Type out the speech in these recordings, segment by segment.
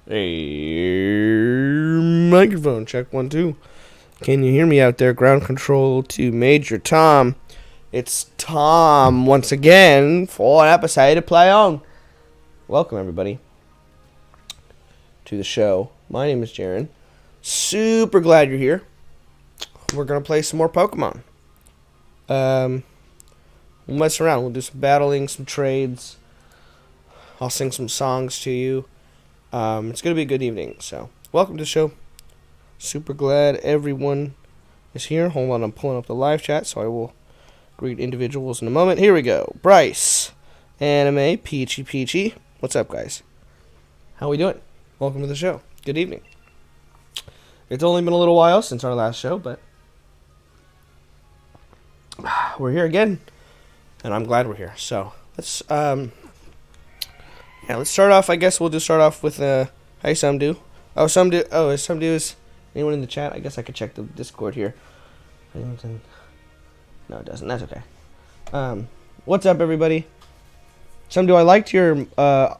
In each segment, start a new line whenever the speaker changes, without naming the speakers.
Hey, microphone check 1 2. Can you hear me out there? Ground control to Major Tom. It's Tom once again for an episode to play on. Welcome everybody to the show. My name is Jaron. Super glad you're here. We're gonna play some more Pokemon. We'll mess around. We'll do some battling, some trades. I'll sing some songs to you. It's going to be a good evening, so welcome to the show. Super glad everyone is here. Hold on, I'm pulling up the live chat, so I will greet individuals in a moment. Here we go. Bryce, Anime, Peachy. What's up, guys? How we doing? Welcome to the show. Good evening. It's only been a little while since our last show, but we're here again, and I'm glad we're here. So let's let's start off. I guess we'll just start off with hey, Sumdu. Oh, Sumdu. Oh, is Sumdu is anyone in the chat? I guess I could check the Discord here. No, it doesn't. That's okay. What's up, everybody? Sumdu, I liked your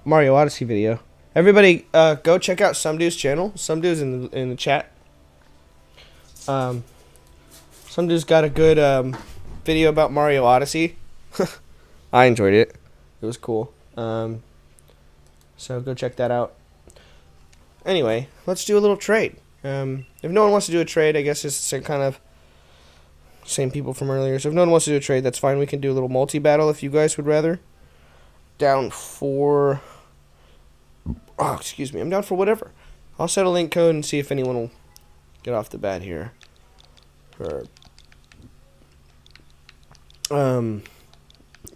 Mario Odyssey video. Everybody, go check out Sumdu's channel. Sumdu's in the chat. Sumdu's got a good video about Mario Odyssey. I enjoyed it. It was cool. So go check that out. Anyway, let's do a little trade. If no one wants to do a trade, I guess it's the kind of same people from earlier. So if no one wants to do a trade, that's fine. We can do a little multi-battle if you guys would rather. Down for... Oh, excuse me. I'm down for whatever. I'll set a link code and see if anyone will get off the bat here.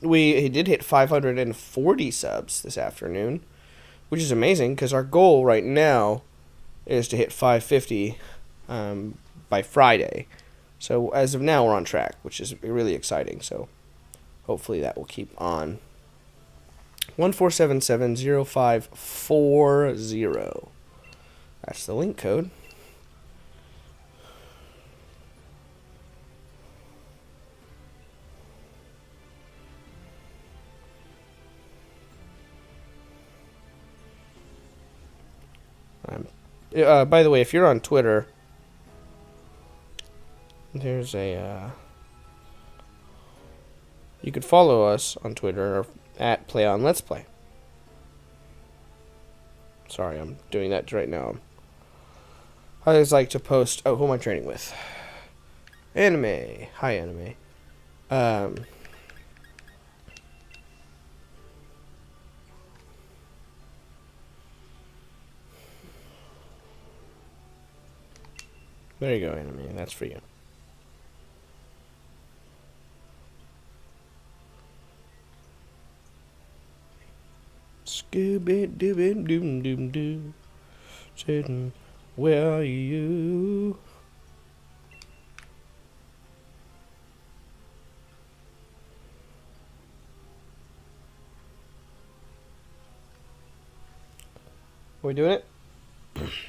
He did hit 540 subs this afternoon, which is amazing because our goal right now is to hit 550 by Friday. So as of now, we're on track, which is really exciting. So hopefully that will keep on. 14770540. That's the link code. By the way, if you're on Twitter, there's a you could follow us on Twitter at PlayOnLet'sPlay. Sorry, I'm doing that right now. I always like to post. Oh, who am I training with? Anime. Hi, Anime. There you go, Anime. That's for you. Scooby-Dooby-Doom-Doom-Doo. Sitting, where are you? Are we doing it?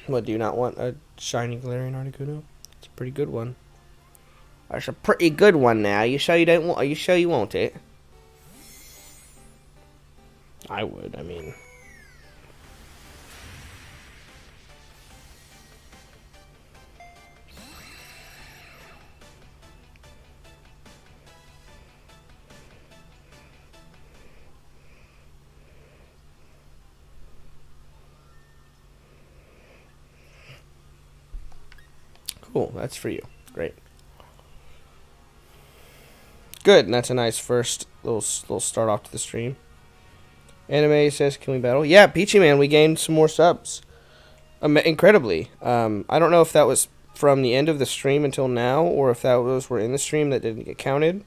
What, do you not want a shiny glaring Articuno? It's a pretty good one. That's a pretty good one now. You sure you don't want? Are you sure you want it? I would. I mean, cool. That's for you. Great. Good. And that's a nice first little start off to the stream. Anime says, "Can we battle?" Yeah, Peachy Man, we gained some more subs. Incredibly. I don't know if that was from the end of the stream until now, or if those were in the stream that didn't get counted,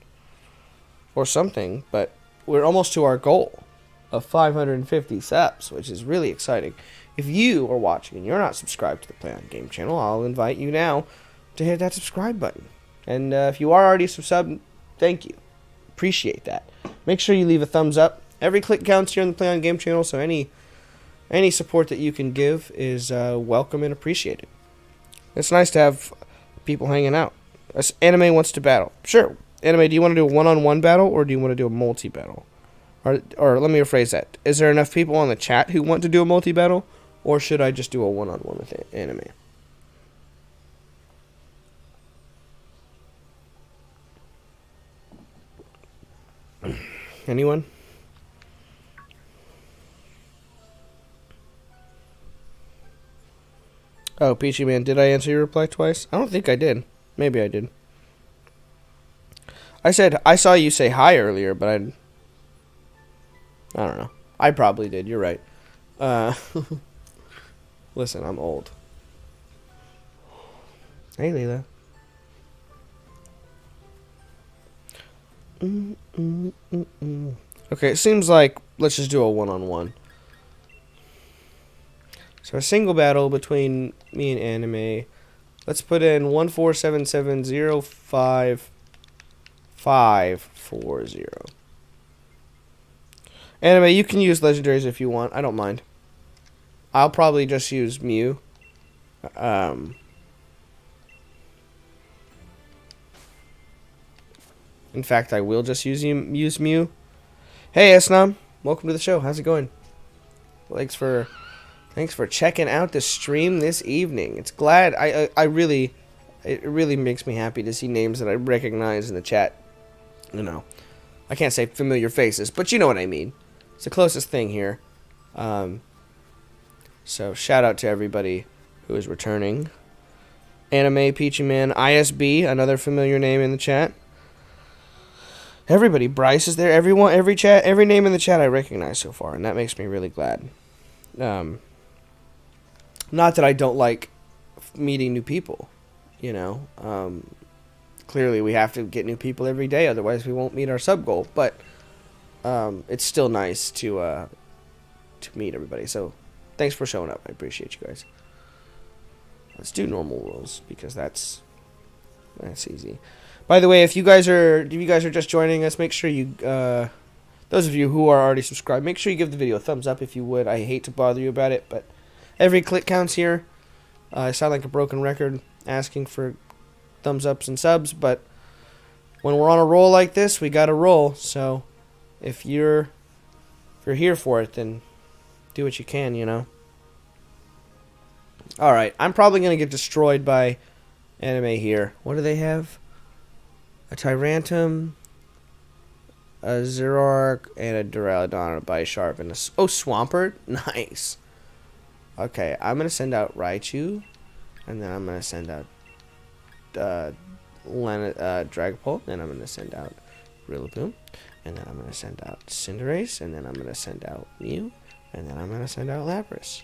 or something. But we're almost to our goal of 550 subs, which is really exciting. If you are watching and you're not subscribed to the Play On Game channel, I'll invite you now to hit that subscribe button. And if you are already subbed, thank you. Appreciate that. Make sure you leave a thumbs up. Every click counts here on the Play On Game channel, so any support that you can give is welcome and appreciated. It's nice to have people hanging out. Anime wants to battle. Sure. Anime, do you want to do a one-on-one battle, or do you want to do a multi-battle? Or let me rephrase that. Is there enough people on the chat who want to do a multi-battle? Or should I just do a one-on-one with anime? Anyone? Oh, Peachy Man, did I answer your reply twice? I don't think I did. Maybe I did. I said, I saw you say hi earlier, but I don't know. I probably did. You're right. Listen, I'm old. Hey, Leela. Okay, it seems like let's just do a one-on-one. So a single battle between me and Anime. Let's put in 147705540. Anime, you can use legendaries if you want. I don't mind. I'll probably just use Mew. In fact, I will just use Mew. Hey, Esnam. Welcome to the show. How's it going? Thanks for checking out the stream this evening. It's glad. It really makes me happy to see names that I recognize in the chat. You know, I can't say familiar faces, but you know what I mean. It's the closest thing here. So shout out to everybody who is returning. Anime, Peachy Man, ISB, another familiar name in the chat. Everybody, Bryce is there. Everyone, every name in the chat I recognize so far, and that makes me really glad. Not that I don't like meeting new people, you know. Clearly, we have to get new people every day, otherwise we won't meet our sub goal. But it's still nice to meet everybody. So, thanks for showing up. I appreciate you guys. Let's do normal rules because that's easy. By the way, if you guys are just joining us, make sure you those of you who are already subscribed, make sure you give the video a thumbs up if you would. I hate to bother you about it, but every click counts here. I sound like a broken record asking for thumbs ups and subs, but when we're on a roll like this, we got to roll. So if you're here for it, then do what you can, you know. All right, I'm probably gonna get destroyed by Anime here. What do they have? A Tyrantum, a Zoroark, and a Duraludon, a Bisharp, and a Swampert. Nice. Okay, I'm gonna send out Raichu, and then I'm gonna send out Dragapult, and I'm gonna send out Rillaboom, and then I'm gonna send out Cinderace, and then I'm gonna send out Mew, and then I'm gonna send out Lapras.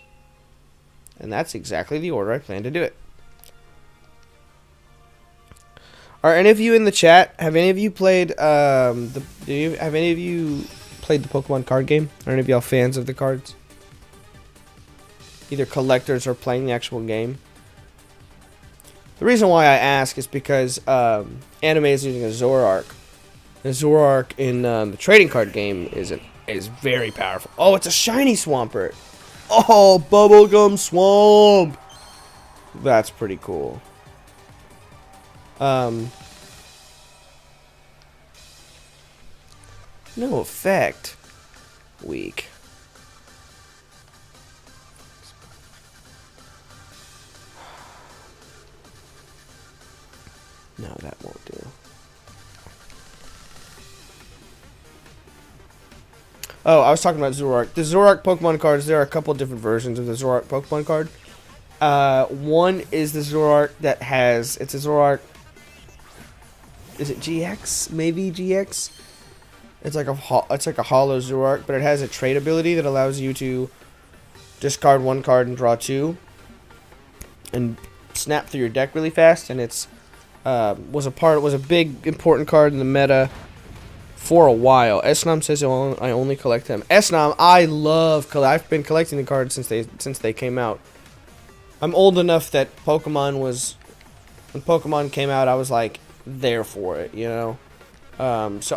And that's exactly the order I plan to do it. Are any of you in the chat? Have any of you played the Pokemon card game? Are any of y'all fans of the cards? Either collectors or playing the actual game? The reason why I ask is because Anime is using a Zoroark. The Zoroark in the trading card game is very powerful. Oh, it's a shiny Swampert. Oh, Bubblegum Swamp. That's pretty cool. No effect. Weak. No, that won't do. Oh, I was talking about Zoroark. The Zoroark Pokemon cards, there are a couple different versions of the Zoroark Pokemon card. One is the Zoroark that has... It's a Zoroark... Is it GX? Maybe GX? It's like a hollow Zoroark, but it has a trait ability that allows you to discard one card and draw two. And snap through your deck really fast, and it's... was a big important card in the meta for a while. Esnam says I only collect them. Esnam, I've been collecting the cards since they came out. I'm old enough that when Pokemon came out, I was like there for it, you know. So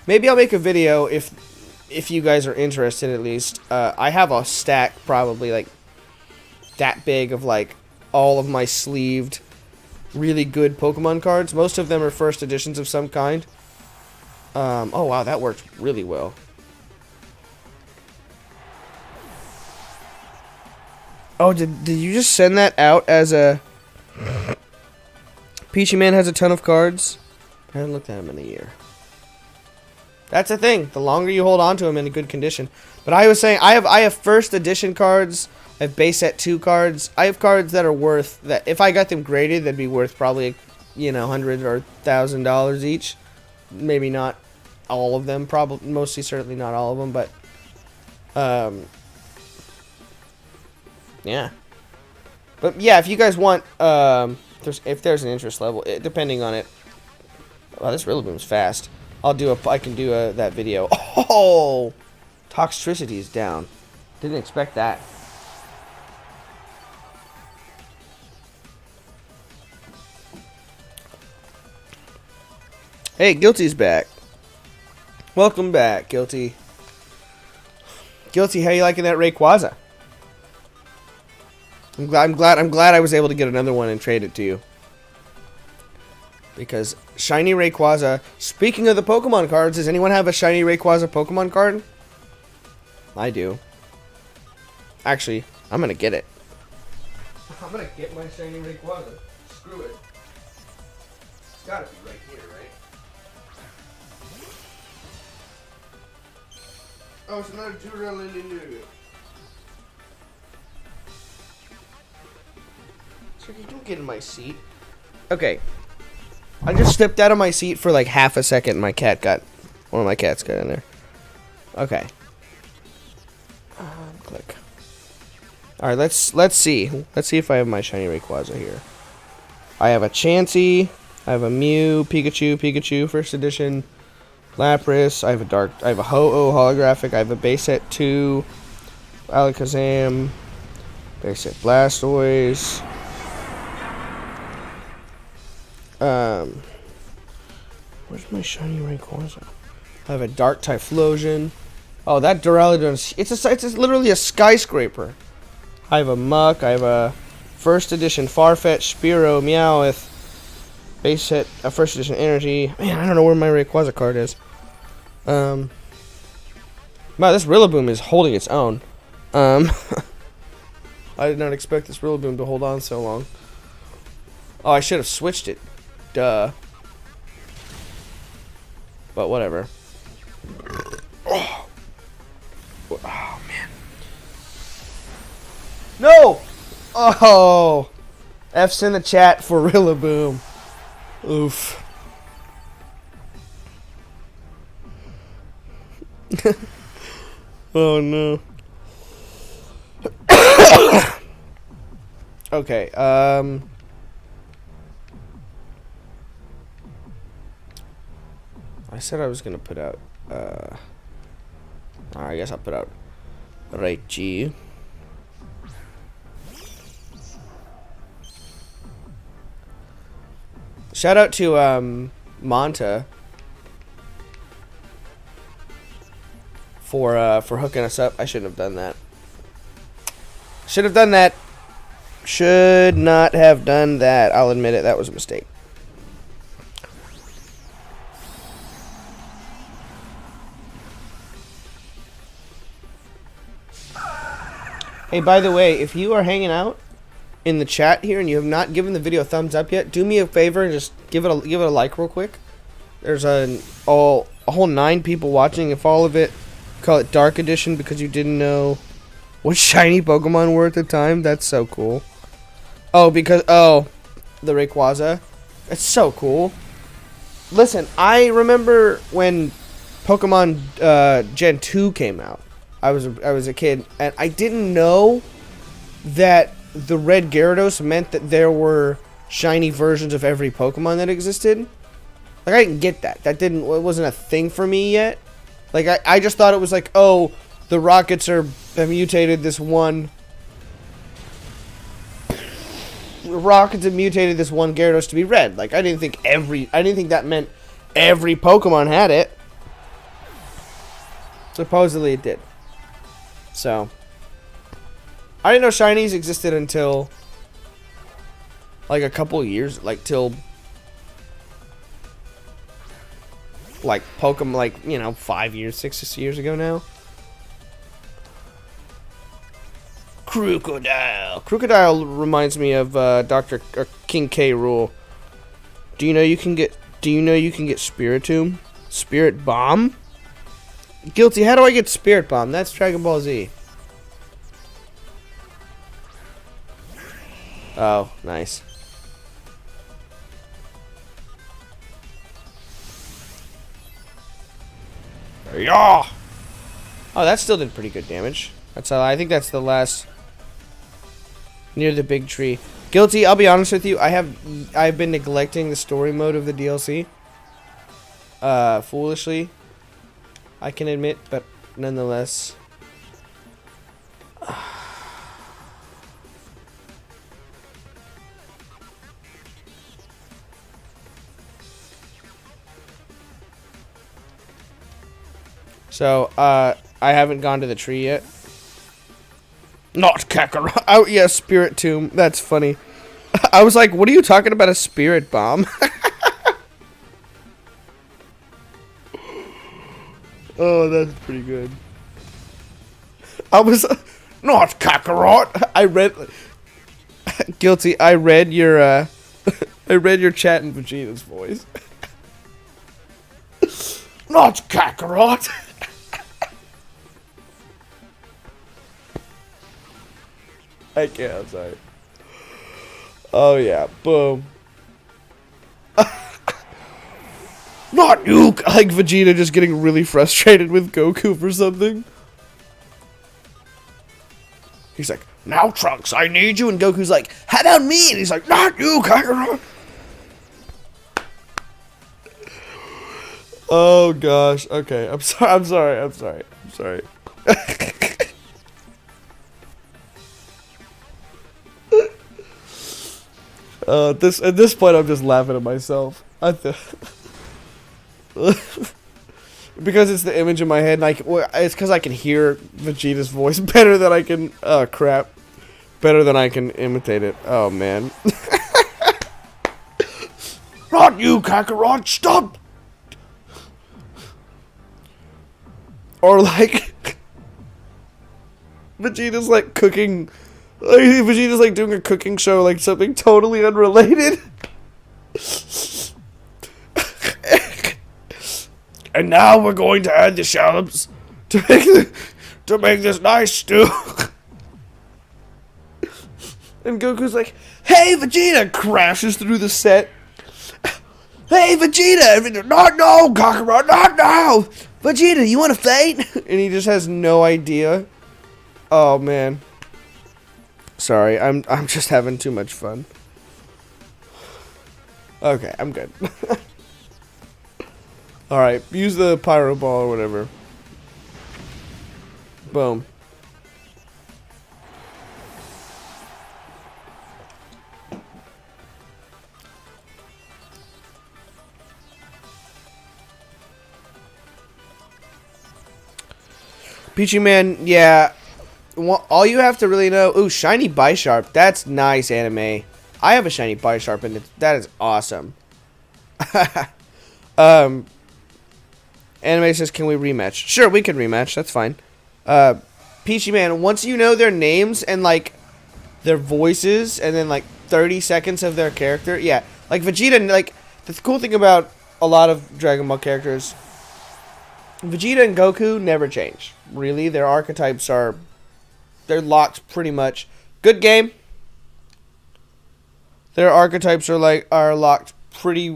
maybe I'll make a video if you guys are interested at least. I have a stack probably like that big of like all of my sleeved really good Pokemon cards. Most of them are first editions of some kind. Oh wow, that worked really well. Oh, did you just send that out as a... Peachy Man has a ton of cards? I haven't looked at him in a year. That's the thing. The longer you hold on to him in a good condition. But I was saying, I have first edition cards. I have base set 2 cards. I have cards that are worth... that if I got them graded, they'd be worth probably, you know, $100 or $1,000 each. Maybe not all of them. Probably, mostly, certainly not all of them. But, yeah. But yeah, if you guys want, if there's an interest level, depending on it. Wow, this Rillaboom's fast. I can do that video. Oh, Toxtricity is down. Didn't expect that. Hey, Guilty's back. Welcome back, Guilty. Guilty, how you liking that Rayquaza? I'm glad I was able to get another one and trade it to you. Because shiny Rayquaza. Speaking of the Pokemon cards, does anyone have a shiny Rayquaza Pokemon card? I do. Actually, I'm gonna get it. I'm gonna get my shiny Rayquaza. Screw it. It's gotta be right here, right? Oh, it's not a Tundra. Don't get in my seat. Okay. I just stepped out of my seat for like half a second and one of my cats got in there. Okay. Click. Alright, let's see. Let's see if I have my shiny Rayquaza here. I have a Chansey, I have a Mew, Pikachu, first edition, Lapras, I have a Ho-Oh holographic, I have a base set 2, Alakazam, base set Blastoise. Where's my shiny Rayquaza? I have a Dark Typhlosion. Oh, that Duraludon, it's literally a skyscraper. I have a Muck, I have a first edition Farfetch, Spearow, Meowth, base set, a first edition Energy. Man, I don't know where my Rayquaza card is. Wow, this Rillaboom is holding its own. I did not expect this Rillaboom to hold on so long. Oh, I should have switched it. Duh. But whatever. Oh, man. No! Oh! F's in the chat for Rillaboom. Oof. Oh, no. Okay, I said I was gonna put out, I guess I'll put out Raichu. Shout out to, Monta for hooking us up. I shouldn't have done that. Should have done that. Should not have done that. I'll admit it. That was a mistake. Hey, by the way, if you are hanging out in the chat here and you have not given the video a thumbs up yet, do me a favor and just give it a like real quick. There's a whole 9 people watching. If all of it, call it Dark Edition because you didn't know what shiny Pokemon were at the time. That's so cool. Oh, the Rayquaza. It's so cool. Listen, I remember when Pokemon Gen 2 came out. I was a kid, and I didn't know that the red Gyarados meant that there were shiny versions of every Pokemon that existed. Like, I didn't get that. It wasn't a thing for me yet. Like, I just thought it was like, oh, the Rockets have mutated this one. Rockets have mutated this one Gyarados to be red. Like, I didn't think that meant every Pokemon had it. Supposedly it did. So, I didn't know shinies existed until like a couple years, like till like Pokemon, like, you know, 5 years, 6 years ago now. Crocodile. Crocodile reminds me of Dr. King K. Rool. Do you know you can get Spiritomb? Spirit Bomb? Guilty. How do I get Spirit Bomb? That's Dragon Ball Z. Oh, nice. Yeah. Oh, that still did pretty good damage. That's I think that's the last near the big tree. Guilty. I'll be honest with you. I've been neglecting the story mode of the DLC. Foolishly, I can admit, but nonetheless. So, I haven't gone to the tree yet. Not Kakarot. Oh, yeah, Spirit Tomb. That's funny. I was like, what are you talking about, a Spirit Bomb? Oh, that's pretty good. I was... not Kakarot. I read... Guilty. I read your, I read your chat in Vegeta's voice. Not Kakarot. I can't, I'm sorry. Oh yeah, boom. Not you! Like Vegeta just getting really frustrated with Goku for something. He's like, now Trunks, I need you, and Goku's like, how about me? And he's like, not you, Kakarot! Oh gosh, okay, I'm sorry. At this point, I'm just laughing at myself. Because it's the image in my head, like it's because I can hear Vegeta's voice better than I can. Oh crap! Better than I can imitate it. Oh man! Not you, Kakarot! Stop! Or like Vegeta's like cooking. Vegeta's like doing a cooking show, like something totally unrelated. And now we're going to add the shallops to make this nice stew. And Goku's like, "Hey, Vegeta!" crashes through the set. "Hey, Vegeta! Not now, Kakarot! Not now! Vegeta, you want to fight?" And he just has no idea. Oh man. Sorry, I'm just having too much fun. Okay, I'm good. Alright, use the pyro ball or whatever. Boom. Peachy Man, yeah. All you have to really know... Ooh, shiny Bisharp. That's nice, anime. I have a shiny Bisharp, and that is awesome. Anime says, can we rematch? Sure, we can rematch. That's fine. Peachy Man, once you know their names and, like, their voices, and then, like, 30 seconds of their character... Yeah, like, Vegeta, like, the cool thing about a lot of Dragon Ball characters... Vegeta and Goku never change. Really, their archetypes are... They're locked pretty much. Good game. Their archetypes are locked pretty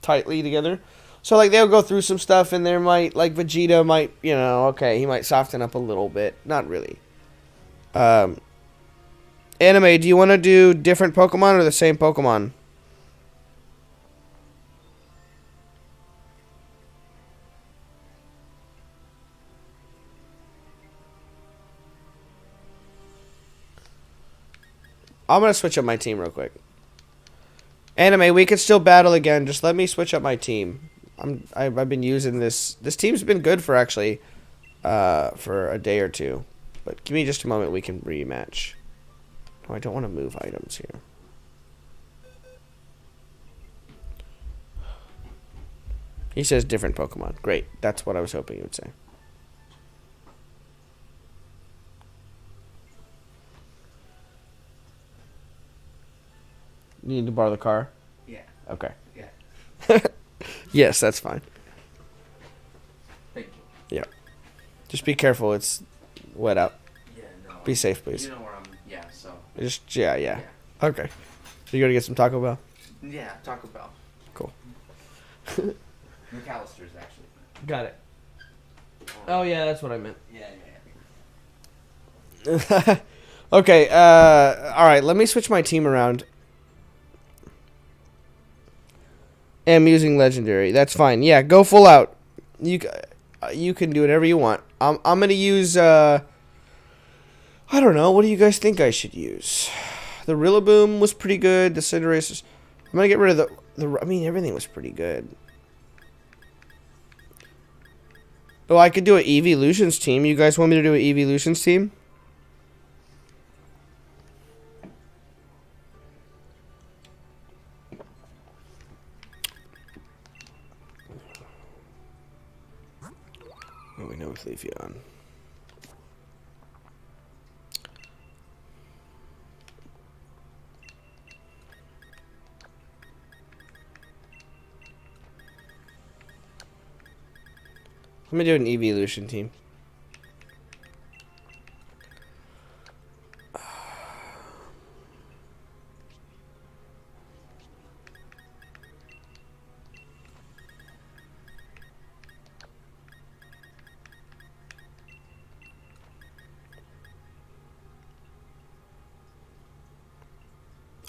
tightly together. So like they'll go through some stuff and there might like Vegeta might, you know, okay, he might soften up a little bit. Not really. Anime, do you want to do different Pokemon or the same Pokemon? I'm going to switch up my team real quick. Anime, we could still battle again. Just let me switch up my team. I've been using this. This team's been good for actually for a day or two. But give me just a moment. We can rematch. Oh, I don't want to move items here. He says different Pokemon. Great. That's what I was hoping you would say. You need to borrow the car?
Yeah.
Okay.
Yeah.
Yes, that's fine.
Thank you.
Yeah. Just be careful. It's wet out.
Yeah, no.
Be safe, please.
You know where I'm. Yeah, so.
Yeah. Okay. So you gotta get some Taco Bell?
Yeah, Taco Bell.
Cool.
McAllister's, actually.
Got it. Oh, yeah, that's what I meant.
Yeah.
Okay, alright, let me switch my team around. I'm using Legendary. That's fine. Yeah, go full out. You can do whatever you want. I'm gonna use, I don't know, what do you guys think I should use? The Rillaboom was pretty good. The Cinderace, I'm gonna get rid of I mean, everything was pretty good. Oh, I could do an Evolutions team. You guys want me to do an Evolutions team? Oh, we know with Leafeon. Let me do an Evolution team.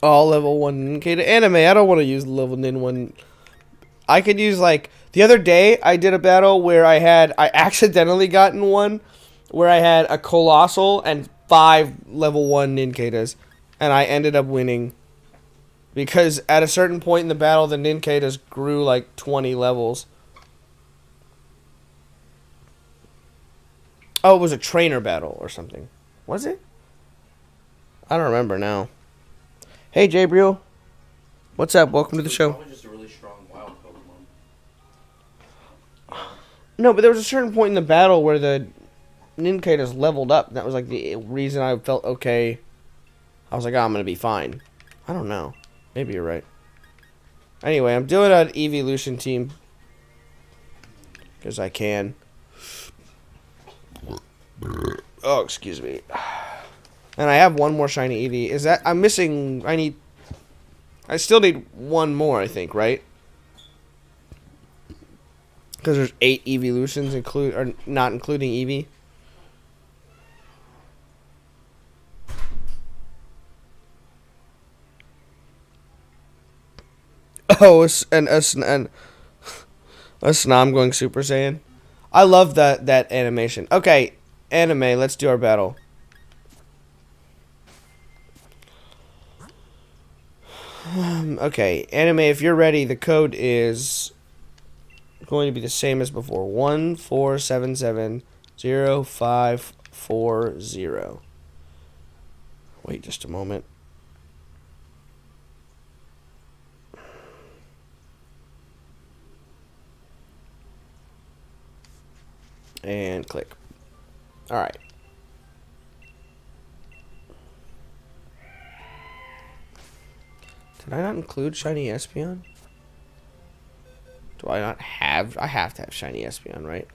All level 1 K to anime. I don't want to use level nin 1. I could use, like, the other day I did a battle where I accidentally gotten one where I had a Colossal and 5 level 1 Ninkatas, and I ended up winning because at a certain point in the battle the Ninkatas grew like 20 levels. Oh, it was a trainer battle or something. Was it? I don't remember now. Hey, Jabriel. What's up? Welcome to the show.
Probably just a really strong wild Pokemon.
No, but there was a certain point in the battle where the Ninkatas leveled up. That was like the reason I felt okay. I was like, oh, I'm going to be fine. I don't know. Maybe you're right. Anyway, I'm doing an Evolution team. Because I can. Oh, excuse me. And I have one more shiny Eevee. Is that... I'm missing... I still need one more, I think, right? Because there's 8 Evolutions, or not including Eevee. Oh, a Snom going Super Saiyan. I love that animation. Okay, anime, let's do our battle. Okay, anime, if you're ready, the code is going to be the same as before. 14770-540. Wait just a moment. And click. Alright. Did I not include Shiny Espeon? Do I not have... I have to have Shiny Espeon, right?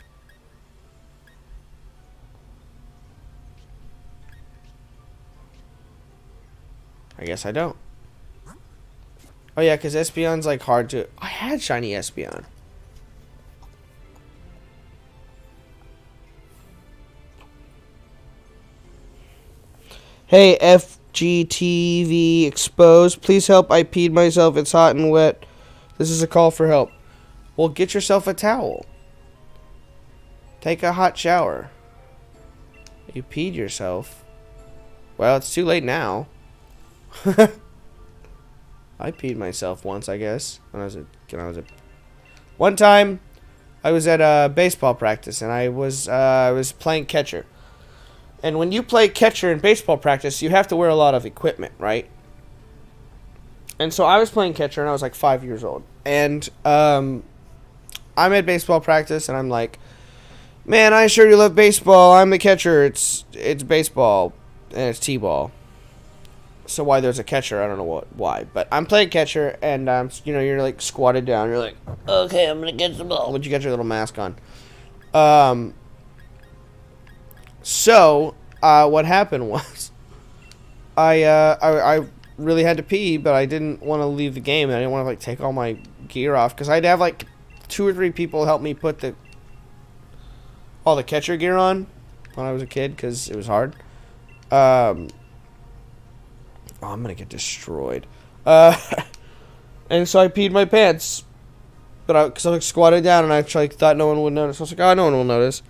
I guess I don't. Oh yeah, because Espeon's like hard to... I had Shiny Espeon. Hey, FGTV exposed. Please help. I peed myself. It's hot and wet. This is a call for help. Well, get yourself a towel. Take a hot shower. You peed yourself. Well, it's too late now. I peed myself once, I guess. One time, I was at a baseball practice and I was playing catcher. And when you play catcher in baseball practice, you have to wear a lot of equipment, right? And so I was playing catcher, and I was like 5 years old. And I'm at baseball practice, and I'm like, man, I sure do love baseball. I'm the catcher. It's baseball, and it's t-ball. So why there's a catcher, I don't know why. But I'm playing catcher, and you're like squatted down. You're like, okay, I'm gonna get the ball. But you got your little mask on. So what happened was, I really had to pee, but I didn't want to leave the game, and I didn't want to like take all my gear off because I'd have like 2 or 3 people help me put all the catcher gear on when I was a kid because it was hard. Oh, I'm gonna get destroyed. And so I peed my pants, but because I like squatted down and I actually thought no one would notice. I was like, oh, no one will notice,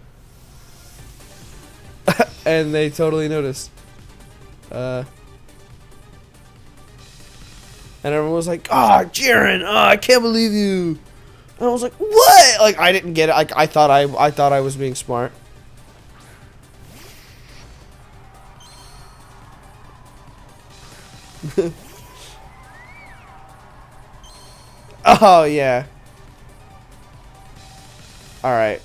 and they totally noticed. And everyone was like, oh, Jaren, oh, I can't believe you. And I was like, what? Like, I didn't get it. Like, I thought I was being smart. Oh, yeah. Alright,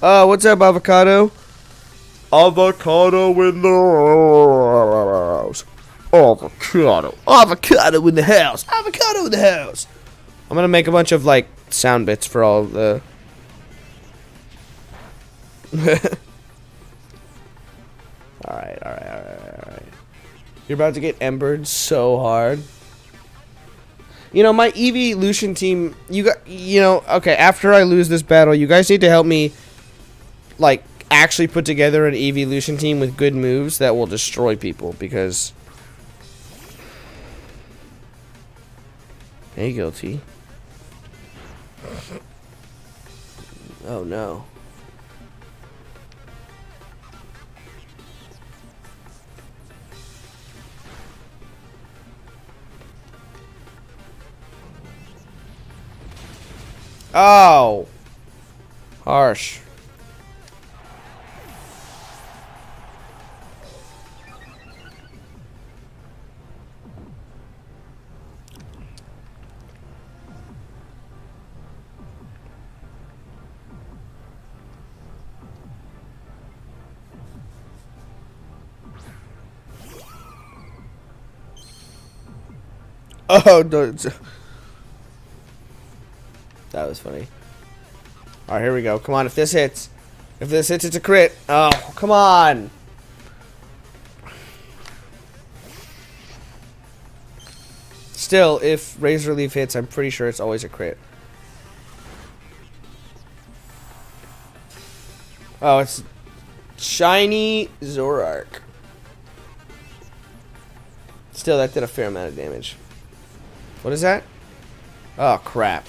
what's up, avocado? Avocado in the house. Avocado in the house. Avocado in the house. I'm gonna make a bunch of like sound bits for all the. Alright. You're about to get embered so hard. You know, my evolution team, okay, after I lose this battle, you guys need to help me, like, actually put together an evolution team with good moves that will destroy people, because... Hey, guilty. Oh, no. Oh! Harsh. Oh, no. That was funny. Alright, here we go. Come on, if this hits. If this hits, it's a crit. Oh, come on. Still, if Razor Leaf hits, I'm pretty sure it's always a crit. Oh, it's Shiny Zorark. Still, that did a fair amount of damage. What is that? Oh, crap.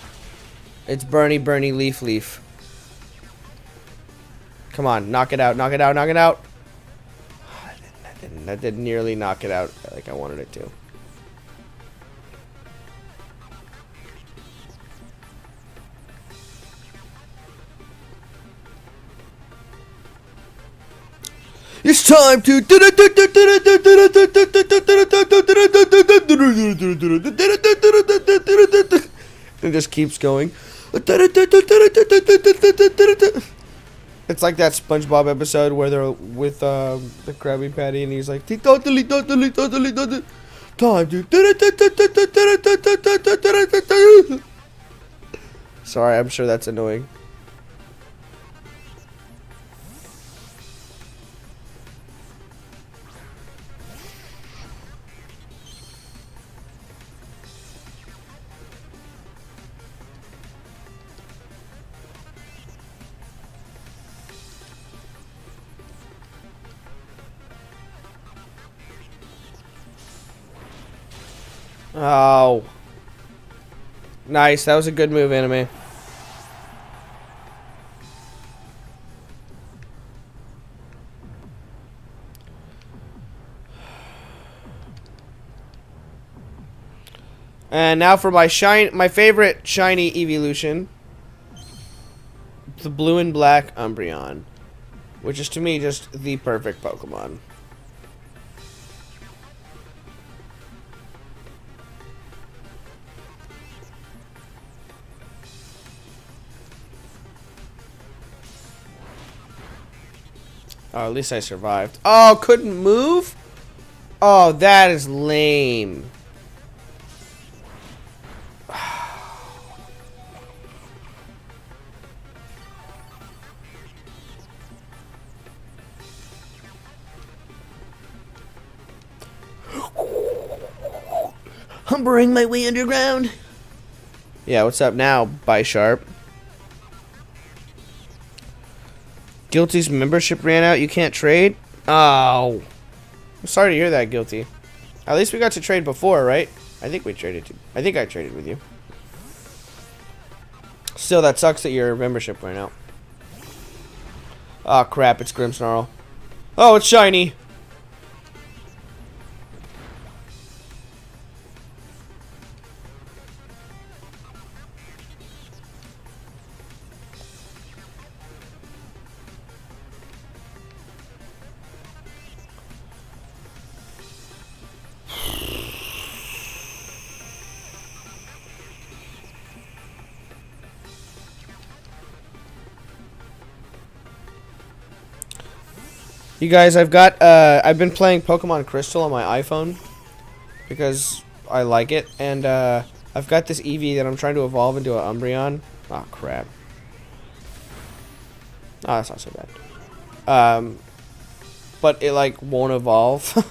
It's Bernie, Leaf, Leaf. Come on, knock it out, knock it out, knock it out. That didn't nearly knock it out like I wanted it to. It's time to... It just keeps going. It's like that SpongeBob episode where they're with the Krabby Patty and he's like, totally. Time to... Sorry, I'm sure that's annoying. Oh. Nice. That was a good move, Anime. And now for my favorite shiny evolution. The blue and black Umbreon. Which is to me just the perfect Pokemon. Oh, at least I survived. Oh, couldn't move? Oh, that is lame. Humbering my way underground. Yeah, what's up now, Bisharp? Guilty's membership ran out. You can't trade? Oh. I'm sorry to hear that, Guilty. At least we got to trade before, right? I think we traded too. I think I traded with you. Still, that sucks that your membership ran out. Oh, crap. It's Grimmsnarl. Oh, it's shiny. You guys, I've been playing Pokemon Crystal on my iPhone because I like it, and I've got this Eevee that I'm trying to evolve into an Umbreon. Oh, crap. Oh, that's not so bad. But it, like, won't evolve.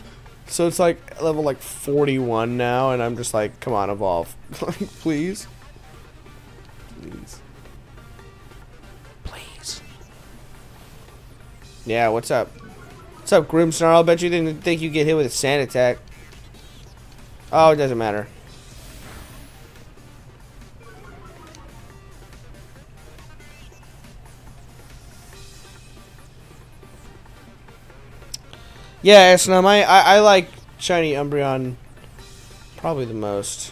So it's, like, level, like, 41 now, and I'm just like, come on, evolve. Please? Please. Please. Yeah, what's up? What's up, Grimmsnarl? I bet you didn't think you'd get hit with a sand attack. Oh, it doesn't matter. Yeah, Snum, I like shiny Umbreon probably the most.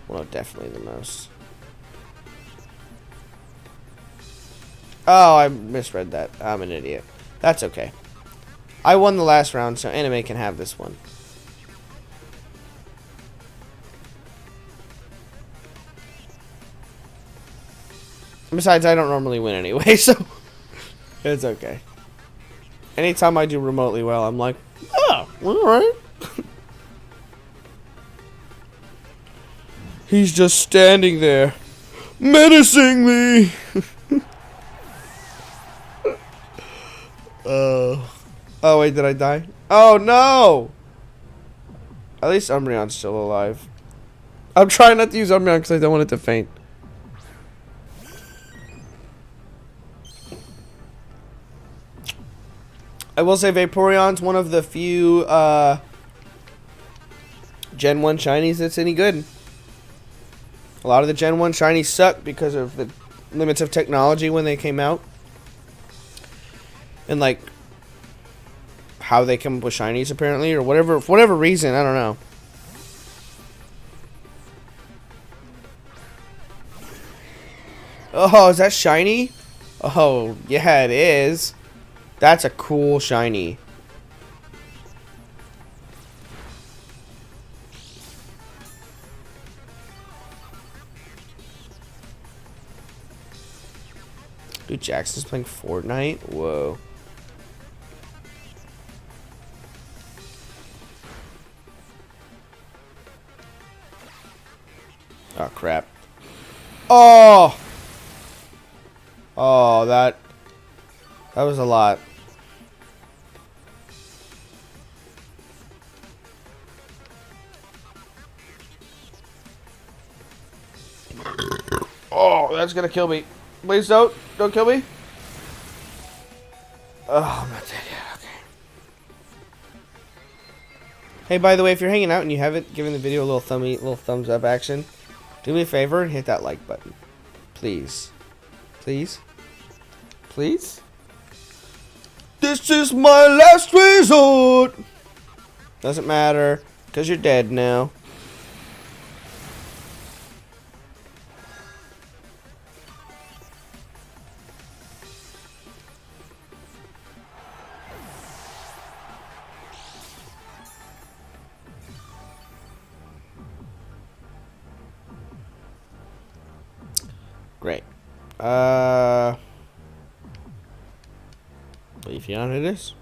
Well, definitely the most. Oh, I misread that. I'm an idiot. That's okay. I won the last round, so Anime can have this one. Besides, I don't normally win anyway, so it's okay. Anytime I do remotely well, I'm like, oh, alright. He's just standing there, menacing me. Oh, wait, did I die? Oh, no! At least Umbreon's still alive. I'm trying not to use Umbreon because I don't want it to faint. I will say Vaporeon's one of the few Gen 1 shinies that's any good. A lot of the Gen 1 shinies suck because of the limits of technology when they came out. And like how they come up with shinies apparently, or whatever, for whatever reason, I don't know. Oh, is that shiny? Oh, yeah, it is. That's a cool shiny. Dude, Jackson's playing Fortnite? Whoa. Oh, crap. Oh! Oh, that was a lot. Oh, that's gonna kill me. Please don't kill me. Oh, I'm not dead yet. Okay. Hey, by the way, if you're hanging out and you haven't given the video a little thumbs up action, do me a favor and hit that like button, please. Please? Please? This is my last resort! Doesn't matter, because you're dead now. Great. Leafeon it is.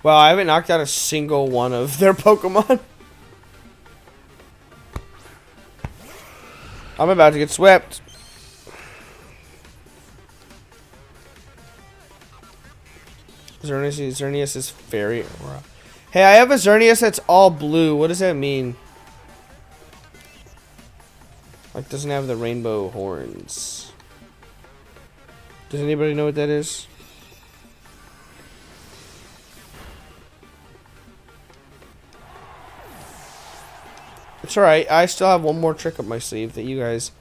Well, I haven't knocked out a single one of their Pokemon. I'm about to get swept. Xerneas is fairy aura. Hey, I have a Xerneas that's all blue. What does that mean? Like, doesn't have the rainbow horns. Does anybody know what that is? It's alright. I still have one more trick up my sleeve that you guys...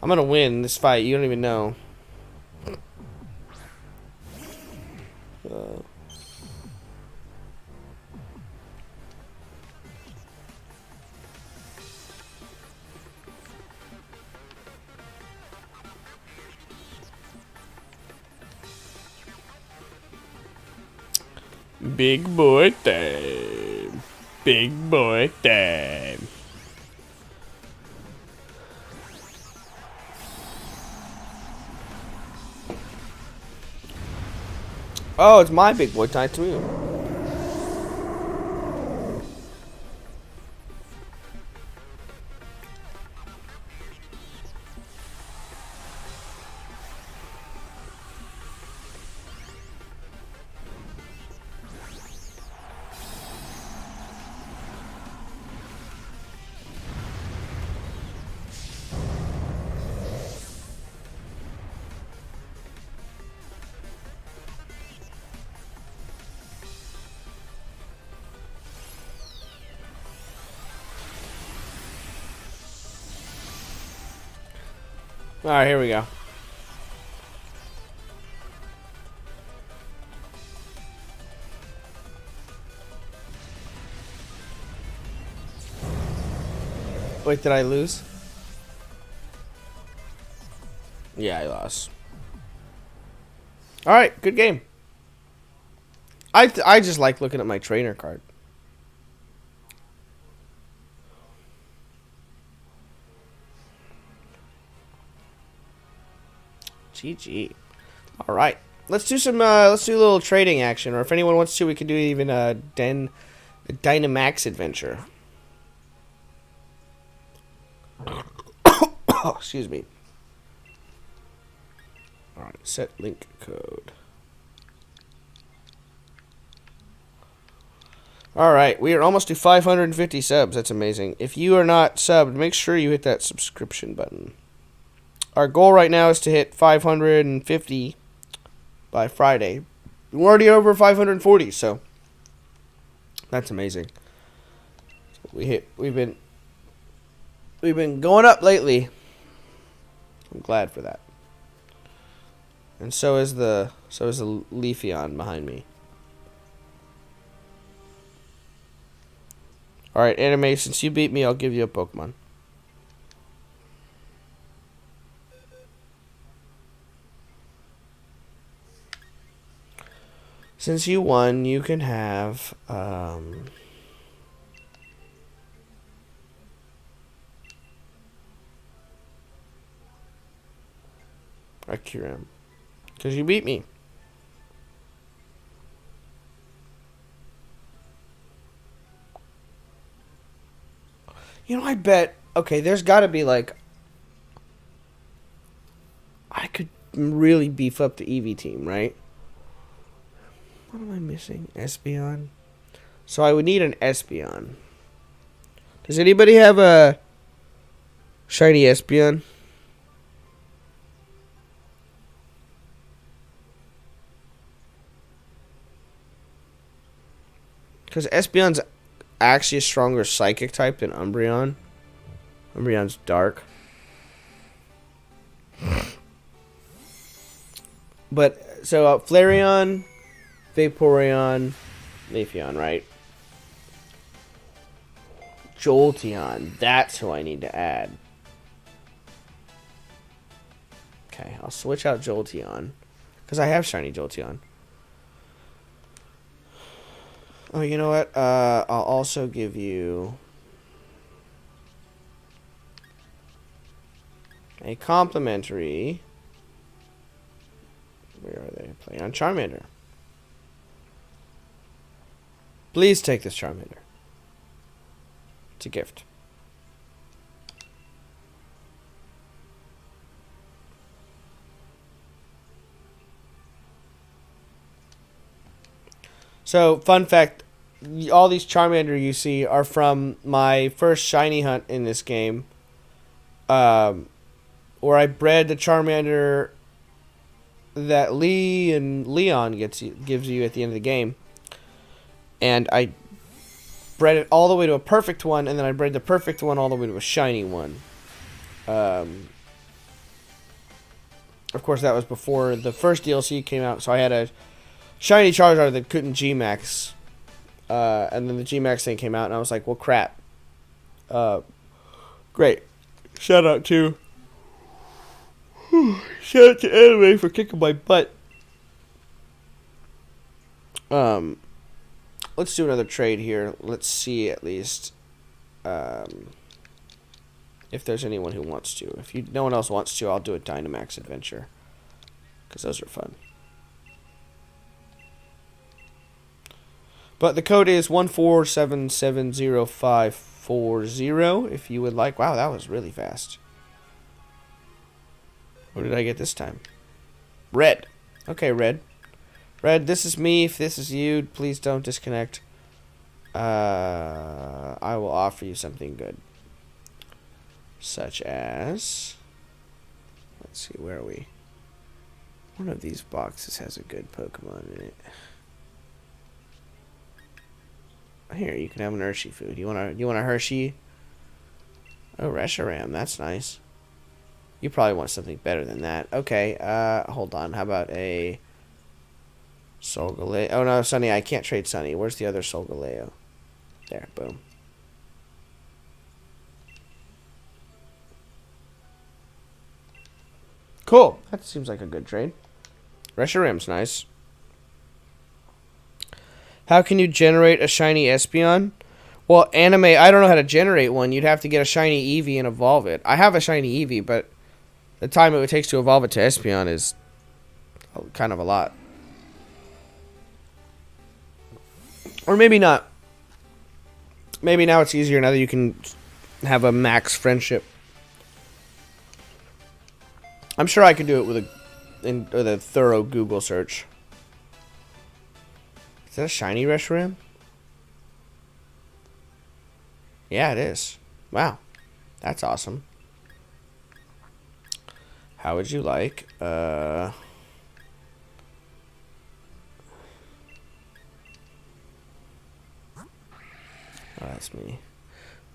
I'm gonna win this fight. You don't even know. Big boy time. Big boy time. Oh, it's my big boy time too. Alright, here we go. Wait, did I lose? Yeah, I lost. Alright, good game. I just like looking at my trainer card. GG. All right, let's do some. Let's do a little trading action, or if anyone wants to, we can do even a Dynamax adventure. Oh, excuse me. All right, set link code. All right, we are almost to 550 subs. That's amazing. If you are not subbed, make sure you hit that subscription button. Our goal right now is to hit 550 by Friday. We're already over 540, so that's amazing. We've been going up lately. I'm glad for that. And so is the Leafeon behind me. All right, Anime, since you beat me, I'll give you a Pokemon. Since you won, you can have, Akiram. Because you beat me. You know, I bet, okay, there's got to be, like, I could really beef up the Eevee team, right? What am I missing? Espeon? So I would need an Espeon. Does anybody have a shiny Espeon? Because Espeon's actually a stronger psychic type than Umbreon. Umbreon's dark. But, so Flareon, Vaporeon, Leafeon, right? Jolteon, that's who I need to add. Okay, I'll switch out Jolteon. Because I have shiny Jolteon. Oh, you know what? I'll also give you a complimentary. Where are they? Playing on Charmander. Please take this Charmander. It's a gift. So, fun fact, all these Charmander you see are from my first shiny hunt in this game. Where I bred the Charmander that Lee and Leon gives you at the end of the game. And I bred it all the way to a perfect one, and then I bred the perfect one all the way to a shiny one. Of course, that was before the first DLC came out, so I had a shiny Charizard that couldn't G-Max. And then the G-Max thing came out, and I was like, well, crap. Great. Shout out to Anime for kicking my butt. Let's do another trade here. Let's see at least if there's anyone who wants to. If no one else wants to, I'll do a Dynamax adventure, because those are fun. But the code is 147705540 if you would like. Wow, that was really fast. What did I get this time? Red. Okay, Red. Red, this is me. If this is you, please don't disconnect. I will offer you something good. Such as... Let's see, where are we? One of these boxes has a good Pokemon in it. Here, you can have an Hershey food. You want a Hershey? Oh, Reshiram, that's nice. You probably want something better than that. Okay, hold on. How about a Solgaleo? Oh, no, Sunny, I can't trade Sunny. Where's the other Solgaleo? There, boom. Cool. That seems like a good trade. Reshiram's nice. How can you generate a shiny Espeon? Well, Anime, I don't know how to generate one. You'd have to get a shiny Eevee and evolve it. I have a shiny Eevee, but the time it takes to evolve it to Espeon is kind of a lot. Or maybe not. Maybe now it's easier now that you can have a max friendship. I'm sure I could do it with a thorough Google search. Is that a shiny Reshiram? Yeah, it is. Wow. That's awesome. How would you like? Oh, that's me.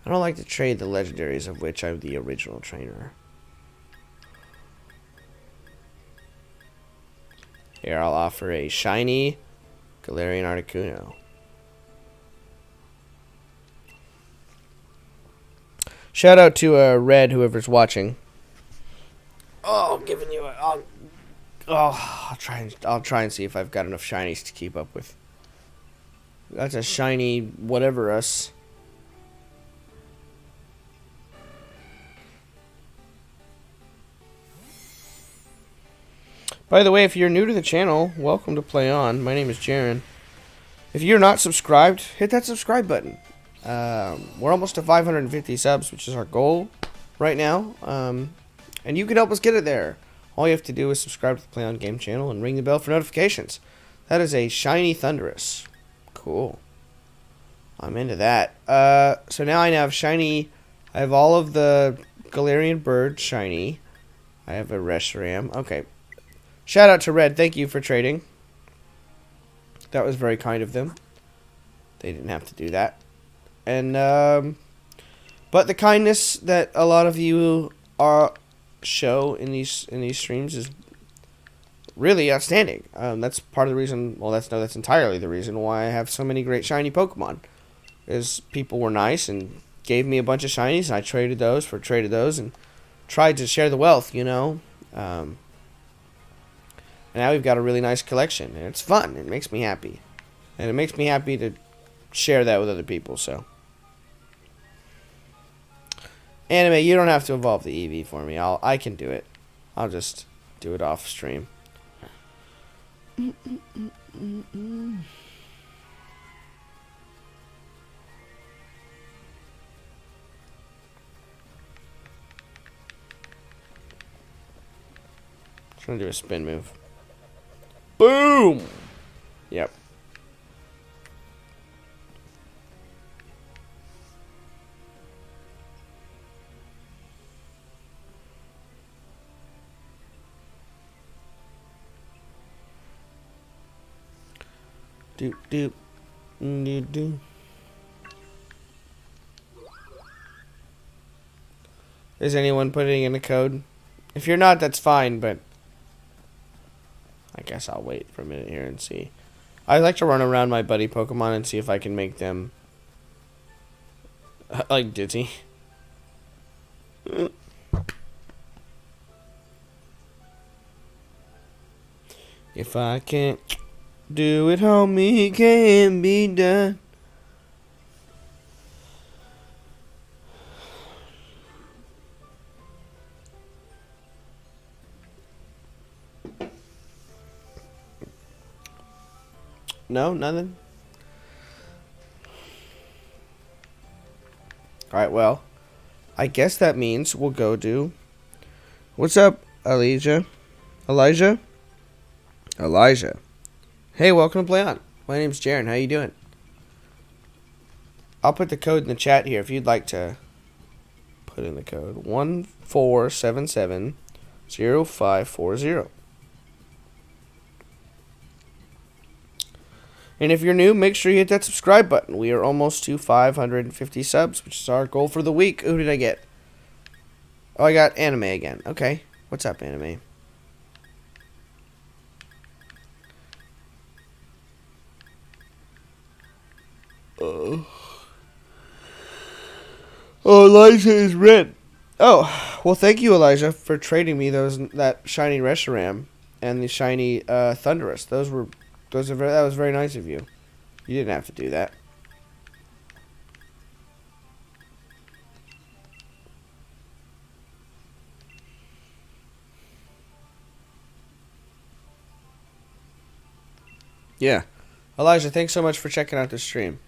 I don't like to trade the legendaries of which I'm the original trainer. Here, I'll offer a shiny Galarian Articuno. Shout out to Red, whoever's watching. Oh, I'm giving you a... I'll try and see if I've got enough shinies to keep up with. That's a shiny whatever us. By the way, if you're new to the channel, welcome to Play On. My name is Jaren. If you're not subscribed, hit that subscribe button. We're almost to 550 subs, which is our goal right now. And you can help us get it there. All you have to do is subscribe to the Play On Game channel and ring the bell for notifications. That is a shiny Thunderous. Cool. I'm into that. So now I have shiny. I have all of the Galarian birds shiny. I have a Reshiram. Okay. Shout out to Red. Thank you for trading. That was very kind of them. They didn't have to do that. And but the kindness that a lot of you show in these streams is really outstanding. That's part of the reason. Well, that's entirely the reason why I have so many great shiny Pokemon. Is people were nice and gave me a bunch of shinies, and I traded those and tried to share the wealth. You know. And now we've got a really nice collection, and it's fun. It makes me happy. And it makes me happy to share that with other people. So, Anime, you don't have to evolve the Eevee for me. I can do it. I'll just do it off stream. Trying to do a spin move. Boom! Yep. Doop doop. Doop doop. Is anyone putting in a code? If you're not, that's fine, but I guess I'll wait for a minute here and see. I like to run around my buddy Pokemon and see if I can make them like Dizzy. If I can't do it, homie, it can't be done. No, nothing. Alright, well, I guess that means we'll go do... What's up, Elijah? Elijah? Elijah. Hey, welcome to Play On. My name's Jaren. How you doing? I'll put the code in the chat here if you'd like to put in the code. 14770540. And if you're new, make sure you hit that subscribe button. We are almost to 550 subs, which is our goal for the week. Who did I get? Oh, I got Anime again. Okay. What's up, Anime? Oh, Elijah is red. Oh, well, thank you, Elijah, for trading me that shiny Reshiram and the shiny Thunderous. That was very nice of you. You didn't have to do that. Yeah. Elijah, thanks so much for checking out the stream.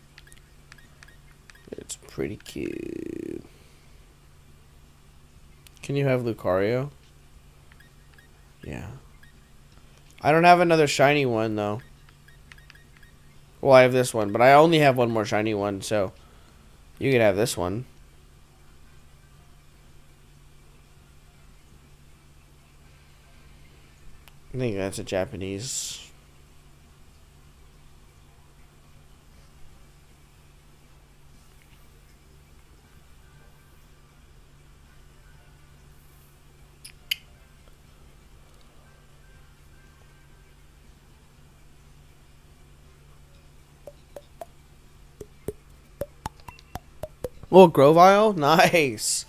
It's pretty cute. Can you have Lucario? Yeah. I don't have another shiny one, though. Well, I have this one, but I only have one more shiny one, so you can have this one. I think that's a Japanese. Oh, Grovyle? Nice.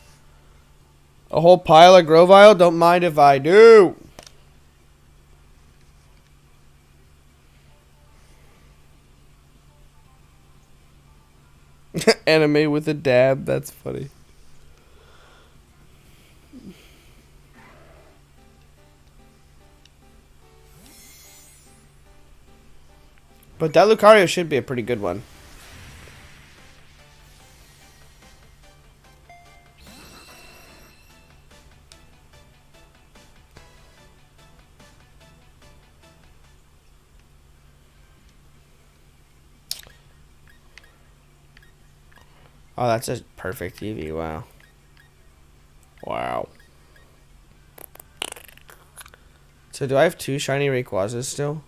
A whole pile of Grovyle? Don't mind if I do. Anime with a dab. That's funny. But that Lucario should be a pretty good one. Oh, that's a perfect Eevee. Wow. Wow. So do I have two shiny Rayquazas still?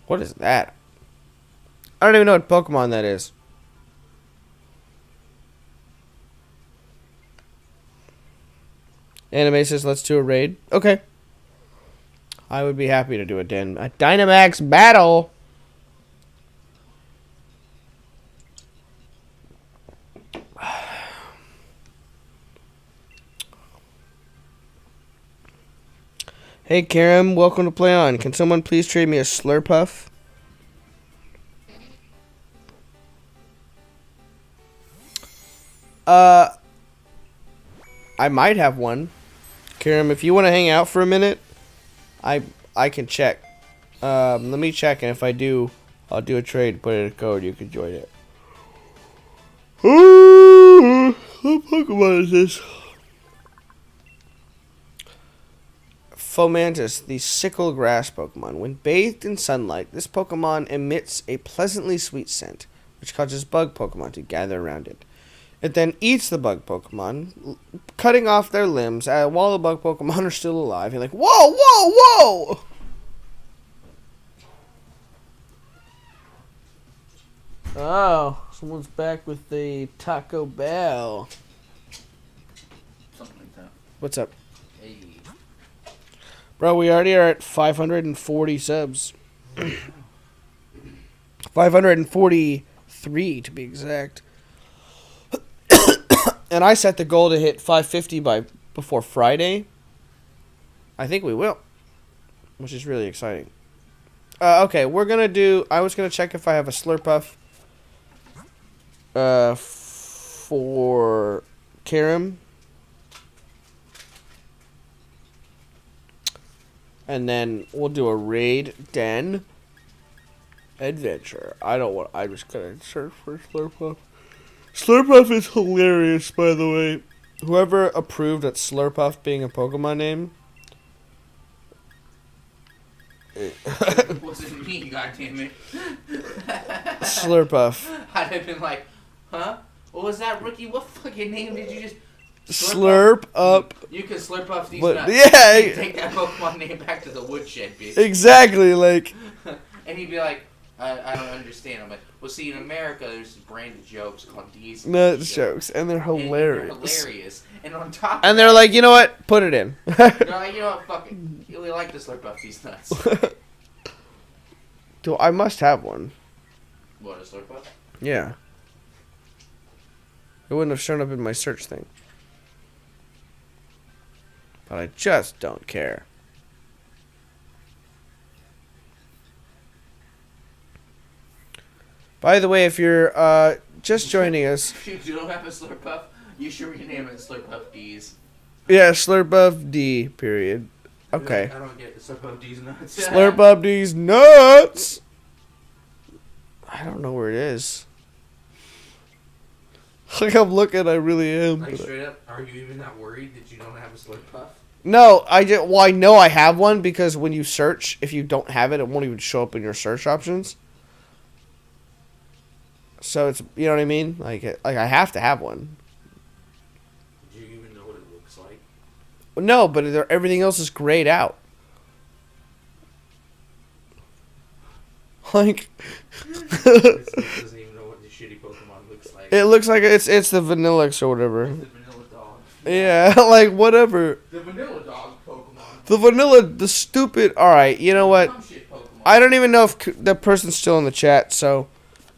What is that? I don't even know what Pokemon that is. Anime says let's do a raid. Okay. I would be happy to do a Dynamax battle. Hey, Karam, welcome to Play On. Can someone please trade me a Slurpuff? I might have one. Karam, if you want to hang out for a minute, I can check. Let me check, and if I do, I'll do a trade, put in a code, you can join it. What Pokemon is this? Fomantis, the sickle grass Pokemon. When bathed in sunlight, this Pokemon emits a pleasantly sweet scent, which causes bug Pokemon to gather around it. It then eats the bug Pokemon, cutting off their limbs while the bug Pokemon are still alive. You're like, whoa, whoa, whoa! Oh, someone's back with the Taco Bell.
Something like that.
What's up?
Hey.
Bro, we already are at 540 subs. 543 to be exact. And I set the goal to hit 550 before Friday. I think we will, which is really exciting. Okay, we're gonna do. I was gonna check if I have a Slurpuff. For Karam. And then we'll do a raid den adventure. I just gotta search for Slurpuff. Slurpuff is hilarious, by the way. Whoever approved at Slurpuff being a Pokemon name.
It wasn't me, goddammit.
Slurpuff.
I'd have been like, huh? What was that, rookie? What fucking name did you just...
Slurp up.
You can slurp up these
But,
nuts.
yeah.
You take that Pokemon name back to the woodshed, bitch.
Exactly, like.
And he'd be like, I don't understand. I'm like, well, see, in America, there's this brand of jokes called D's
Nuts jokes, and they're
And
hilarious.
they're hilarious. And on top
And they're like, you know what? Put it in.
they're like, you know what? Fuck it. We like to slurp up these nuts.
Dude, I must have one.
What, a slurp up?
Yeah. It wouldn't have shown up in my search thing. But I just don't care. By the way, if you're just joining us...
If you don't have a slurp up, you should rename it Slurp Up D's.
Yeah, Slurpuff D, period. Okay.
I don't get it. Slurp Up D's nuts.
Slurpuff D's nuts! I don't know where it is. Like, I'm looking, I really am.
Like, straight up, are you even not worried that you don't have a slurp puff?
No, well, I know I have one because when you search, if you don't have it, it won't even show up in your search options. So it's, you know what I mean? Like I have to have one.
Do you even know what it looks like?
No, but everything else is grayed out. Like,
It doesn't even know what the shitty Pokemon looks like.
it looks like it's the Vanillix or whatever.
The vanilla dog.
Yeah, like whatever.
The vanilla dog Pokemon.
The stupid. All right, you know what?
Dumb shit Pokemon.
I don't even know if the person's still in the chat, so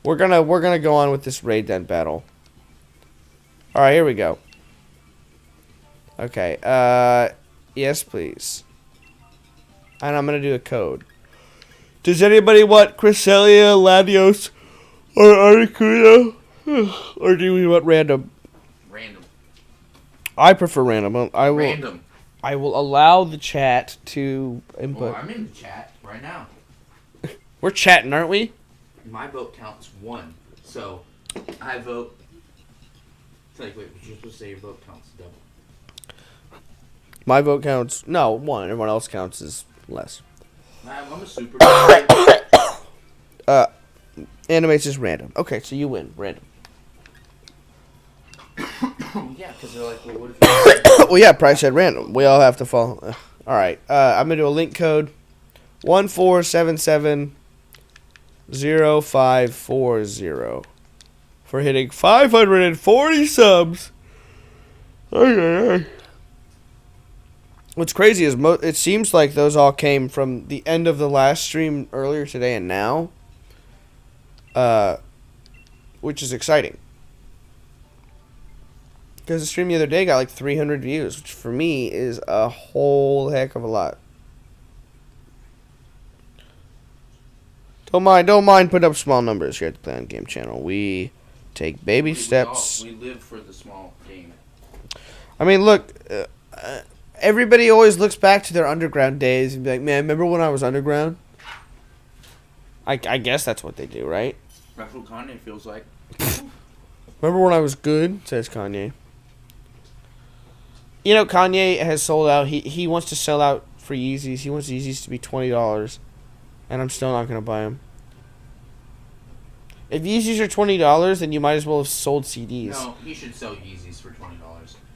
we're gonna go on with this raid den battle. All right, here we go. Okay. Yes, please. And I'm gonna do a code. Does anybody want Cresselia, Latios, or Articuno? Or do we want random?
Random.
I prefer random. I will.
Random.
I will allow the chat to input.
Well, I'm in the chat right now.
We're chatting, aren't we?
My vote counts 1. So, I vote... It's like, wait, you're supposed to say your vote counts double.
My vote counts. No, 1. Everyone else counts as less.
I'm a super...
Animates is random. Okay, so you win. Random.
Yeah, because they're like, well, what if you...
Well, yeah, Price said random. We all have to follow. All right. I'm going to do a link code. 14770540 for hitting 540 subs. Okay. What's crazy is it seems like those all came from the end of the last stream earlier today and now, which is exciting. Because the stream the other day got like 300 views, which for me is a whole heck of a lot. Don't mind putting up small numbers here at the Clan Game Channel. We take baby steps.
We live for the small game.
I mean, look, everybody always looks back to their underground days and be like, man, remember when I was underground? I guess that's what they do, right?
That's what Kanye feels like.
Remember when I was good, says Kanye. You know, Kanye has sold out. He wants to sell out for Yeezys. He wants Yeezys to be $20. And I'm still not going to buy them. If Yeezys are $20, then you might as well have sold CDs.
No, you should sell Yeezys for $20.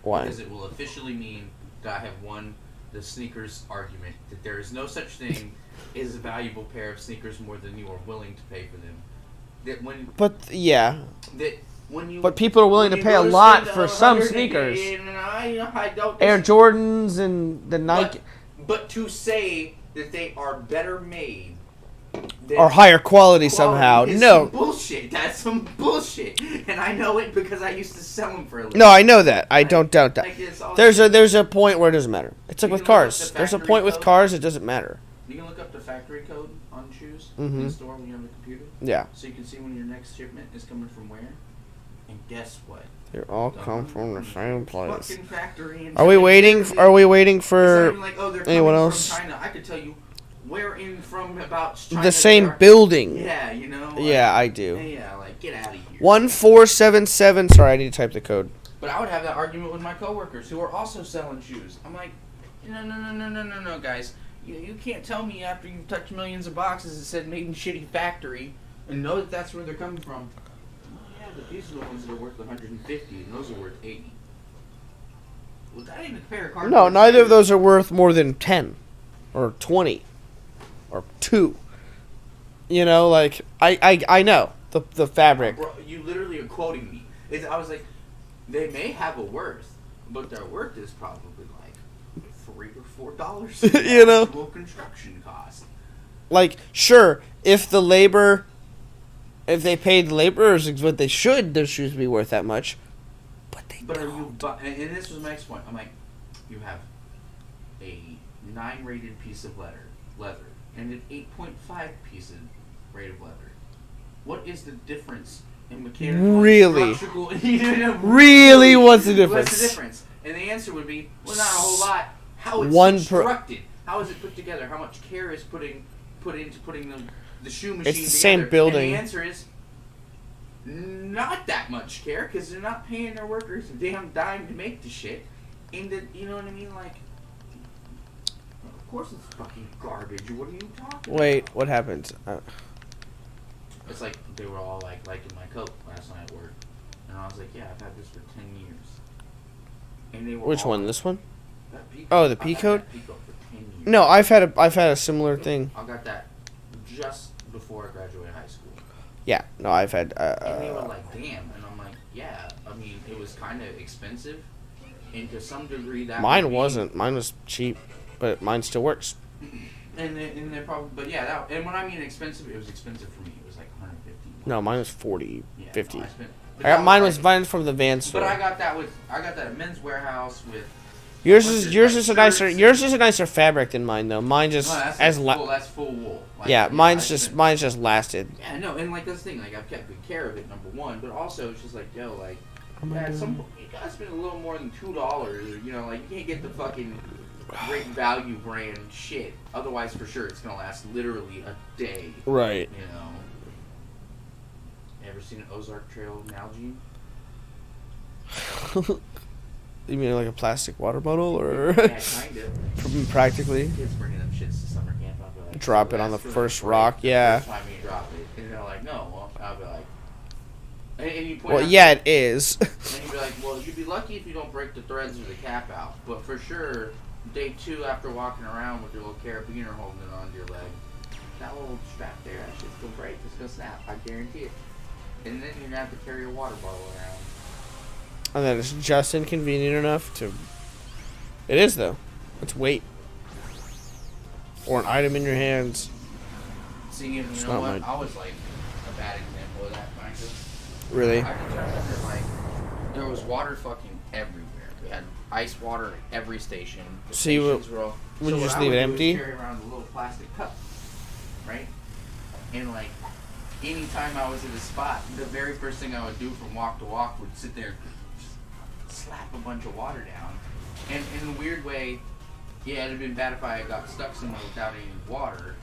Why?
Because it will officially mean that I have won the sneakers argument. That there is no such thing as a valuable pair of sneakers more than you are willing to pay for them. That when...
But, yeah.
That when you...
But people are willing to pay a lot for some sneakers.
I don't
Air Jordans and the Nike...
But to say that they are better made...
Or higher quality somehow. No.
Some bullshit. That's some bullshit. And I know it because I used to sell them for a living.
No, I know that. I don't doubt that.
Like
There's a point where it doesn't matter. It's like with cars. There's a point with cars it doesn't matter.
You can look up the factory code on shoes in the store when you have a computer.
Yeah.
So you can see when your next shipment is coming from where. And guess what?
They all come from the same place.
Fucking factory in
Are we waiting for anyone else?
From China. I could tell you where in from about China
The same building.
Yeah, you know. Like,
yeah, I do.
Yeah, like get out of here.
1477. Sorry, I need to type the code.
But I would have that argument with my coworkers who are also selling shoes. I'm like, no, guys. You can't tell me after you've touched millions of boxes it said made in shitty factory and know that that's where they're coming from. Oh, yeah, but these are the ones that are worth 150 and those are worth 80. Well, that ain't a fair card.
No, neither of those are worth more than 10 or 20 or 2. You know, like I know the fabric.
Bro, you literally are quoting me. I was like, they may have a worth, but their worth is probably like $3 or $4.
You know,
construction cost.
Like, sure, if they paid laborers what they should, their shoes be worth that much. But they don't.
And this was my next point. I'm like, you have a 9 rated piece of leather, and an 8.5 piece of rated leather. What is the difference in mechanical?
Really?
Really?
What's the difference?
What's the difference? And the answer would be, well, not a whole lot. How it's constructed. How is it put together? How much care is put into putting the shoe machine together?
It's the same building.
And the answer is not that much care because they're not paying their workers a damn dime to make the shit. And you know what I mean? Like, of course it's fucking garbage. What are you talking about?
Wait, what happened?
It's like they were all like liking my coat last night at work. And I was like, yeah, I've had this for 10 years. And they were
Which
all
one? This one?
That P
Oh, the P code?
P code for 10 years.
No, I've had a similar thing.
I got that just before I graduated high school.
Yeah, no, I've had.
And they were like, damn. And I'm like, yeah. I mean, it was kind of expensive. And to some degree that
Mine wasn't. Mine was cheap, but mine still works.
And they probably, but yeah, and when I mean expensive, it was expensive for me. It was like 150.
No, mine was 40, 50.
No,
Mine was from the Van store.
But I got that at Men's Warehouse with.
Yours is a nicer fabric than mine though. Mine just
that's full wool. Like,
yeah, mine's just lasted.
Yeah, no, and like that's the thing. Like I've kept good care of it, number one, but also it's just like yo, like you gotta spend a little more than $2. You know, like you can't get the fucking great value brand shit. Otherwise, for sure, it's gonna last literally a day.
Right.
You know. You ever seen an Ozark Trail Nalgene?
You mean like a plastic water bottle, or
yeah, kind of.
practically?
Kids bringing them shits to summer camp. I'll be like,
drop it on the first rock, yeah.
First time you drop it, and they're like, no. Well, I'll be like, and you point
well,
out
yeah, it is.
And you'd be like, well, you'd be lucky if you don't break the threads or the cap out, but for sure, day 2 after walking around with your little carabiner holding it onto your leg, that little strap there, that shit's gonna break. It's gonna snap. I guarantee it. And then you're gonna have to carry a water bottle around.
And then it's just inconvenient enough to. It is though. It's weight. Or an item in your hands.
See, you
It's
know
not
what?
my-
I was like a bad example of that, kind of.
Really?
I can remember, like, there was water fucking everywhere. We had ice water at every station. The
So you
stations were all-
would you
what
just
I
leave
would
it
do is
empty?
Carry around a little plastic cup, right? And like, anytime I was at a spot, the very first thing I would do from walk to walk would sit there, just slap a bunch of water down. And in a weird way, yeah, it'd have been bad if I had got stuck somewhere without any water.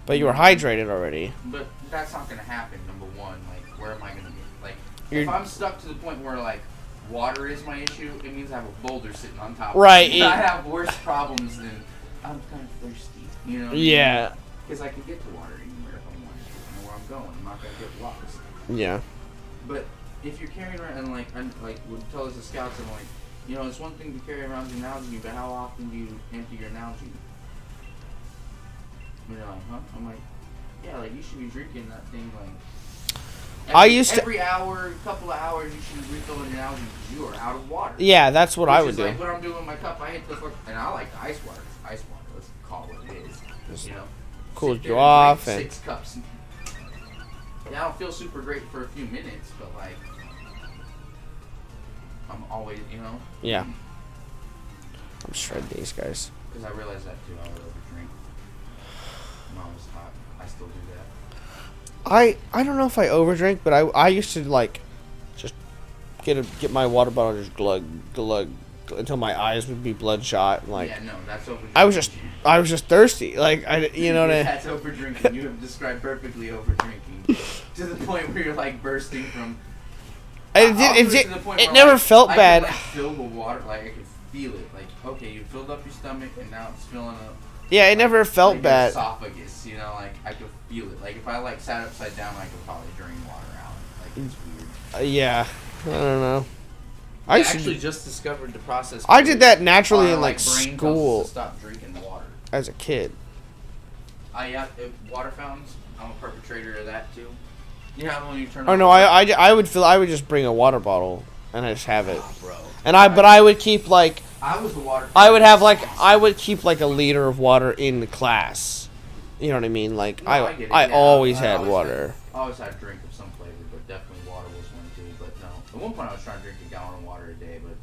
But you were hydrated already.
But that's not gonna happen. Number one, like, where am I gonna be? Like, if
You're-
I'm stuck to the point where like water is my issue, it means I have a boulder sitting on top.
Right,
Of me. I have worse problems than I'm kind of thirsty. You know?
Yeah.
Because I can get to water anywhere if I want to. I know where I'm going. I'm not gonna get lost.
Yeah.
But if you're carrying around and like would tell us as scouts, I'm like, you know, it's one thing to carry around your Nalgene, but how often do you empty your Nalgene? You know, huh? I'm like, yeah, like you should be drinking that thing like every hour, couple of hours, you should be refilling your Nalgene because you are out of water.
Yeah, that's what I would
Which is
do.
like what I'm doing with my cup. I hate the fuck, and I like the ice water. It's ice water. Let's call it what it is. You know,
Cools
sit there
you
and
off
drink
and
6 cups. Yeah, I don't feel super great for a few minutes, but like, I'm always, you know.
yeah. I'm shredding these guys.
Because I realized that too. I would overdrink when I was hot. I still do that.
I don't know if I overdrink, but I used to like just get my water bottle just glug until my eyes would be bloodshot and like
Yeah, no, that's overdrinking.
I was just thirsty. Like you know what I
That's overdrinking. You have described perfectly overdrinking to the point where you're like bursting from.
it never felt bad.
I could, like, fill the water, like I could feel it. Like, okay, you filled up your stomach and now it's filling up.
Yeah, it never felt
like
bad.
Your esophagus, you know, like I could feel it. Like if I like sat upside down, I could probably drain water out. Like it's weird.
Yeah, I don't know.
I actually just discovered the process.
I did that naturally
our,
in like
brain tells us
school
to stop drinking water.
as a kid.
Water fountains. I'm a perpetrator of that too. Yeah, when you turn.
Oh
on
no,
the-
I would just bring a water bottle and I just have it.
Oh, bro.
But I would keep like
I was the water.
I would keep like a liter of water in the class. You know what I mean? Like
No, I get it.
I
Yeah,
always
I
had
always
water.
I always had a drink of some flavor, but definitely water was one too. But no, at one point I was trying to drink a gallon of water a day, but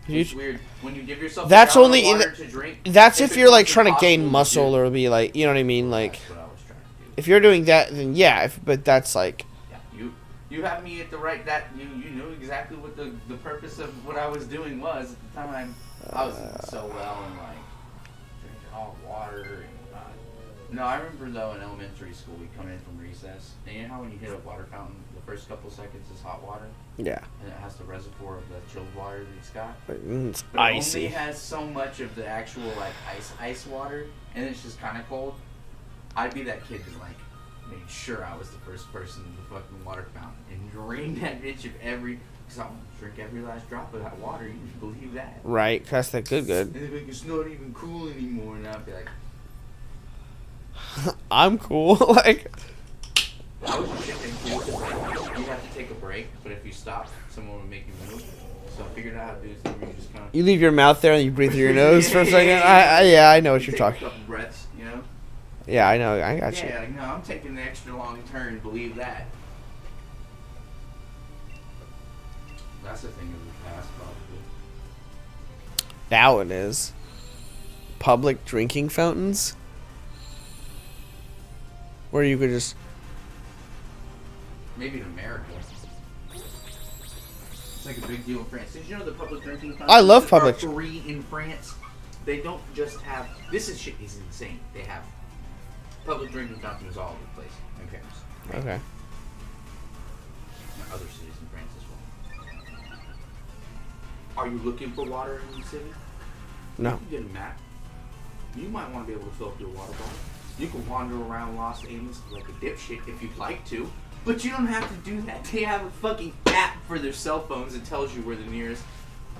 it's weird when you give yourself.
That's
a gallon
only
of water to drink.
That's if
it
you're like
becomes
trying to gain
impossible
muscle
do.
or be like, you know what I mean? Like
That's what I was trying to do.
if you're doing that, then yeah. But that's like
Yeah, you had me at the right. That you knew exactly what the purpose of what I was doing was at the time. I was eating so well and like drinking all water. And, no, I remember though in elementary school we'd come in from recess, and you know how when you hit a water fountain, the first couple seconds is hot water,
yeah,
and it has the reservoir of the chilled water that it's got.
it's
But
icy.
it only has so much of the actual like ice water, and it's just kind of cold. I'd be that kid that like made sure I was the first person in the fucking water fountain and drained that bitch of every. Cause I want to drink every last drop of that water. You can believe that.
Right, cause that's good.
And they'd be like, it's not even cool anymore, and I'd be like,
I'm cool. Like
I was just shifting too. Cause like, you have to take a break, but if you stop, someone would make you move. So I figured out how to do this. Where you just kind of
you leave your mouth there and you breathe through your nose for a second. I know what you're
take
talking.
a couple breaths, you know.
Yeah, I know. I got you.
Yeah, like, no, I'm taking the extra long turn. Believe that. That's a thing of the past, probably.
Now it is. Public drinking fountains? Where you could just...
Maybe in America. It's like a big deal in France. Did you know the public drinking fountains
I love
are
public...
free in France? They don't just have... This is shit is insane. They have public drinking fountains all over the place in Paris.
Okay.
And other cities in France as well. Are you looking for water in the city?
No.
You can get a map. You might want to be able to fill up your water bottle. You can wander around Los Angeles like a dipshit if you'd like to, but you don't have to do that. They have a fucking app for their cell phones that tells you where the nearest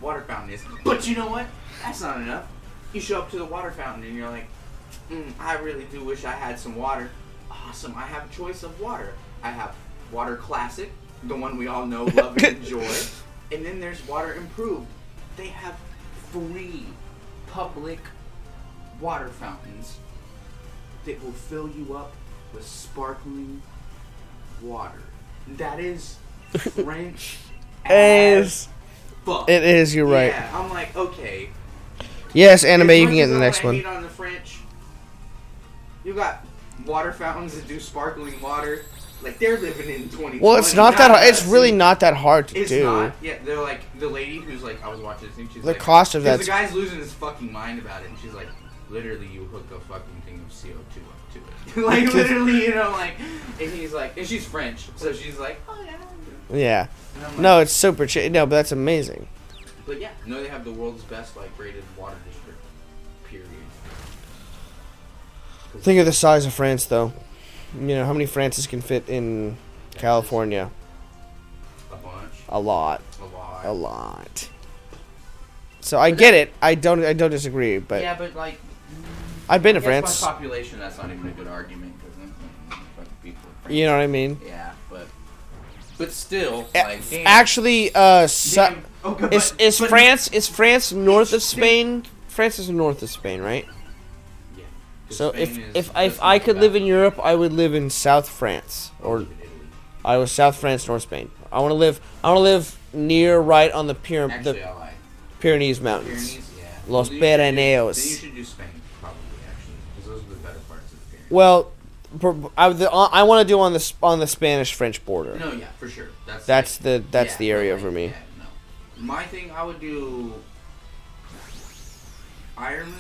water fountain is. But you know what? That's not enough. You show up to the water fountain and you're like, I really do wish I had some water. Awesome, I have a choice of water. I have Water Classic, the one we all know, love, and enjoy. And then there's Water Improved. They have free public water fountains that will fill you up with sparkling water. That is French as fuck.
It is, you're right.
Yeah, I'm like, okay.
Yes, anime, you can get the next one.
On the French, you got water fountains that do sparkling water. Like, they're living in 2020.
Well, it's not that hard. It's really not that hard to do.
It's not. Yeah, they're like, the lady who's like, I was watching this thing, she's like,
the cost of that.
The guy's losing his fucking mind about it, and she's like, literally, you hook a fucking thing of CO2 up to it. Like, literally, you know, like, and he's like, and she's French, so she's like, oh yeah.
Yeah.
Like,
no, it's super cheap. No, but that's amazing.
But yeah, no, they have the world's best, like, rated water district, period.
Think of the size of France, though. You know, how many Frances can fit in California?
A bunch.
A lot.
A lot.
A lot. So I get it. I don't disagree, but
yeah, but like,
I've been to France.
By population, that's not even a good argument because people.
You know what I mean?
Yeah, but still, like, damn.
Actually,
Damn. Okay,
is France north of Spain? France is north of Spain, right?
Yeah.
So if I could live in Europe, I would live in South France, or I was South France, North Spain. I want to live near, right on the Pyrenees Mountains.
Pyrenees, yeah.
Los
Then
Pyrenees.
you should do Spain, probably, actually, because those are the better parts of the Pyrenees.
Well, I want to do on the Spanish-French border.
No, yeah, for sure.
That's the area for me.
Yeah, no. My thing, I would do Ireland.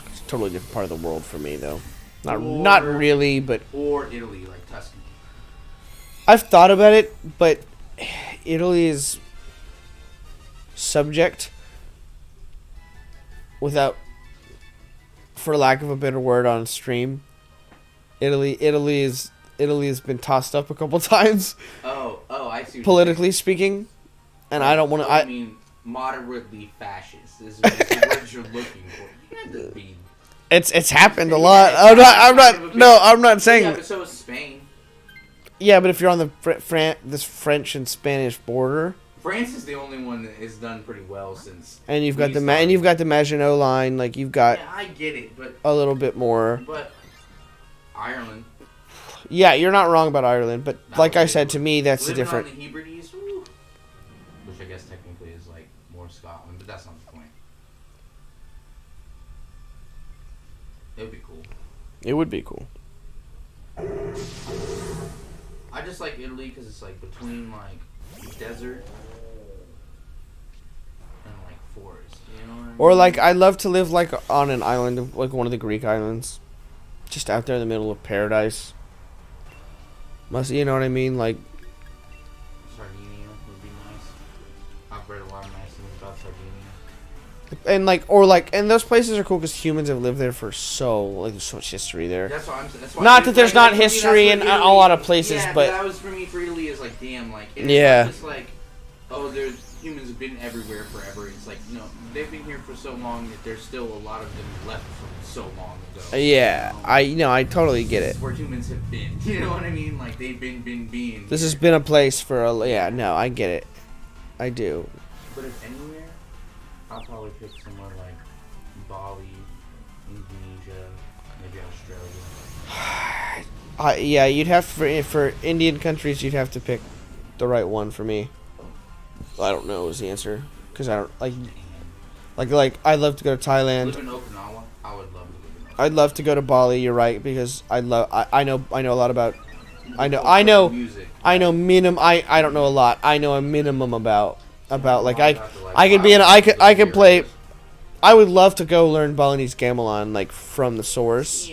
It's a totally different part of the world for me, though. Not really, but
or Italy, like Tuscany.
I've thought about it, but Italy is subject, without, for lack of a better word on stream, Italy has been tossed up a couple times.
Oh, I see.
Politically speaking, and I don't want to.
I mean, moderately fascist is the word you're looking for. You have to be.
It's happened a lot. I'm not saying.
Yeah, but so is Spain.
Yeah, but if you're on the this French and Spanish border,
France is the only one that has done pretty well since.
And you've got the Maginot Line, like you've got.
Yeah, I get it, but
a little bit more.
But Ireland.
Yeah, you're not wrong about Ireland, but like I said, to me that's
living
different.
On the Hebrides, which I guess technically is like more Scotland, but that's not the point. It would be cool.
It would be cool.
I just like Italy because it's like between like desert and like forest, you know what I mean?
Or like I'd love to live like on an island, like one of the Greek islands, just out there in the middle of paradise. You know what I mean? Like
Sardinia would be nice. I've read a lot of nice things about Sardinia.
And and those places are cool because humans have lived there for there's so much history there.
That's why
not that there's not history in a lot of places,
yeah,
but
that was for me. For Italy is like damn, like it's
yeah.
not just like there's humans have been everywhere forever. It's like no, they've been here for so long that there's still a lot of them left from so long ago.
Yeah, I totally get it.
Where humans have been, you know what I mean? Like they've been being.
This has been a place for no, I get it, I do.
But if anywhere, I'll probably pick somewhere like Bali, Indonesia, maybe Australia.
Yeah, you'd have for Indian countries, you'd have to pick the right one for me. I don't know is the answer because I don't like I'd love to go to Thailand.
Live in Okinawa. I would love to live in Okinawa.
I'd love to go to Bali. You're right because I know a lot about. I know
music.
I know minimum. I don't know a lot. I know a minimum about like I could be in I could play. I would love to go learn Balinese gamelan like from the source.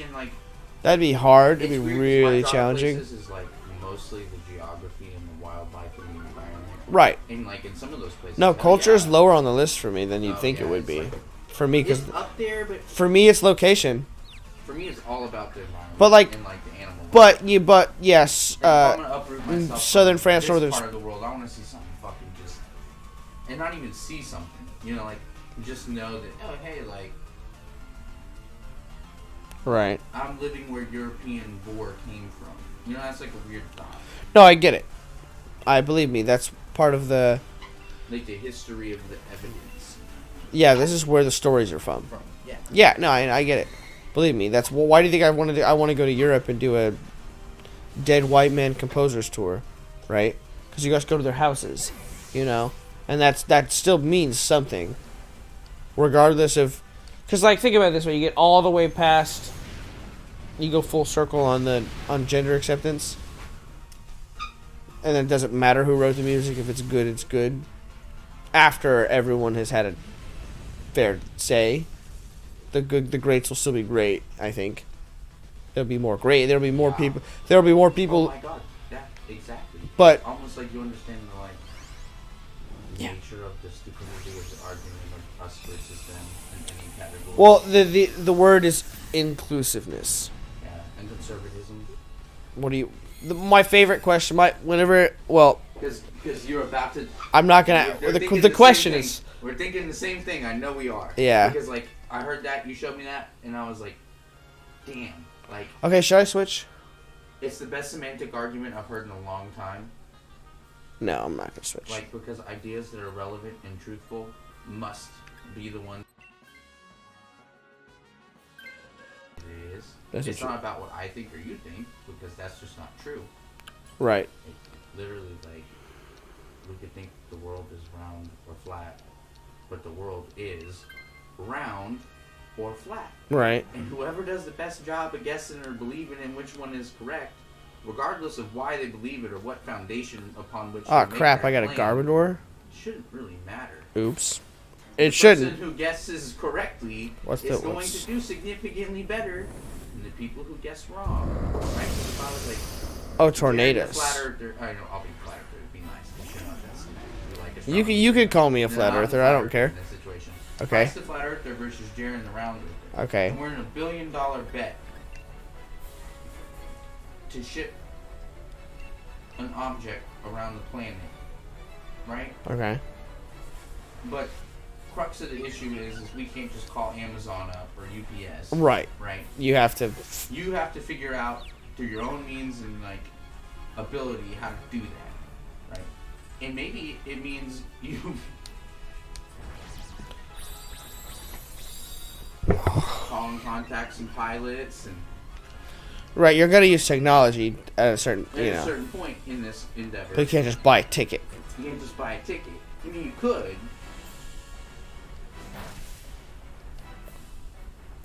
That'd be hard. It'd be really challenging.
Is like mostly the geography and the wildlife and the environment.
Right.
And like in some of those places.
No, culture is lower on the list for me than you'd think it would be. For me, because
up there, but
for me it's location.
For me, it's all about the environment.
But like,
and, like the animal.
But yes,
I'm gonna uproot myself
southern
from
France,
this
northern.
part of the world. I want to see something fucking just, and not even see something. You know, like just know that hey, like.
Right.
I'm living where European boar came from. You know, that's like a weird thought.
No, I get it. Believe me, that's part of the.
Like the history of the evidence.
Yeah, this is where the stories are from.
Yeah.
Yeah, no, I get it. Believe me, that's why do you think I want to? I want to go to Europe and do a dead white man composers tour, right? Because you guys go to their houses, you know, and that still means something, regardless of, because like think about it this way: you get all the way past, you go full circle on gender acceptance, and then it doesn't matter who wrote the music. If it's good, it's good. After everyone has had a fair say, the greats will still be great. I think there'll be more great. There'll be more people. There'll be more people.
Oh my god! Yeah, exactly.
But
it's almost like you understand the nature of the stupidity of the argument of us versus them in any category.
Well, the word is inclusiveness.
Yeah, and conservatism.
What do you? My favorite question.
Because you're about to.
I'm not gonna. The question is.
We're thinking the same thing. I know we are.
Yeah.
Because like I heard that you showed me that, and I was like, damn. Like.
Okay, should I switch?
It's the best semantic argument I've heard in a long time.
No, I'm not gonna switch.
Like because ideas that are relevant and truthful must be the one. It is. It's not about what I think or you think because that's just not true.
Right.
It's literally like we could think the world is round or flat, but the world is round or flat.
Right.
And whoever does the best job of guessing or believing in which one is correct, regardless of why they believe it or what foundation upon which.
Oh crap! I got a Garbodor.
Shouldn't really matter.
Oops. It shouldn't.
The person who guesses correctly is going to do significantly better than the people who guess wrong. Right? Because if I was like,
tornadoes.
Flat earther, I know I'll be flat earther. It'd be nice.
You can call me a flat earther. I don't care.
In this situation.
Okay.
It's the flat earther versus Jaren the round earther.
Okay.
And we're in $1 billion bet to ship an object around the planet, right?
Okay.
But crux of the issue is we can't just call Amazon up or UPS.
Right.
Right.
You have to
figure out through your own means and like ability how to do that, right? And maybe it means you call and contact some pilots and.
Right, you're gonna use technology at a certain,
a certain point in this endeavor.
But you can't just buy a ticket.
You can't just buy a ticket. I mean, you could.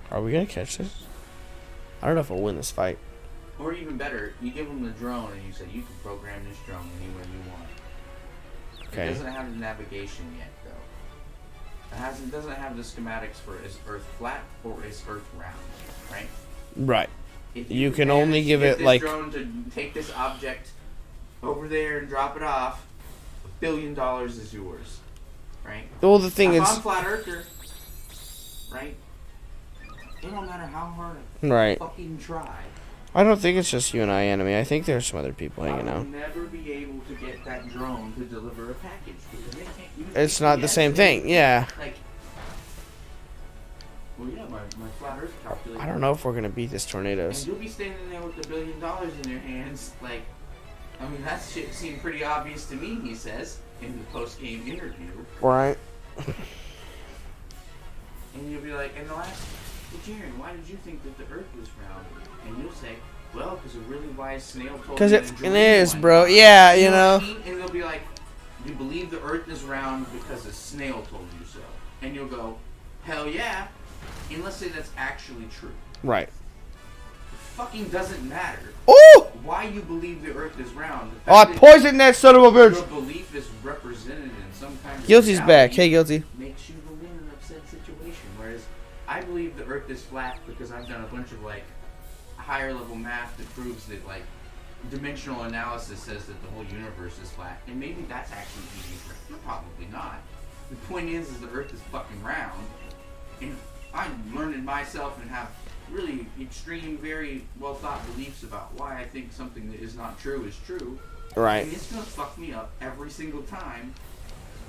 Are we gonna catch this? I don't know if we'll win this fight.
Or even better, you give them the drone and you say you can program this drone anywhere you want.
Okay.
It doesn't have the navigation yet, though. It doesn't have the schematics for is Earth flat or is Earth round, right?
Right.
If
you can only give it like
drone to take this object over there and drop it off, $1 billion is yours, right?
Well, the thing
if
is,
I'm flat earther, right? It don't matter how hard I
right.
fucking try.
I don't think it's just you and I, Enemy. I think there's some other people hanging out.
I will never be able to get that drone to deliver a package because they can't use
it's not the same thing, yeah.
Like, well, yeah, my flat Earth calculator.
I don't know if we're gonna beat this tornadoes.
And you'll be standing there with $1 billion in your hands, like, I mean, that shit seemed pretty obvious to me. He says in the post-game interview.
Right.
And you'll be like, and they'll ask, well, Jaren, why did you think that the Earth was round? And you'll say, well, because a really wise snail told me.
Because it is, bro. Yeah, you know.
What I mean? And they'll be like, you believe the Earth is round because a snail told you so. And you'll go, hell yeah. And let's say that's actually true.
Right.
It fucking doesn't matter.
Ooh!
Why you believe the Earth is round.
Oh, I poisoned that son of a bitch.
Your belief is represented in some kind of
Guilty's back. Hey, Guilty.
Makes you the winner of said situation. Whereas I believe the Earth is flat because I've done a bunch of like higher level math that proves that like dimensional analysis says that the whole universe is flat. And maybe that's actually easy for you. Probably not. The point is the Earth is fucking round. And I'm learning myself and have really extreme, very well thought beliefs about why I think something that is not true is true.
Right.
And it's gonna fuck me up every single time.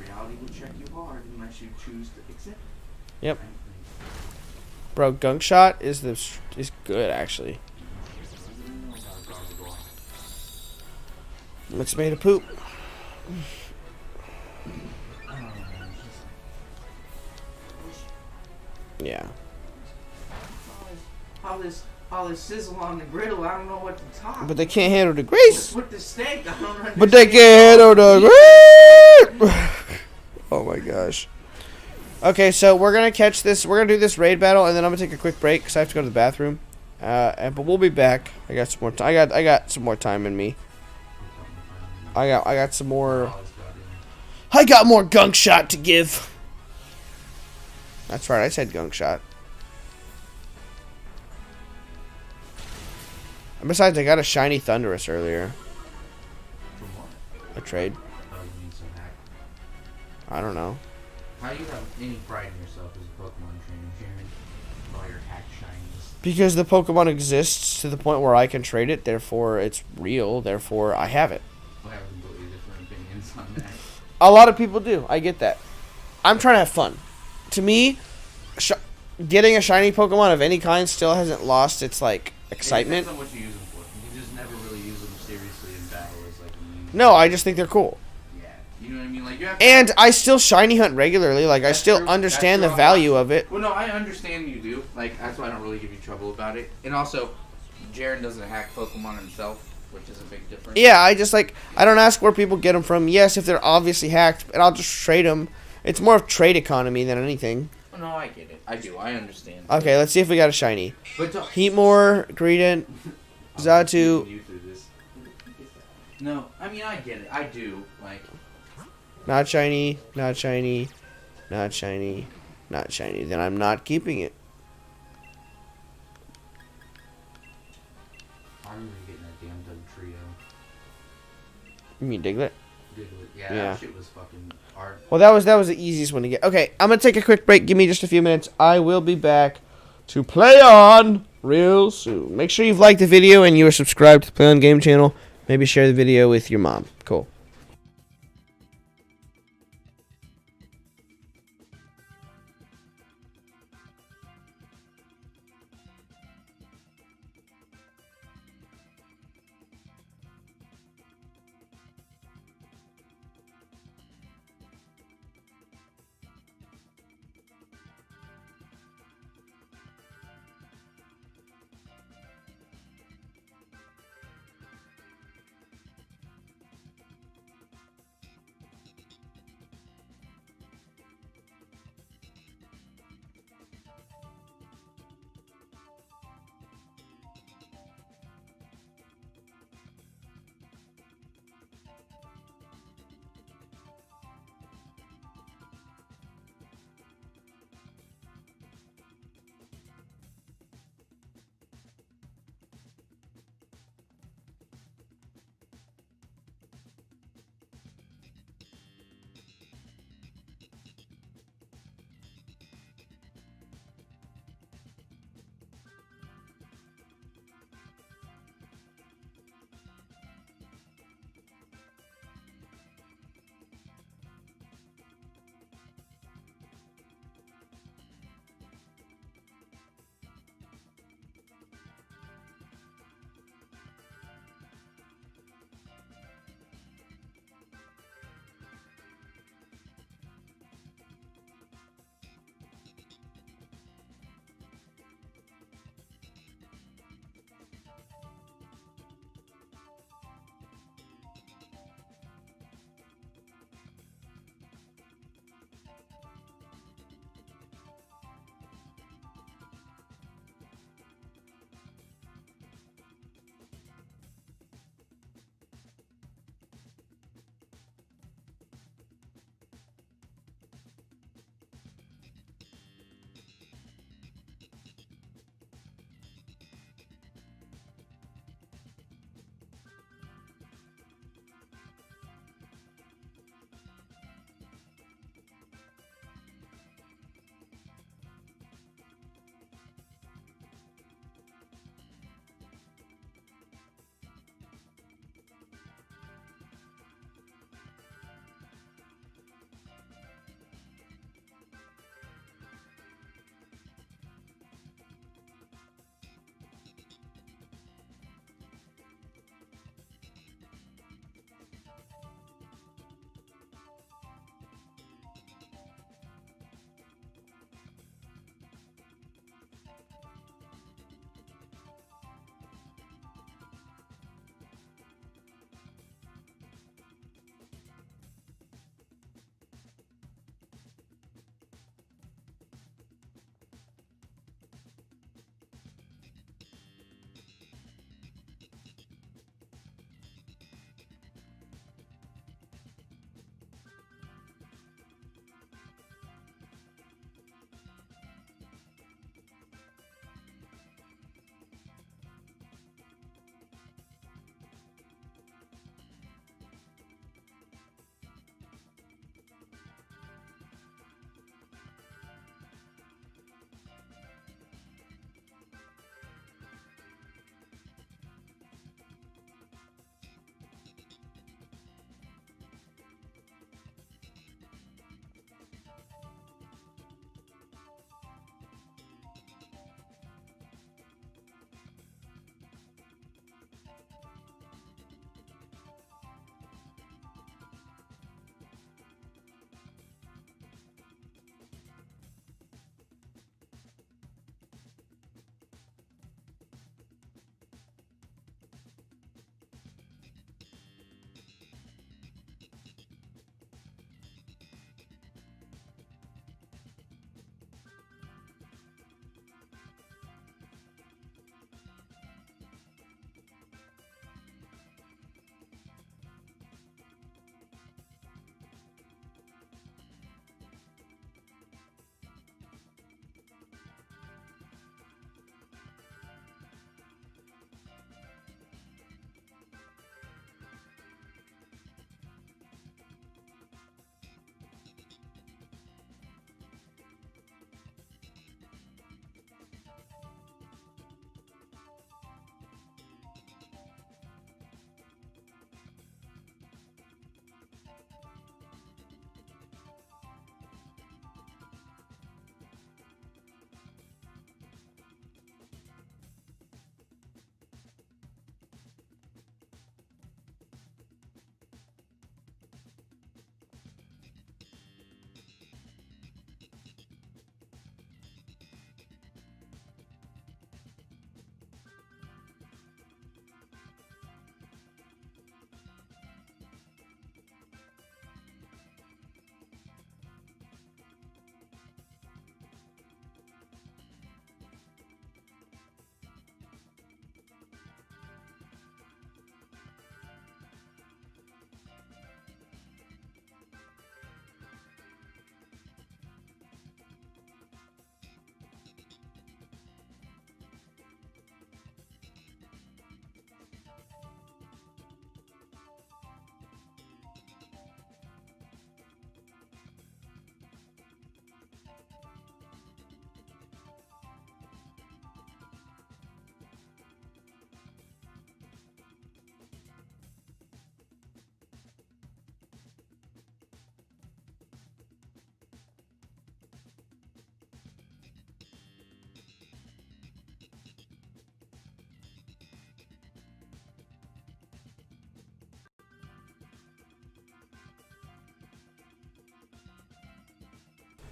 Reality will check you hard unless you choose to accept it.
Yep. Bro, Gunk Shot is good actually. It's made of poop. Yeah.
All this sizzle on the griddle, I don't know what to talk.
But they can't handle the grease.
With the steak, I don't understand.
But they can't handle the grease. Oh my gosh. Okay, so we're gonna catch this. We're gonna do this raid battle, and then I'm gonna take a quick break because I have to go to the bathroom. But we'll be back. I got some more time. I got some more time in me. I got some more. I got more gunk shot to give. That's right. I said gunk shot. And besides, I got a shiny Thunderous earlier.
From what?
A trade.
Oh, you need some hack.
I don't know.
How do you have any pride in yourself as a Pokemon trainer, Sharon? All your hack shinies.
Because the Pokemon exists to the point where I can trade it, therefore it's real, therefore I have it.
I have completely different opinions on that.
A lot of people do. I get that. I'm trying to have fun. To me, getting a shiny Pokemon of any kind still hasn't lost its, like, excitement.
It depends on what you use them for. You just never really use them seriously in battle. It's like
No, I just think they're cool.
Yeah, you know what I mean? Like, you have
And I still shiny hunt regularly. Like, I still
true.
understand
That's
the
true.
value of it.
Well, no, I understand you do. Like, that's why I don't really give you trouble about it. And also, Jaren doesn't hack Pokemon himself, which is a big difference.
Yeah, I just, like, I don't ask where people get them from. Yes, if they're obviously hacked, and I'll just trade them. It's more of trade economy than anything.
Well, no, I get it. I do. I understand.
Okay, let's see if we got a shiny.
But
Heatmore, Greedent, Xatu.
No, I mean, I get it. I do. Like,
Not shiny, not shiny, not shiny, not shiny. Then I'm not keeping it.
I'm really getting that damn Doug trio.
You mean Diglett?
Yeah,
Yeah.
that shit was fucking hard.
Well, that was the easiest one to get. Okay, I'm gonna take a quick break. Give me just a few minutes. I will be back to play on real soon. Make sure you've liked the video and you are subscribed to the Play On Game channel. Maybe share the video with your mom. Cool.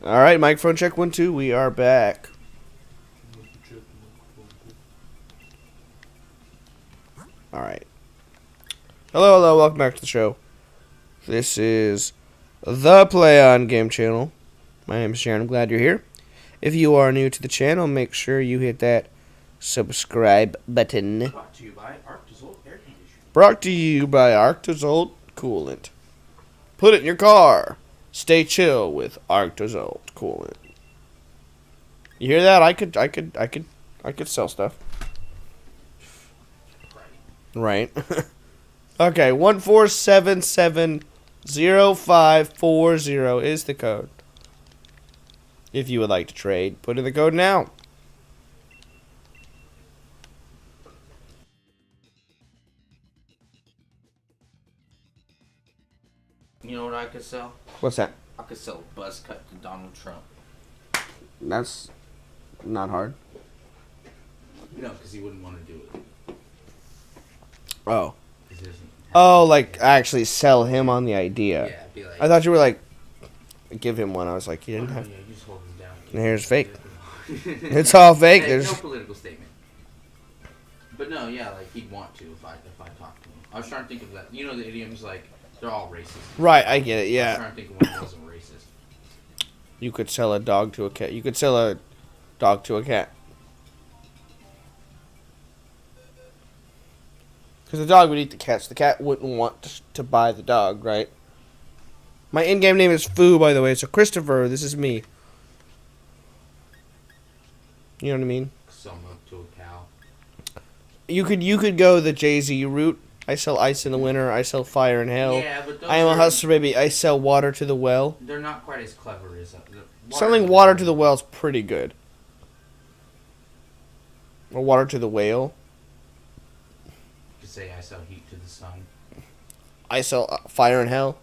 All right, microphone check 1 2. We are back. All right. Hello, hello. Welcome back to the show. This is the Play On Game channel. My name is Sharon. I'm glad you're here. If you are new to the channel, make sure you hit that subscribe button.
Brought to you by Arctizolt Air Conditioning.
Brought to you by Arctizolt Coolant. Put it in your car. Stay chill with Arctizolt Coolant. You hear that? I could sell stuff. Right. Okay, 147700540 is the code. If you would like to trade, put in the code now.
You know what I could sell?
What's that?
I could sell a buzz cut to Donald Trump.
That's not hard.
No, because he wouldn't want to do it.
Oh.
He doesn't have
Oh,
any
like
idea.
actually sell him on the idea.
Yeah, be like.
I thought you were like, give him one. I was like, he didn't have.
Yeah, you just hold him down.
And here's fake. It's all fake.
Hey,
There's
no political statement. But no, yeah, like he'd want to if I talked to him. I was trying to think of that. You know the idioms like they're all racist.
right. I get it.
I was
Yeah,
trying to think of one that wasn't racist.
you could sell a dog to a cat. You could sell a dog to a cat. Because the dog would eat the cats. The cat wouldn't want to buy the dog, right? My in-game name is Foo, by the way. So Christopher, this is me. You know what I mean?
Sell milk to a cow.
You could go the Jay-Z route. I sell ice in the winter. I sell fire in hell.
Yeah, but those
I am a
are-
hustler, baby. I sell water to the well.
They're not quite as clever as
Selling water to the well is pretty good. Or water to the whale.
You could say I sell heat to the sun.
I sell fire in hell.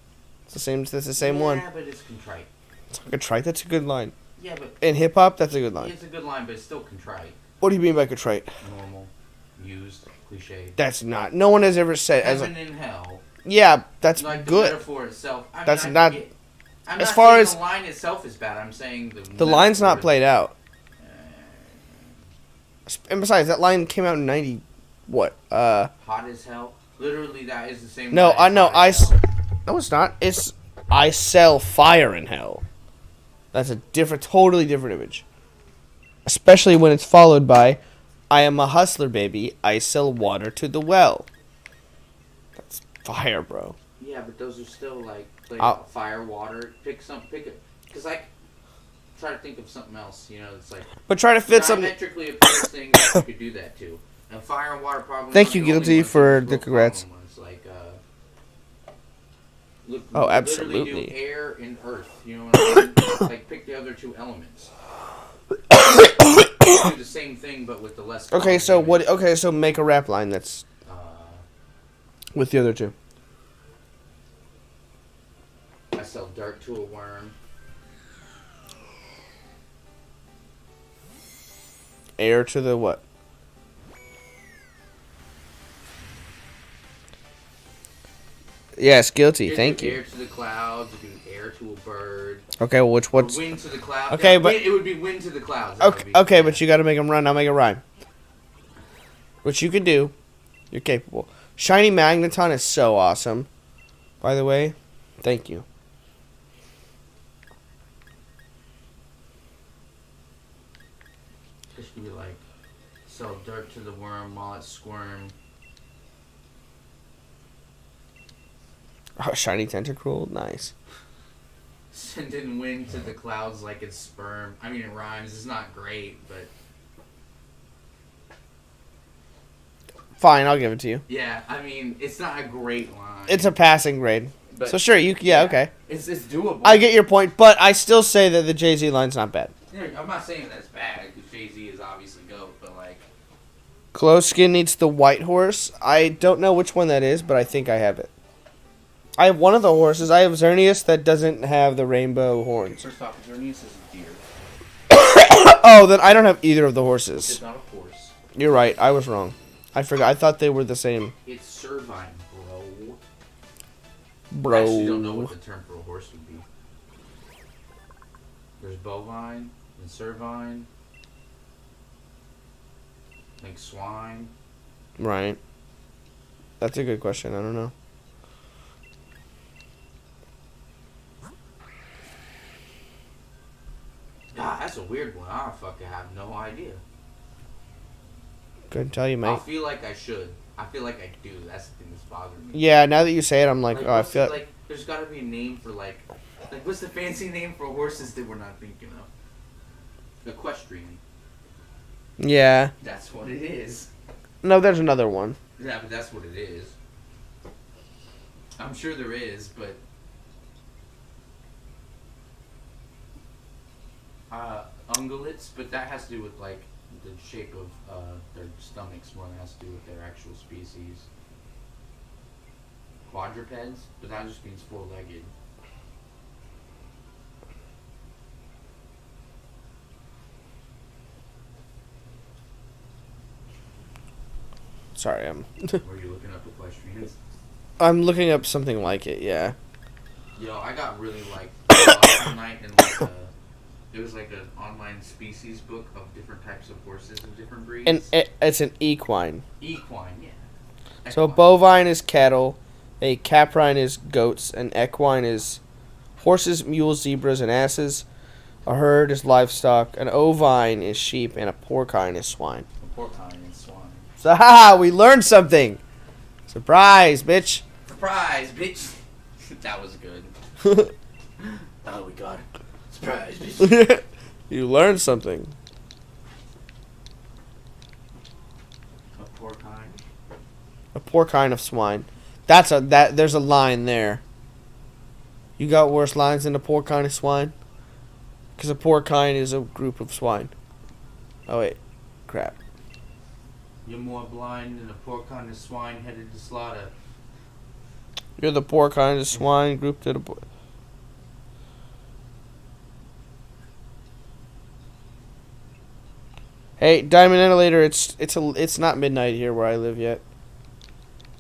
It's the same. That's the same one.
Yeah, but it's contrite.
It's contrite. That's a good line.
Yeah, but
In hip hop, that's a good line.
it's a good line, but it's still contrite.
What do you mean by contrite?
Normal, used, cliche.
That's not. No one has ever said.
Heaven and hell.
Yeah, that's
Like the
good.
metaphor itself. I mean,
That's
I
not-
get- I'm
as
not
far
saying
as-
the line itself is bad. I'm saying
The line's not
metaphor-
played out.
Uh,
And besides, that line came out in 90. What?
hot as hell. Literally, that is the same.
No,
line
I
as
know.
hot as hell.
No, it's not. It's I sell fire in hell. That's a totally different image. Especially when it's followed by, I am a hustler, baby. I sell water to the well. That's fire, bro.
Yeah, but those are still like
I'll-
fire, water. Pick it. Because like, try to think of something else. You know, it's like
But try to fit something.
diametrically opposed things that you could do that to. And fire and water probably.
Thank
aren't
you,
the only
Guilty,
ones
for
that
the
are
congrats.
problem ones. Like,
Oh,
literally
absolutely.
do air and earth. You know what I mean? Like pick the other two elements. Do the same thing, but with the less.
Okay, so
quantity.
what? Okay, so make a rap line that's with the other two.
I sell dirt to a worm.
Air to the what? Yes, Guilty.
You
Thank
do
you.
Air to the clouds. You do air to a bird.
Okay, well, what's?
Or wind to the clouds.
Okay,
Yeah,
but-
it would be wind to the clouds. That would
Okay,
be-
okay, but you got to make them run. I'll make a rhyme. Which you can do. You're capable. Shiny Magneton is so awesome. By the way, thank you.
This could be like, sell dirt to the worm while it squirm.
Oh, shiny Tentacruel, nice.
Send in wind to the clouds like it's sperm. I mean, it rhymes. It's not great, but
Fine, I'll give it to you.
yeah, I mean, it's not a great line.
It's a passing grade.
But
So sure, yeah, okay.
It's doable.
I get your point, but I still say that the Jay-Z line's not bad.
Yeah, I'm not saying that's bad because Jay-Z is obviously GOAT, but like,
Close Skin needs the white horse. I don't know which one that is, but I think I have it. I have one of the horses. I have Xerneas that doesn't have the rainbow horns.
first off, Xerneas is a deer.
Oh, then I don't have either of the
It's
horses.
not a horse.
You're right. I was wrong. I forgot. I thought they were the same.
It's cervine, bro. I actually don't know
Bro.
what the term for a horse would be. There's bovine and cervine. I think swine.
Right. That's a good question. I don't know.
Ah, that's a weird one. I fucking have no idea.
Couldn't tell you,
I
mate.
feel like I should. I feel like I do. That's the thing that's bothering me.
Yeah, now that you say it, I'm like, oh, I feel
like there's got to be a name for like what's the fancy name for horses that we're not thinking of? Equestrian.
Yeah.
That's what it is.
No, there's another one.
Yeah, but that's what it is. I'm sure there is, but ungulates, but that has to do with like the shape of their stomachs more than it has to do with their actual species. Quadrupeds, but that just means four-legged.
Sorry,
Were you looking up equestrians?
I'm looking up something like it. Yeah.
Yo, I got really like lost one night and like it was like an online species book of different types of horses of different breeds.
And it's an equine.
Equine, yeah.
So
Equine.
bovine is cattle, a caprine is goats, and equine is horses, mules, zebras, and asses. A herd is livestock. An ovine is sheep, and a porcine is swine.
A porcine and swine.
So haha, we learned something. Surprise, bitch.
Surprise, bitch. That was good. Oh, we got it. Surprise, bitch.
You learned something.
A porcine.
A porcine of swine. There's a line there. You got worse lines than a porcine of swine? Because a porcine is a group of swine. Oh wait, crap.
You're more blind than a porcine of swine headed to slaughter.
You're the porcine of swine grouped at a. Hey, Diamond Annihilator, it's not midnight here where I live yet.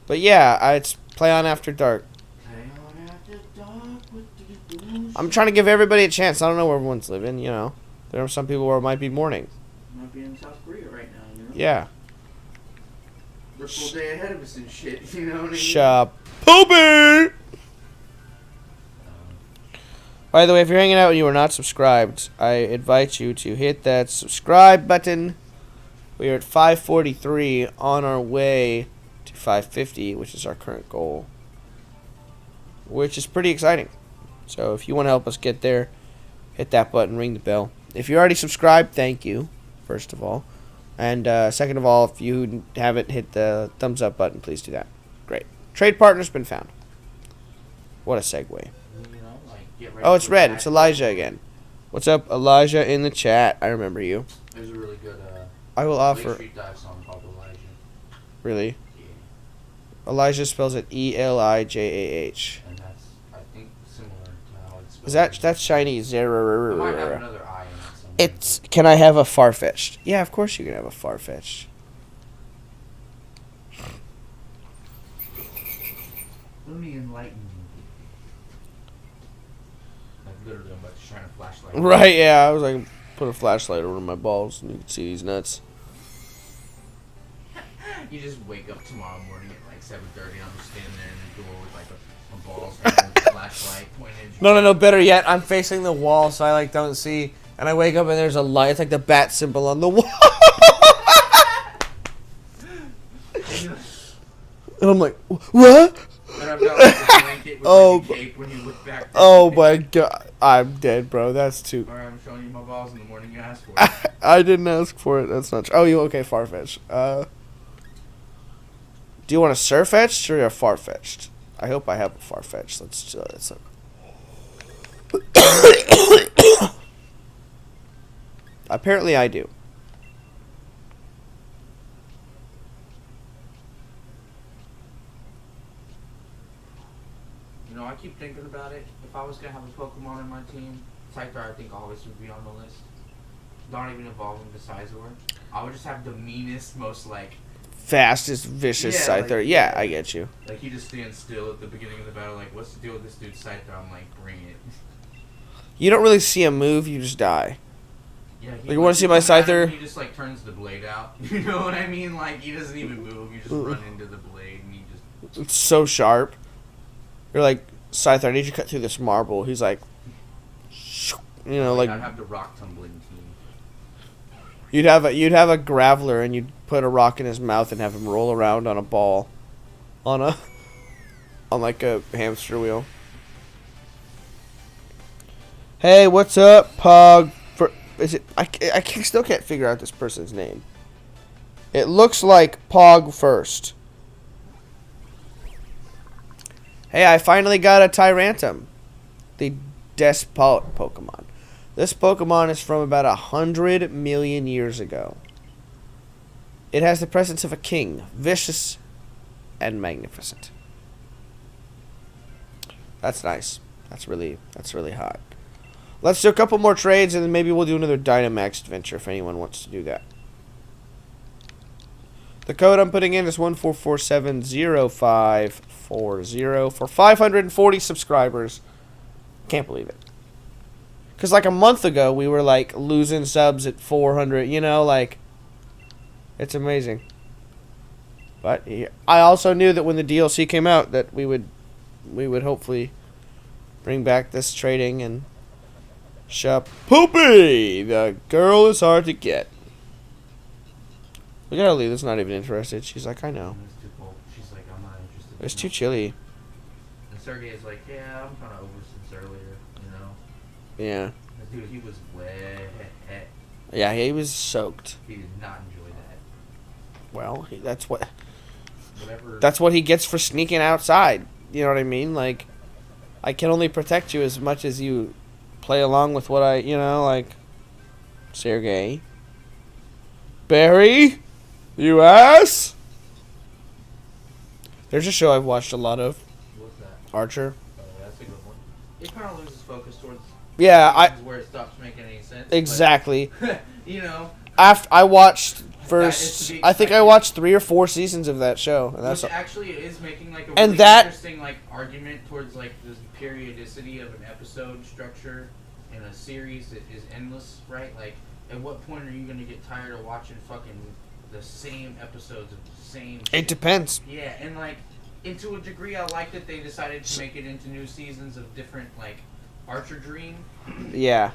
But yeah, it's play on after dark. I'm trying to give everybody a chance. I don't know where everyone's living, you know. There are some people where it might be morning.
Might be in South Korea right now, you know?
Yeah.
They're full day ahead of us and shit, you know what I mean?
Shop. Poopy! By the way, if you're hanging out and you are not subscribed, I invite you to hit that subscribe button. We are at 543 on our way to 550, which is our current goal. Which is pretty exciting. So if you want to help us get there, hit that button, ring the bell. If you already subscribed, thank you, first of all. And second of all, if you haven't hit the thumbs up button, please do that. Great. Trade partner's been found. What a segue. Oh, it's Red. It's Elijah again. What's up, Elijah, in the chat? I remember you.
There's a really good
I will offer.
Street Dive song called Elijah.
Really?
Yeah.
Elijah spells it Elijah.
And that's, I think, similar to how it's spelled.
That's Chinese?
I might have another I in it somewhere.
It's. Can I have a Farfetched? Yeah, of course you can have a Farfetched.
Let me enlighten you. Like literally, I'm about to shine a flashlight.
Right, yeah. I was like, put a flashlight over my balls and you can see these nuts.
You just wake up tomorrow morning at like 7:30 and I'm just standing there in the door with like a balls with a flashlight pointed.
No. Better yet, I'm facing the wall so I like don't see. And I wake up and there's a light. It's like the bat symbol on the wall. And I'm like, what?
And I've got like a blanket with like a cape when you look back.
Oh my god. I'm dead, bro. That's too.
Alright, I'm showing you my balls in the morning you asked for it.
I didn't ask for it. That's not true. Oh, you okay, Farfetched. Do you want a Surfetched or a Farfetched? I hope I have a Farfetched. Let's Apparently I do.
You know, I keep thinking about it. If I was gonna have a Pokemon in my team, Scyther I think always would be on the list. Not even involving the Scizor. I would just have the meanest, most like
fastest, vicious Scyther.
Like,
yeah, I get you.
Like he just stands still at the beginning of the battle. Like, what's the deal with this dude's Scyther? I'm like, bring it.
You don't really see him move, you just die.
Yeah,
Like, you wanna see my Scyther?
He just like turns the blade out. You know what I mean? Like he doesn't even move. You just run into the blade and he just.
It's so sharp. You're like, Scyther, I need you to cut through this marble. He's like, you know, like
I'd have the rock tumbling team.
you'd have a graveler and you'd put a rock in his mouth and have him roll around on a ball, on like a hamster wheel. Hey, what's up, Pog? Is it? Still can't figure out this person's name. It looks like Pog first. Hey, I finally got a Tyrantum, the Despot Pokemon. This Pokemon is from about 100 million years ago. It has the presence of a king, vicious and magnificent. That's nice. That's really hot. Let's do a couple more trades, and then maybe we'll do another Dynamax adventure if anyone wants to do that. The code I'm putting in is 1447054 for 540 subscribers. Can't believe it. Because like a month ago, we were like losing subs at 400, you know, like, it's amazing. But I also knew that when the DLC came out that we would hopefully bring back this trading and shop. Poopy! The girl is hard to get. We gotta leave. That's not even interested. She's like, I know.
It's too cold. She's like, I'm not interested.
It's too chilly.
And Sergey is like, yeah, I'm kind of over since earlier, you know.
Yeah.
Dude, he was wet.
Yeah, he was soaked.
He did not enjoy that.
Well, that's what.
Whatever.
That's what he gets for sneaking outside. You know what I mean? Like, I can only protect you as much as you play along with what I, you know, like, Sergey. Barry? You ass? There's a show I've watched a lot of.
What's that?
Archer.
Oh, that's a good one. It kind of loses focus towards.
Yeah,
where it stops making any sense.
Exactly.
But, you know.
After I watched I think I
expected.
watched 3 or 4 seasons of that show. And
Which actually is making like a
and
really
that-
interesting like argument towards like the periodicity of an episode structure in a series that is endless, right? Like, at what point are you gonna get tired of watching fucking the same episodes of the same shit?
It depends.
Yeah, and like, and to a degree, I like that they decided to make it into new seasons of different like Archer Dream,
Yeah.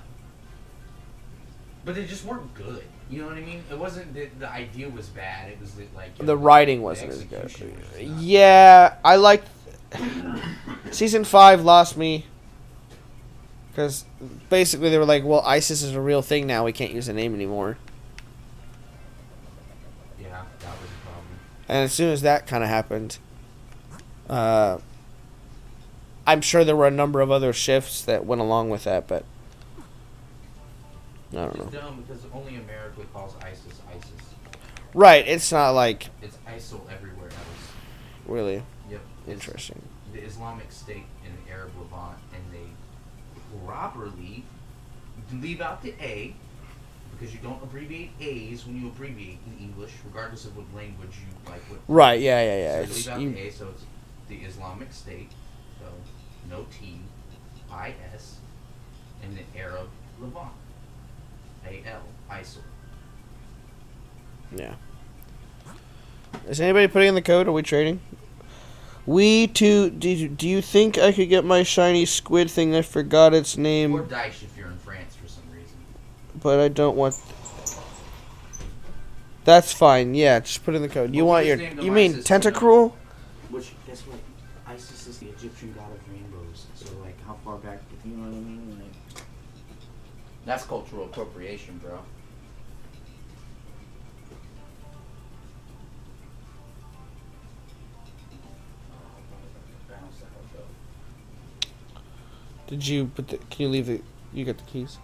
but they just weren't good. You know what I mean? It wasn't that the idea was bad. It was that like
The writing wasn't as
execution
good.
was not.
Yeah, I liked season 5 lost me because basically they were like, "Well, ISIS is a real thing now. We can't use the name anymore."
Yeah, that was a problem.
And as soon as that kind of happened, I'm sure there were a number of other shifts that went along with that, but I don't
It's
know.
dumb because only America calls ISIS ISIS.
Right? It's not like
It's ISIL everywhere else.
really
Yep. It's
interesting.
the Islamic State in the Arab Levant, and they properly leave out the A because you don't abbreviate A's when you abbreviate in English, regardless of what language you like. What
Right? Yeah. Yeah. Yeah.
So
It's,
leave out
you,
the A, so it's the Islamic State, so no T, I-S, and the Arab Levant, A-L, ISIL.
yeah. Is anybody putting in the code? Are we trading? Do you think I could get my shiny squid thing? I forgot its
Or
name,
Daesh if you're in France for some reason.
but I don't want. That's fine. Yeah, just put in the code. You
Well,
want
we
your?
just named
You
them
mean
ISIS,
Tentacruel?
Which, guess what? Isis is the Egyptian god of rainbows. So, like, how far back, you know what I mean? Like,
That's cultural appropriation, bro.
Did you put the? Can you leave it? You got the keys.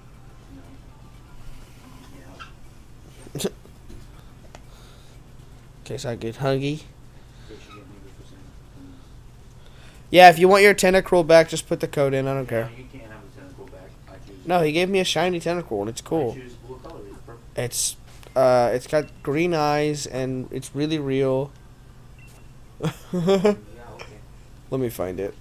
yeah.
Okay, so I get Huggy.
They should get maybe for some.
Yeah, if you want your Tentacruel back, just put the code in. I don't care.
No, you can't have a tentacle back. I choose.
No, he gave me a shiny Tentacruel, and it's
I
cool.
choose what color is it? Purple.
It's got green eyes, and it's really real.
Yeah, okay.
Let me find it.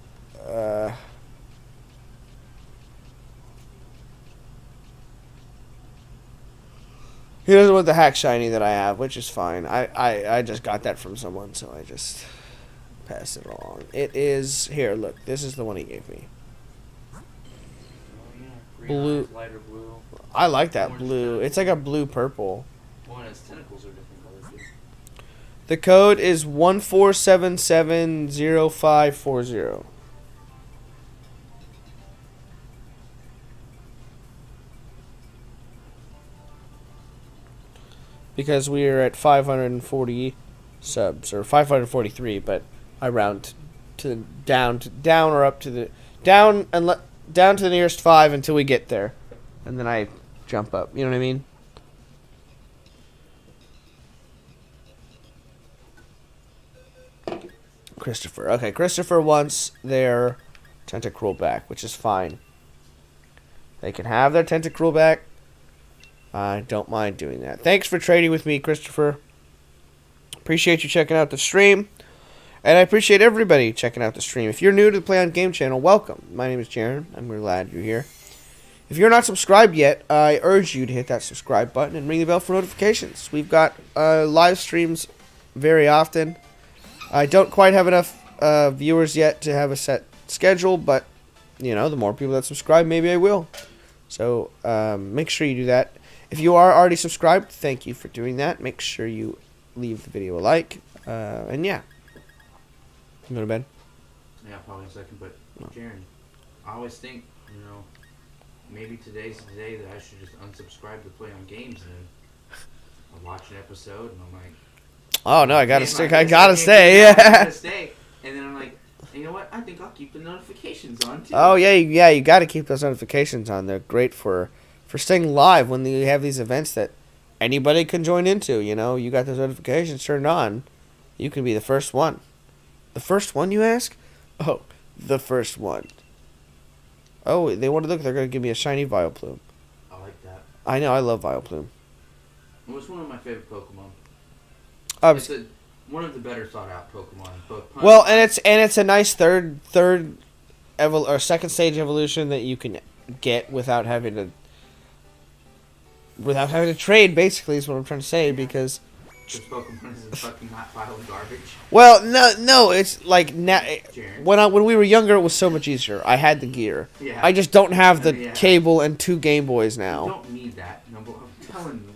He doesn't want the hack shiny that I have, which is fine. I just got that from someone, so I just passed it along. It is here. Look, this is the one he gave me.
Oh yeah, green
Blue.
eyes, lighter blue.
I like that
Orange
blue.
tentacles.
It's like a blue purple.
Well, and its tentacles are different colors too.
The code is 14770540. Because we are at 540 subs, or 543, but I round to down or up to the down down to the nearest 5 until we get there, and then I jump up. You know what I mean? Christopher. Okay, Christopher wants their tentacruel back, which is fine. They can have their tentacruel back. I don't mind doing that. Thanks for trading with me, Christopher. Appreciate you checking out the stream. And I appreciate everybody checking out the stream. If you're new to the Play on Game channel, welcome. My name is Jaron. I'm glad you're here. If you're not subscribed yet, I urge you to hit that subscribe button and ring the bell for notifications. We've got live streams very often. I don't quite have enough viewers yet to have a set schedule, but, you know, the more people that subscribe, maybe I will. So make sure you do that. If you are already subscribed, thank you for doing that. Make sure you leave the video a like. And yeah. You go to bed?
Yeah, probably in a second. But Jaron, I always think, you know, maybe today's the day that I should just unsubscribe to Play on Games, and then I watch an episode and I'm like,
oh no, I gotta
"Man,
stick.
I
I
guess
gotta
can't
stay.
do that. I
Yeah.
gotta stay." And then I'm like, you know what? I think I'll keep the notifications on too.
Oh yeah, yeah. You gotta keep those notifications on. They're great for staying live when you have these events that anybody can join into. You know, you got those notifications turned on. You can be the first one. The first one, you ask? Oh, the first one. Oh, they want to look. They're gonna give me a shiny Vileplume.
I like that.
I know. I love Vileplume.
It was one of my favorite Pokemon.
Um,
It's one of the better thought out Pokemon. Both
well, and it's a nice second stage evolution that you can get without having to trade. Basically, is what I'm trying to say, because.
This Pokemon is a fucking hot pile of garbage.
Well, no, it's like
Jaron.
when we were younger, it was so much easier. I had the gear.
Yeah.
I just don't have the
Yeah.
cable and 2 Game Boys
You
now.
don't need that. No, but I'm telling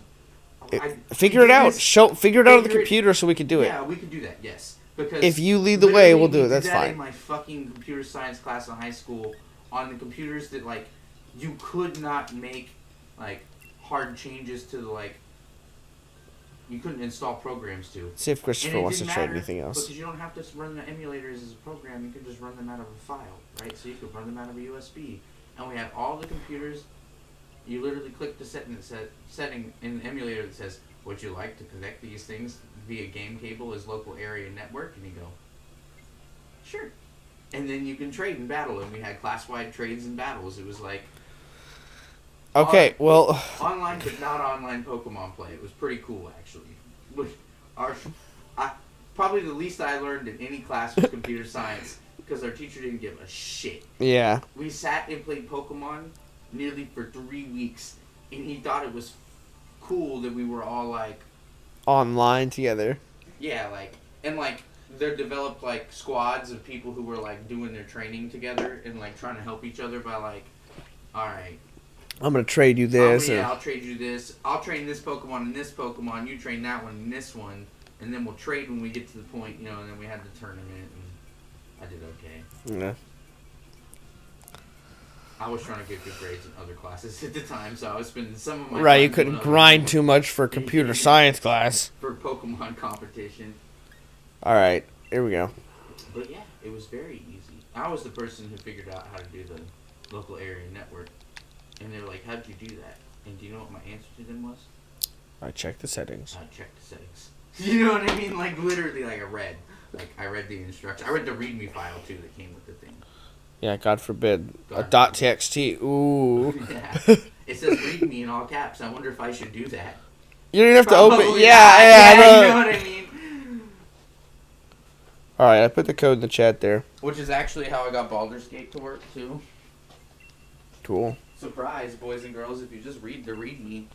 you.
Figure it out. Figure it out on the
figure it-
computer so we can do it.
Yeah, we could do that. Yes, because
If you lead the way, we'll do it.
we
That's
did that
fine.
In my fucking computer science class in high school, on the computers that like you could not make like hard changes to the like. You couldn't install programs to.
See if
And
Christopher
it
wants to
didn't
trade
matter
anything else.
Because you don't have to run the emulators as a program. You can just run them out of a file, right? So you could run them out of a USB. And we had all the computers. You literally click the setting in the emulator that says, "Would you like to connect these things via game cable as local area network?" And you go, "Sure." And then you can trade and battle. And we had class-wide trades and battles. It was like
Okay, well,
online but not online Pokemon play. It was pretty cool, actually. Probably the least I learned in any class was computer science, because our teacher didn't give a shit.
yeah.
We sat and played Pokemon nearly for 3 weeks, and he thought it was cool that we were all like,
Online together.
yeah, like, and like, they developed like squads of people who were like doing their training together and like trying to help each other by like, alright.
I'm gonna trade you this.
I'll trade you this. I'll train this Pokemon and this Pokemon. You train that one and this one. And then we'll trade when we get to the point, you know, and then we had the tournament, and I did okay.
Yeah.
I was trying to get good grades in other classes at the time, so I was spending some of my
Right,
time
you couldn't
doing other
grind
things
too much for computer science class.
for Pokemon competition.
Alright, here we go.
But yeah, it was very easy. I was the person who figured out how to do the local area network. And they were like, how'd you do that? And do you know what my answer to them was?
I checked the settings.
I checked the settings. You know what I mean? Like, literally, like, I read the instructions. I read the README file, too, that came with the thing.
Yeah, God forbid.
God
a .txt. Ooh.
Yeah. It says README in all caps. I wonder if I should do that.
You don't have to open.
Probably
Yeah,
not.
yeah.
You know what I mean?
Alright, I put the code in the chat there.
Which is actually how I got Baldur's Gate to work too.
Cool.
Surprise, boys and girls! If you just read the README.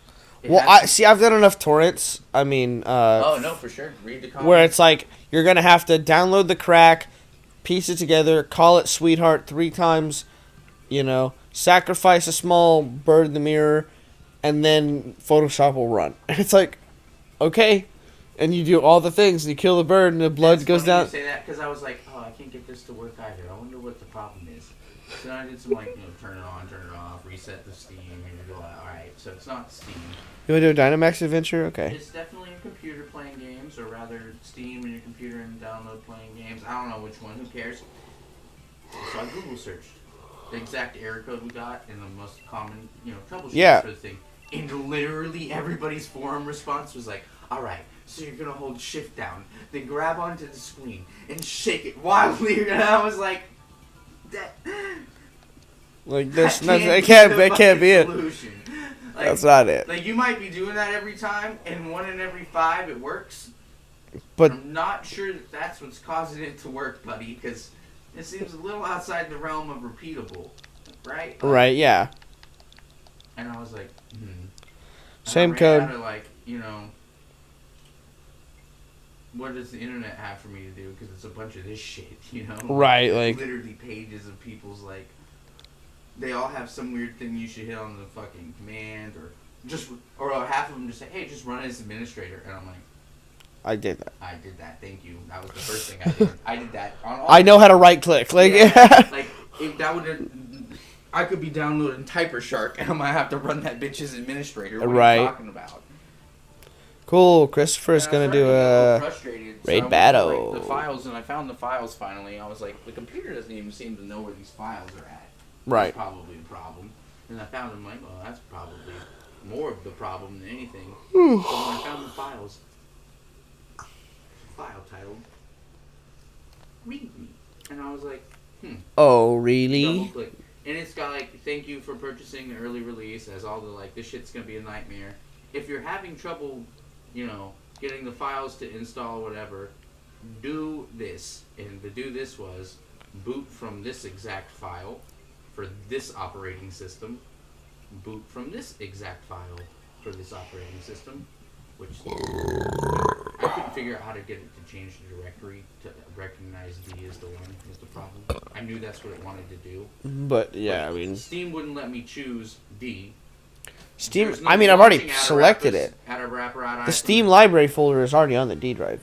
Well, I've done enough torrents. I mean,
Oh no, for sure. Read the comments.
where it's like you're gonna have to download the crack, piece it together, call it sweetheart 3 times, sacrifice a small bird in the mirror, and then Photoshop will run. And it's like, okay, and you do all the things, and you kill the bird, and the blood goes down.
You say that because I was like, oh, I can't get this to work either. I wonder what the problem is. So then I did some turn it on, turn it off, reset the Steam, and you go, all right. So it's not Steam.
You want to do a Dynamax adventure? Okay.
It's definitely a computer playing games, or rather Steam and your computer and download playing games. I don't know which one. Who cares? So I Google searched the exact error code we got and the most common, troubleshooting for the thing. And literally everybody's forum response was like, all right, so you're gonna hold shift down, then grab onto the screen and shake it wildly. And I was like, that.
Like this, it can't be it.
Like,
that's not it.
Like you might be doing that every time, and 1 in every 5 it works.
But
I'm not sure that's what's causing it to work, buddy, because it seems a little outside the realm of repeatable, right?
Right, yeah.
And I was like,
Same code.
Out of what does the internet have for me to do? Because it's a bunch of this shit,
Right, like
literally pages of people's they all have some weird thing you should hit on the fucking command, or half of them just say, hey, just run as administrator, and I'm like,
I did that.
Thank you. That was the first thing I did. I did that on all.
I know how to right click. Like
if that would, I could be downloading Typer Shark, and I might have to run that bitch as administrator. What are you talking about?
Cool. Christopher's gonna do a raid battle.
The files, and I found the files finally. I was like, the computer doesn't even seem to know where these files are at.
Right.
That's probably the problem. And I found them like, well, that's probably more of the problem than anything. So when I found the files, file titled "Read Me," and I was like,
Oh, really?
Double click, and it's got thank you for purchasing the early release. As all the this shit's gonna be a nightmare. If you're having trouble, getting the files to install or whatever, do this. And the do this was boot from this exact file. For this operating system, boot from this exact file for this operating system, which I couldn't figure out how to get it to change the directory to recognize D as the one is the problem. I knew that's what it wanted to do.
But yeah, I mean,
Steam wouldn't let me choose D.
Steam.
No
I've already selected it.
The
Steam library folder is already on the D drive.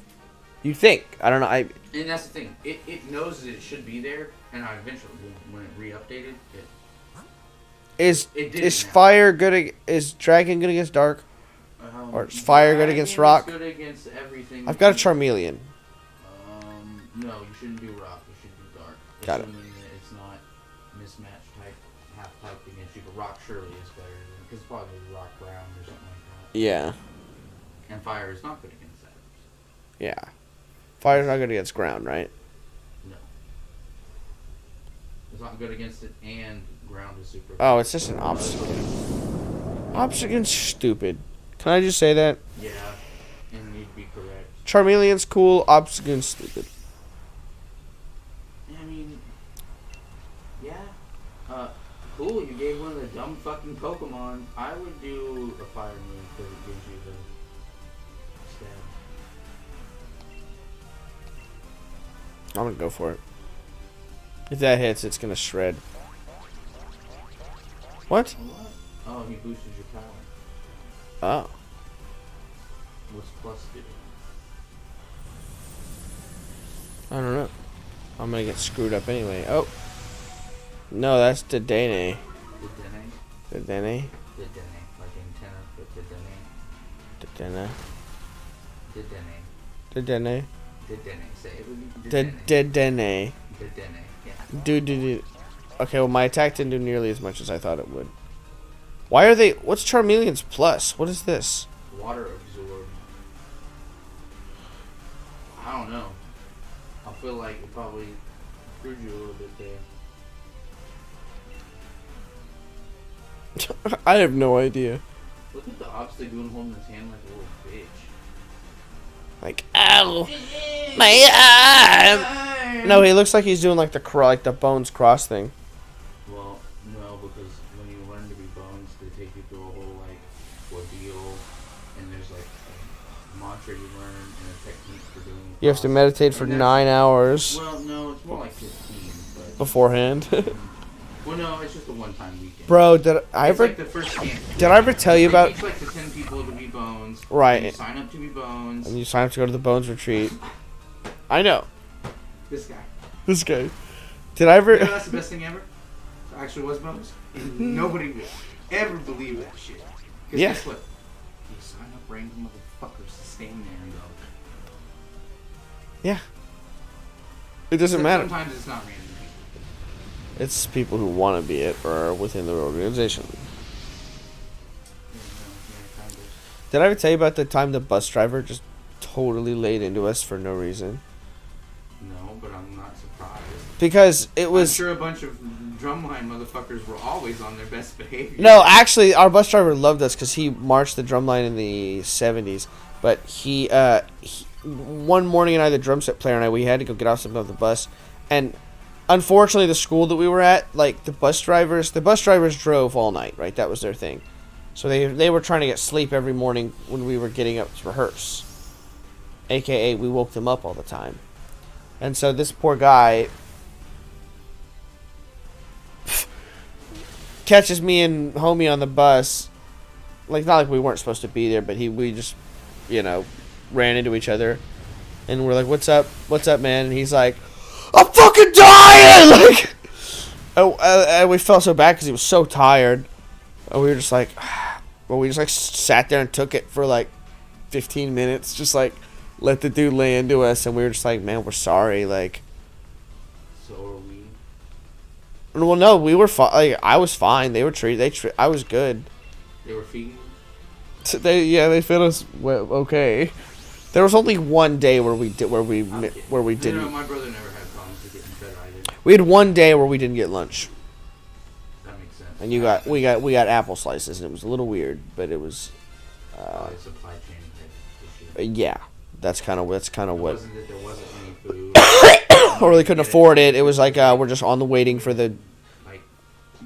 You think? I don't know.
And that's the thing. It knows that it should be there, and I eventually, when it re-updated,
is fire good? Is dragon good against dark? Or is fire good against rock?
Good against everything.
I've got a Charmeleon.
No, you shouldn't do rock. You should do dark.
Got it.
It's not mismatched type, half type against you. But rock surely is better because probably rock ground or something like that.
Yeah.
And fire is not good against that.
Yeah. Fire's not good against ground, right?
No. It's not good against it, and ground is super.
Oh, it's just an obstacle. Obstagoon's stupid. Can I just say that?
Yeah, and you'd be correct.
Charmeleon's cool, Obstagoon's stupid.
I mean, yeah. Cool, you gave one of the dumb fucking Pokemon. I would do a fire move because it gives you the stab.
I'm gonna go for it. If that hits, it's gonna shred. What?
Oh, he boosted your power.
Oh.
What's plus do?
I don't know. I'm gonna get screwed up anyway. Oh. No, that's Dedenne.
Dedenne?
Dedenne.
Dedenne. Like antenna, but Dedenne.
Dedenne.
Dedenne.
Dedenne.
Dedenne. Say it with me.
Dedenne.
Dedenne. Yeah.
Dude. Okay, well, my attack didn't do nearly as much as I thought it would. Why are they... What's Charmeleon's plus? What is this?
Water absorb. I don't know. I feel like it probably screwed you a little bit there.
I have no idea.
Look at the Obstagoon holding his hand like a little bitch.
Like, ow! My arm! No, he looks like he's doing like the bones cross thing.
Well, no, because when you learn to be bones, they take you through a whole ordeal and there's like a mantra you learn and a technique for doing the
You have to
process.
meditate for
And
9 hours
Well, no, it's more like 15, but...
beforehand.
Well, no, it's just a one-time weekend.
Bro, did I
It's
ever
like the first camp.
did I ever tell you
They
about
teach like the 10 people to be bones.
Right.
And you sign up to be bones.
and you sign up to go to the Bones retreat? I know.
This guy.
This guy. Did I ever
You know that's the best thing ever? Actually was bones. And nobody would ever believe that shit. 'Cause
Yeah.
guess what? You sign up random motherfuckers to stand there and go.
Yeah. It doesn't
Except
matter.
Sometimes it's not random people.
It's people who want to be it or are within the organization.
Yeah, kind of.
Did I ever tell you about the time the bus driver just totally laid into us for no reason?
No, but I'm not surprised.
Because it
I'm
was
sure a bunch of drumline motherfuckers were always on their best behavior.
no, actually, our bus driver loved us because he marched the drumline in the '70s. But he one morning and I, the drum set player and I, we had to go get off some of the bus, and unfortunately, the school that we were at, like the bus drivers drove all night. Right, that was their thing. So they were trying to get sleep every morning when we were getting up to rehearse. AKA, we woke them up all the time. And so this poor guy catches me and homie on the bus. Like, not like we weren't supposed to be there, but we just, ran into each other. And we're like, what's up, man? And he's like, I'm fucking dying! Like, and we felt so bad because he was so tired. And we were just like, we just like sat there and took it for like 15 minutes. Just like, let the dude lay into us. And we were just like, man, we're sorry. Like,
So are we.
well, no, we were fine. Like, I was fine. They were I was good.
They were feeding you?
They fed us okay. There was only one day where we
I'm kidding.
didn't.
No, my brother never had problems with getting fed either.
We had one day where we didn't get lunch,
That makes sense.
and we got apple slices, and it was a little weird, but it was,
Probably a supply chain type issue.
yeah. That's kind of
It
what.
wasn't that there wasn't any food.
Or they couldn't afford it. It was like we're just on the waiting for the.
Like,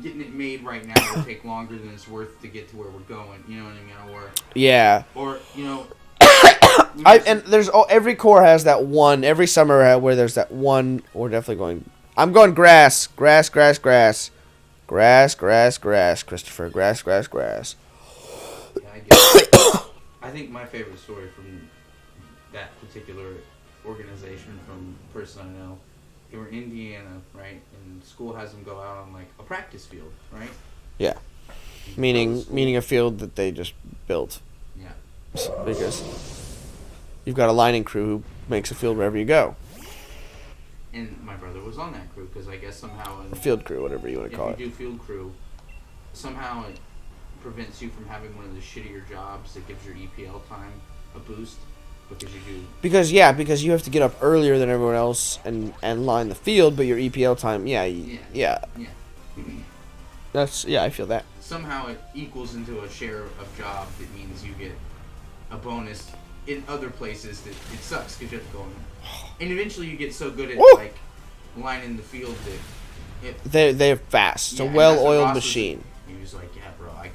getting it made right now will take longer than it's worth to get to where we're going. You know what I mean?
Yeah.
Or you know.
And there's every corps has that one every summer where there's that one. We're definitely going. I'm going grass, Christopher, grass.
Yeah, I guess. I think my favorite story from that particular organization, from the person I know, they were in Indiana, right? And school has them go out on like a practice field, right?
Yeah. Meaning a field that they just built.
Yeah.
Because you've got a lining crew who makes a field wherever you go.
And my brother was on that crew because I guess somehow
A field crew, whatever you want to
if
call
you
it.
do field crew, somehow it prevents you from having one of the shittier jobs that gives your EPL time a boost because you do.
Because you have to get up earlier than everyone else and line the field, but your EPL time, yeah. That's I feel that.
Somehow it equals into a share of job that means you get a bonus in other places that it sucks because you have to go in. And eventually you get so good at
Woo!
like lining the field that it.
They're fast. It's
Yeah,
a
and that's what
well-oiled
Ross was-
machine.
He was like, yeah, bro, I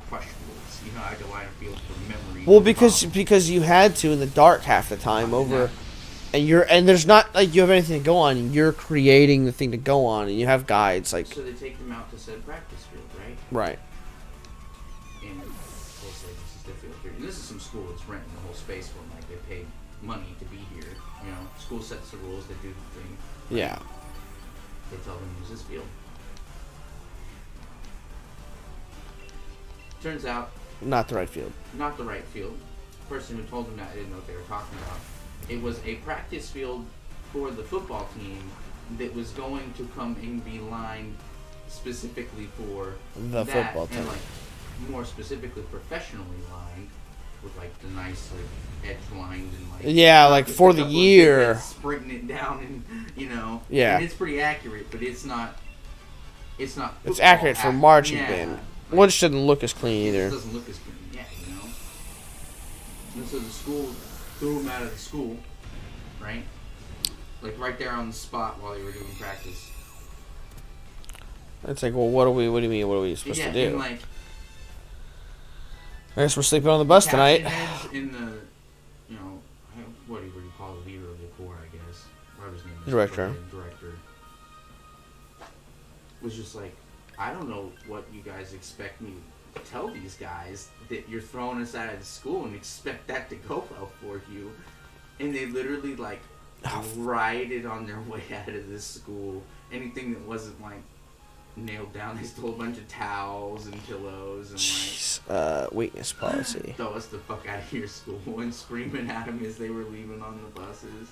question rules. You know, I could line a field for memory.
Well, because you had to in the dark half the time over, and there's not like you have anything to go on. You're creating the thing to go on, and you have guides like
So they take them out to said practice field, right?
right.
And they say this is the field here. And this is some school that's renting the whole space for them. Like they pay money to be here. You know, school sets the rules. They do the thing.
Yeah.
They tell them use this field. Turns out,
Not the right field.
not the right field. The person who told them that didn't know what they were talking about. It was a practice field for the football team that was going to come and be lined specifically for
The
that,
football team.
and like more specifically professionally lined with like the nice like edge lined and like
Yeah, like
just
for
a
the
couple of
year.
dickheads sprinting it down and
Yeah.
and it's pretty accurate, but it's not
It's
football
accurate for marching
yeah,
band.
like,
One just didn't look as clean
it
either.
just doesn't look as clean, yeah, you know. And so the school threw him out of the school, right? Like right there on the spot while they were doing practice.
It's like, well, what do you mean? What are we supposed to do?
And like
I guess we're sleeping on the bus tonight.
Captain Edge in the, you know, what do you call the leader of the corps, I guess. Whatever his name is.
Director.
Director. Was just like, I don't know what you guys expect me to tell these guys, that you're throwing us out of the school and expect that to go well for you. And they literally, like, rioted on their way out of this school. Anything that wasn't, like, nailed down. They stole a bunch of towels and pillows and, like...
weakness policy.
Throw us the fuck out of your school and screaming at them as they were leaving on the buses.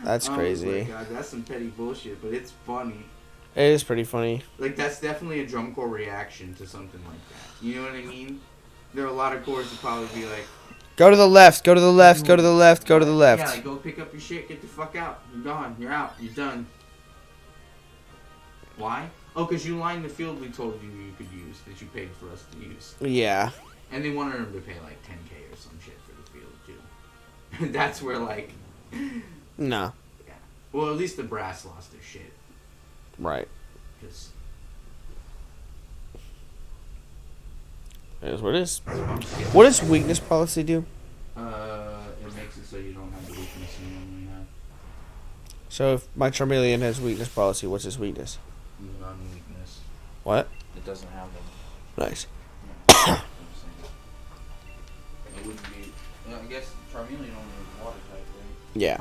That's crazy.
Oh my god, that's some petty bullshit, but it's funny.
It is pretty funny.
Like, that's definitely a drum corps reaction to something like that. You know what I mean? There are a lot of corps that probably be like...
Go to the left, go to the left, go to the left, go to the left.
Yeah, like, go pick up your shit, get the fuck out. You're gone, you're out, you're done. Why? Oh, because you lined the field we told you could use, that you paid for us to use.
Yeah.
And they wanted them to pay like 10K or some shit for the field, too. That's where, like...
No.
Yeah. Well, at least the brass lost their shit.
Right.
Because...
It is what it is. What does weakness policy do?
It makes it so you don't have the weakness you normally have.
So if my Charmeleon has weakness policy, what's his weakness?
Non-weakness.
What?
It doesn't have them.
Nice.
Yeah, it wouldn't be... I guess Charmeleon only has water type, right?
Yeah.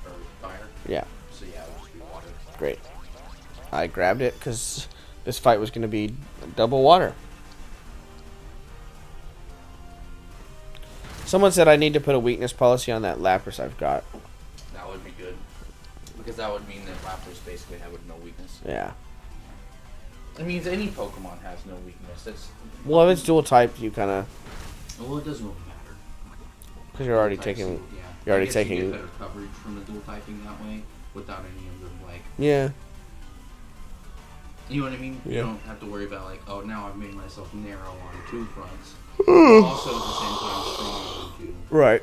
Or fire.
Yeah.
So yeah, it would just be water.
Great. I grabbed it because this fight was going to be double water. Someone said I need to put a weakness policy on that Lapras I've got.
That would be good. Because that would mean that Lapras basically have no weakness.
Yeah.
It means any Pokemon has no weakness. That's...
Well, if it's dual type, you kind of...
Well, it doesn't really matter.
Because you're already
Dual
taking...
types, yeah.
You're already
I guess
taking...
You get better coverage from the dual typing that way without any of them, like...
Yeah.
You know what I mean?
Yeah.
You don't have to worry about, like, oh, now I've made myself narrow on two fronts. Also, at the same time, strong on two.
Right.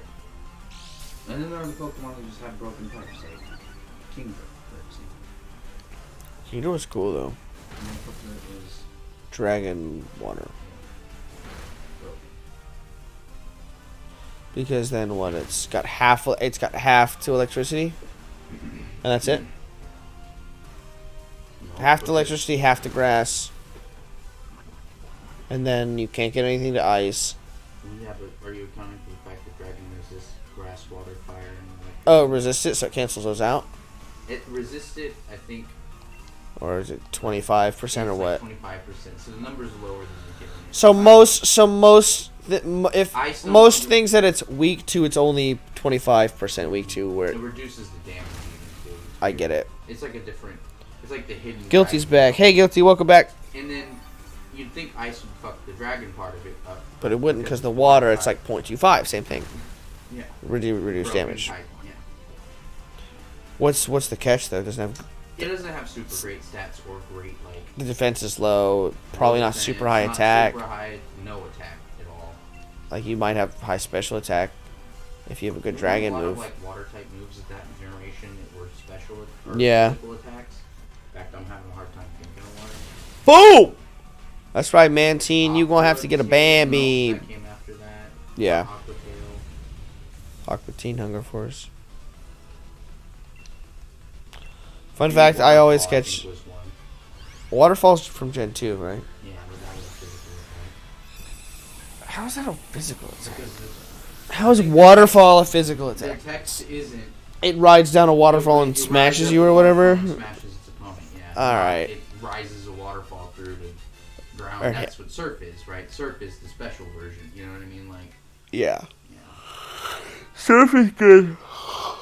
And then there are the Pokemon that just have broken types, like Tundra, for example.
Kingdra was cool, though.
And then Tundra is
Dragon water.
broken.
Because then what? It's got half to electricity? And that's it?
No,
Half to
but
electricity, half to grass. And then you can't get anything to ice.
Yeah, but are you accounting for the fact that Dragon resists grass, water, fire, and electricity?
Oh, resist it, so it cancels those out?
It resisted, I think...
Or is it 25% or what?
25%, so the number's lower than the given.
So most things that it's weak to, it's only 25% weak to. Where
It reduces the damage even, too.
I get it.
It's like a different... It's like the hidden...
Guilty's
dragon.
back. Hey, Guilty, welcome back.
And then you'd think ice would fuck the dragon part of it up.
But it wouldn't because the water, it's like 0.25, same thing.
Yeah.
Reduce
Broken
damage.
type, yeah.
What's the catch though? It doesn't have
It doesn't have super great stats or great, like...
the defense is low. Probably not super high attack.
Super high, no attack at all.
Like you might have high special attack if you have a good dragon
a lot
move.
Of, like water type moves at that generation that were special or
Yeah.
physical attacks. In fact, I'm having a hard time thinking of one.
Boom! That's right, Mantine. You gonna have to get a Bambi.
That came after that.
Yeah.
Aqua Tail.
Aqua Teen Hunger Force. Fun fact, I always
Waterfall,
catch
think, was one.
waterfalls from Gen 2, right?
Yeah, but that was a physical attack.
How is that a physical attack?
Because
How is waterfall a physical
the
attack?
text isn't...
It rides down a waterfall and
It rides
smashes
up
you
a
or whatever?
waterfall and smashes its opponent, yeah.
Alright.
It rises a waterfall through the ground.
Okay.
That's what Surf is, right? Surf is the special version. You know what I mean? Like,
Yeah.
yeah.
Surf is good.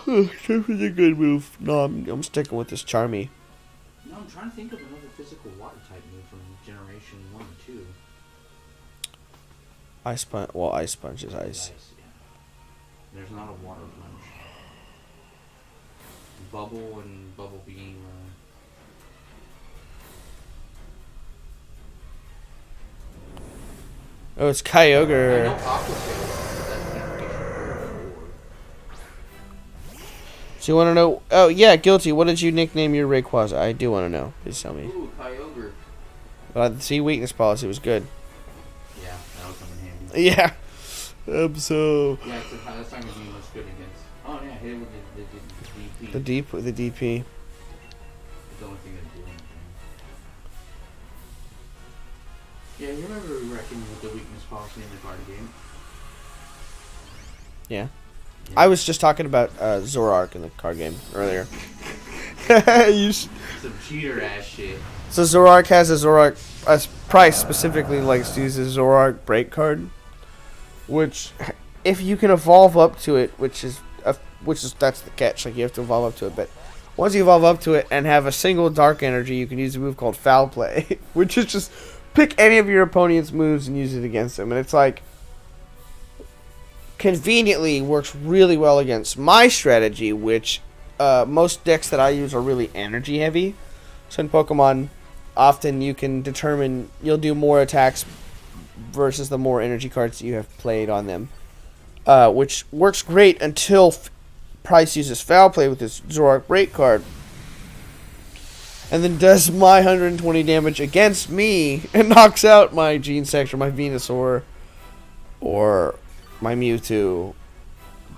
Surf is a good move. No, I'm sticking with this Charmy.
No, I'm trying to think of another physical water type move from Generation 1 and 2.
Ice Punch. Well, Ice Punch is ice.
Yeah. There's not a water punch. Bubble and Bubble Beam.
Oh, it's
I know
Kyogre.
Aqua Tail, that's Generation 4.
So you want to know? Oh, yeah, Guilty. What did you nickname your Rayquaza? I do want to know. Please tell me.
Ooh, Kyogre.
But see, weakness policy was good.
Yeah, that'll come in handy.
Yeah.
Yeah, that's not gonna be much good against. Oh yeah, hit it with the DP.
The DP.
It's the only thing that do anything. Yeah, you remember wrecking with the weakness policy in the card game?
Yeah. I was just talking about Zorark in the card game earlier.
Some cheater ass shit.
So Zorark has a Zorark. Price specifically likes to use a Zorark break card, which, if you can evolve up to it, which is that's the catch. Like you have to evolve up to it, but once you evolve up to it and have a single dark energy, you can use a move called Foul Play, which is just pick any of your opponent's moves and use it against them, and it's like conveniently works really well against my strategy, which most decks that I use are really energy heavy. So in Pokemon, often you can determine you'll do more attacks versus the more energy cards that you have played on them, which works great until Price uses Foul Play with his Zorark break card, and then does my 120 damage against me and knocks out my Genesect or my Venusaur or my Mewtwo.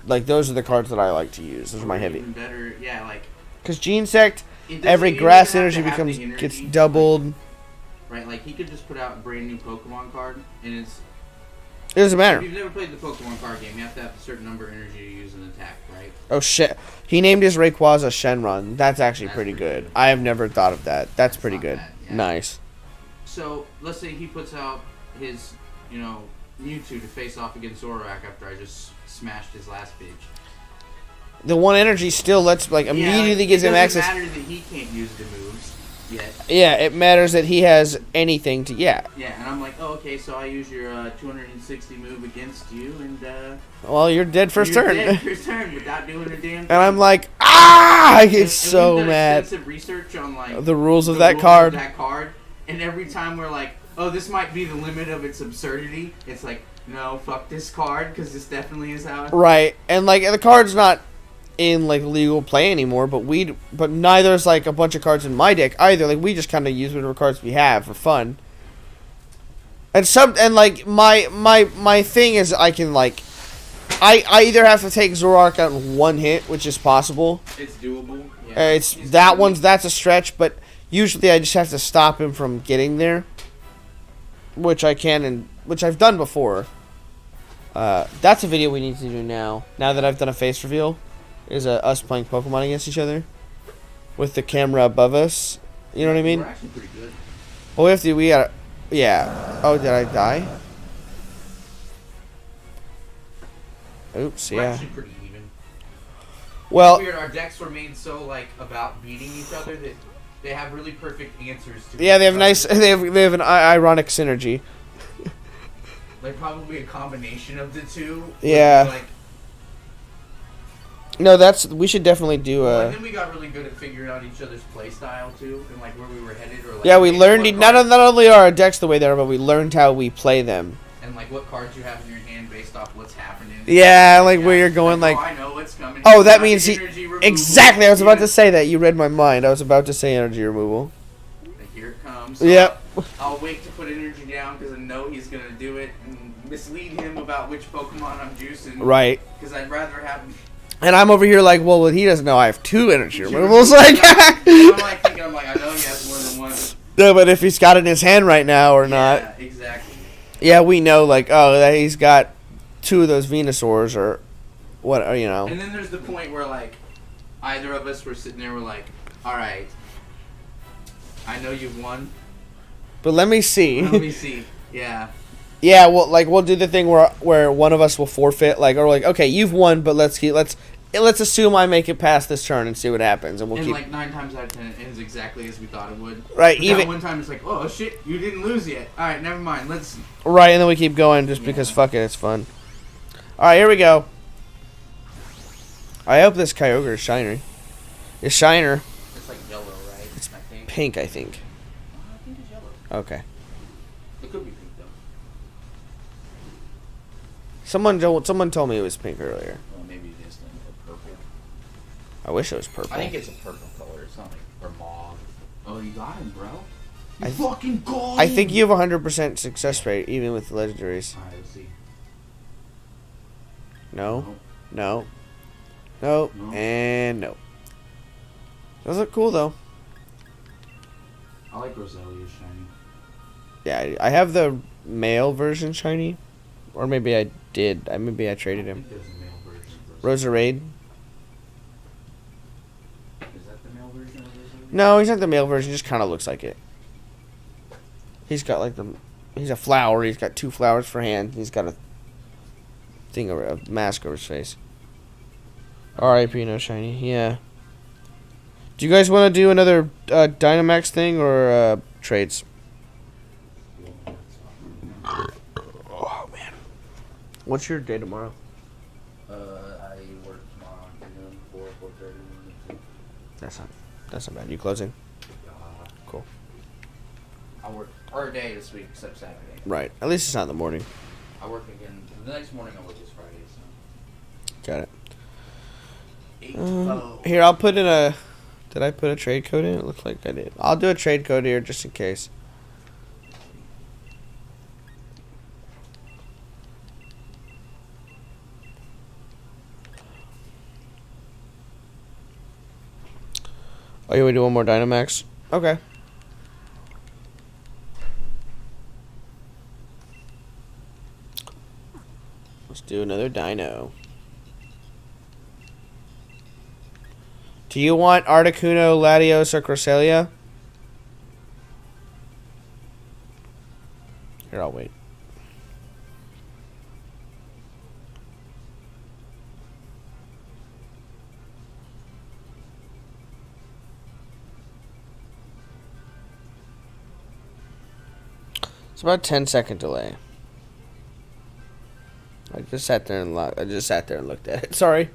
Like, those are the cards that I like to use. Those are my heavy.
Even better, yeah, like...
Because Genesect, every grass energy gets doubled.
Right, like, he could just put out a brand new Pokemon card, and it's...
It doesn't matter.
If you've never played the Pokemon card game, you have to have a certain number of energy to use an attack, right?
Oh, shit. He named his Rayquaza Shenron. That's actually pretty good. I have never thought of that. That's pretty good.
Bad, yeah.
Nice.
So, let's say he puts out his, Mewtwo to face off against Zorak after I just smashed his last bitch.
The one energy still lets, immediately gives him access.
It doesn't matter that he can't use the moves yet.
Yeah, it matters that he has anything to,
Yeah, and I'm like, oh, okay, so I use your 260 move against you, and,
well, you're dead first turn.
Dead first turn without doing a damn thing.
And I'm like, I get so
we've done
mad.
Extensive research on,
the rules of that card.
And every time we're like, oh, this might be the limit of its absurdity, it's like, no, fuck this card, because this definitely is how it's...
Right, and, the card's not in, legal play anymore, but neither is, a bunch of cards in my deck either. We just kind of use whatever cards we have for fun. And my thing is I can, I either have to take Zorark out in one hit, which is possible.
It's doable. Yeah.
That's a stretch, but usually I just have to stop him from getting there, which I can, and which I've done before. That's a video we need to do now. Now that I've done a face reveal, is us playing Pokemon against each other with the camera above us. You know what I mean?
We're actually pretty good.
Well, we gotta. Yeah. Oh, did I die? Oops.
We're
Yeah.
actually pretty even.
Well.
It's weird. Our decks were made so about beating each other that they have really perfect answers to.
Yeah, they have nice. They have an ironic synergy.
Probably a combination of the two.
Yeah. No, we should definitely do
and then we got really good at figuring out each other's play style too, and where we were headed, or
yeah, we learned not only are our decks the way they are, but we learned how we play them.
And what cards you have in your hand based off what's happening.
Yeah, where you're going,
oh, I know what's coming.
Oh, that means exactly. I was about to say that. You read my mind. I was about to say energy removal.
Here it comes.
Yep.
I'll wait to put energy down because I know he's gonna do it and mislead him about which Pokemon I'm juicing.
Right.
Because I'd rather have.
And I'm over here well, he doesn't know I have 2 energy removals.
I'm thinking, I know he has more than one.
No, but if he's got it in his hand right now or not.
Yeah, exactly.
Yeah, we know, that he's got 2 of those Venusaurs or what,
And then there's the point where, either of us were sitting there, we're like, alright, I know you've won.
But let me see.
Yeah.
Yeah, well, we'll do the thing where one of us will forfeit, okay, you've won, but let's assume I make it past this turn and see what happens, and we'll keep.
9 times out of 10, it ends exactly as we thought it would.
Right.
But even one time, it's like, oh shit, you didn't lose yet. All right, never mind. Let's.
Right, and then we keep going just because fuck it, it's fun. All right, here we go. I hope this Kyogre is shiny. It's shiner.
It's yellow, right?
It's pink, I think.
I think it's yellow.
Okay.
It could be pink though.
Someone told me it was pink earlier.
Well, maybe it is then, or purple.
I wish it was purple.
I think it's a purple color. It's not or mauve. Oh, you got him, bro. You fucking got him.
I think you have 100% success rate even with the legendaries.
All right, let's see.
No. No. No.
No.
And no. Those look cool though.
I like Roselia's shiny.
Yeah, I have the male version shiny. Or maybe I did. Maybe I traded
I
him.
think there's a male version of Roselia.
Roserade.
Is that the male version of Roselia?
No, he's not the male version. He just kind of looks like it. He's got like he's a flower. He's got 2 flowers for hands. He's got a thing over a mask over his face. R.I.P. No shiny. Yeah. Do you guys want to do another Dynamax thing or trades? Oh man. What's your day tomorrow?
I work tomorrow afternoon, 4:30.
That's not bad. You closing? Cool.
I work our day this week except Saturday.
Right. At least it's not in the morning.
I work again. The next morning I work is Friday, so.
Got it.
8 to 12.
Here, I'll put in a... Did I put a trade code in? It looks like I did. I'll do a trade code here just in case. Oh, you want to do one more Dynamax? Okay. Let's do another Dino. Do you want Articuno, Latios, or Cresselia? Here, I'll wait. It's about a 10-second delay. I just sat there and looked at it. Sorry.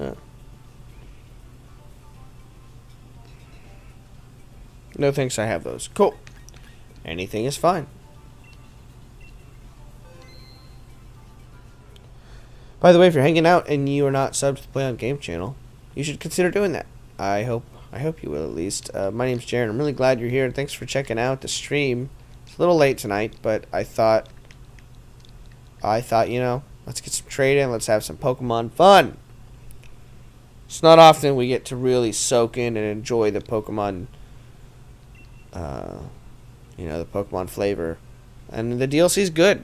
Yeah. No thanks, I have those. Cool. Anything is fine. By the way, if you're hanging out and you are not subbed to the Play on Game channel, you should consider doing that. I hope you will at least. My name's Jaron. I'm really glad you're here. Thanks for checking out the stream. It's a little late tonight, but I thought, you know, let's get some trade in. Let's have some Pokemon fun. It's not often we get to really soak in and enjoy the Pokemon, you know, the Pokemon flavor. And the DLC's good.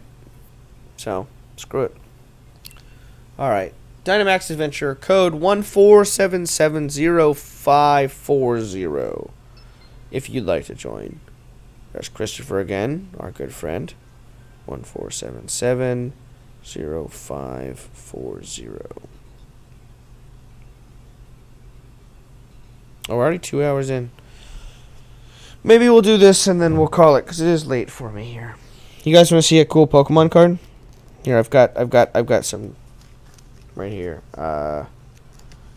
So, screw it. Alright. Dynamax Adventure, code 147705540. If you'd like to join. There's Christopher again, our good friend. 147705540. Oh, we're already 2 hours in. Maybe we'll do this and then we'll call it, because it is late for me here. You guys want to see a cool Pokemon card? Here, I've got some right here.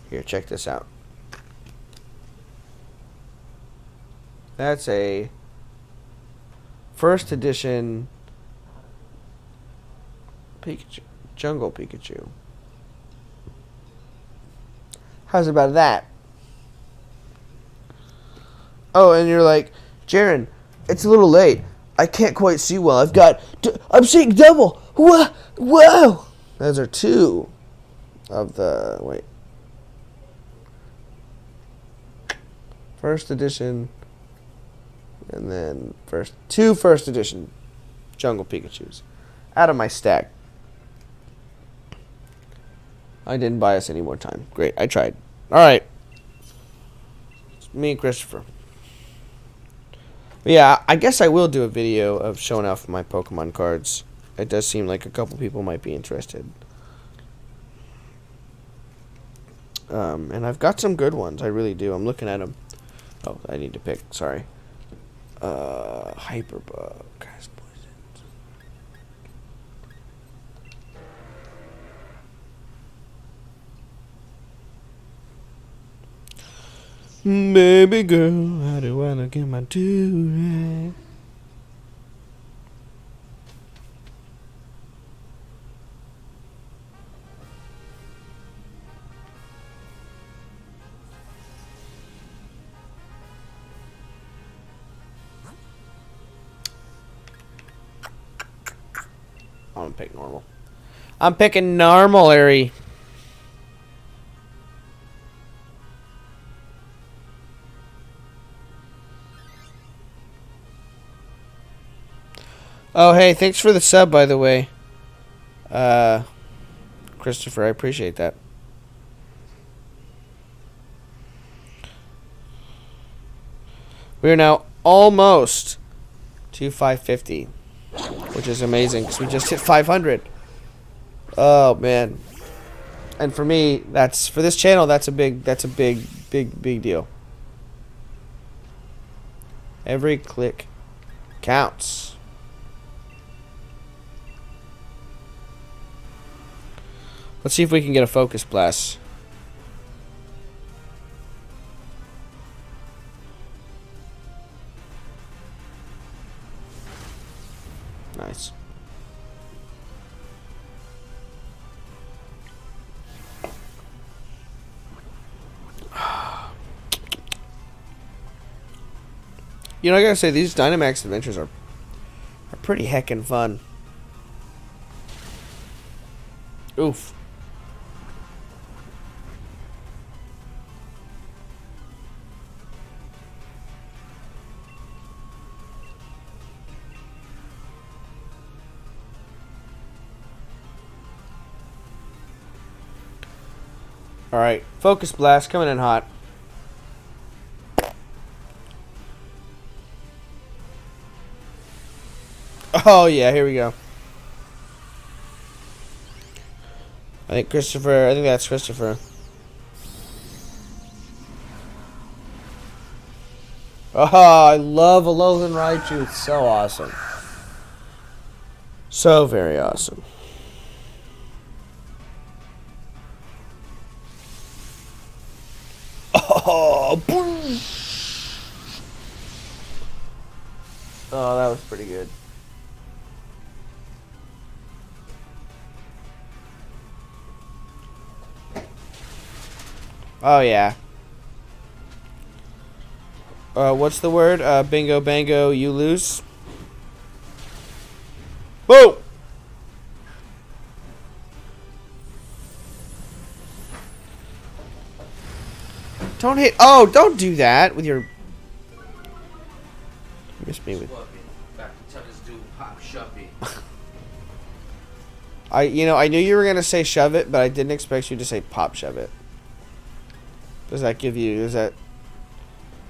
Here, check this out. That's a first edition Pikachu, Jungle Pikachu. How's about that? Oh, and you're like, Jaron, it's a little late. I can't quite see well. I'm seeing double. Whoa! Those are 2 of the, wait. First edition, and then two first edition Jungle Pikachus out of my stack. I didn't buy us any more time. Great, I tried. Alright. It's me and Christopher. But yeah, I guess I will do a video of showing off my Pokemon cards. It does seem like a couple people might be interested. And I've got some good ones. I really do. I'm looking at them. Oh, I need to pick. Sorry. Hyperbug. Guys, baby girl, how do I wanna get my do-rag? I'm gonna pick normal. I'm picking normal, Larry. Oh, hey, thanks for the sub, by the way. Christopher, I appreciate that. We are now almost to 550, which is amazing because we just hit 500. Oh man! And for me, for this channel, that's a big deal. Every click counts. Let's see if we can get a focus blast. Nice. You know, I gotta say, these Dynamax adventures are pretty heckin' fun. Oof. Alright, Focus Blast coming in hot. Oh yeah, here we go. I think that's Christopher. Oh, I love Alolan Raichu. It's so awesome. So very awesome. Oh, boom. Oh, that was pretty good. Oh, yeah. What's the word? Bingo, bango, you lose. Whoa! Don't hit. Oh, don't do that with your. You missed me with.
Back to tell this dude, pop, shove it.
I knew you were gonna say shove it, but I didn't expect you to say pop shove it. Does that give you? Does that?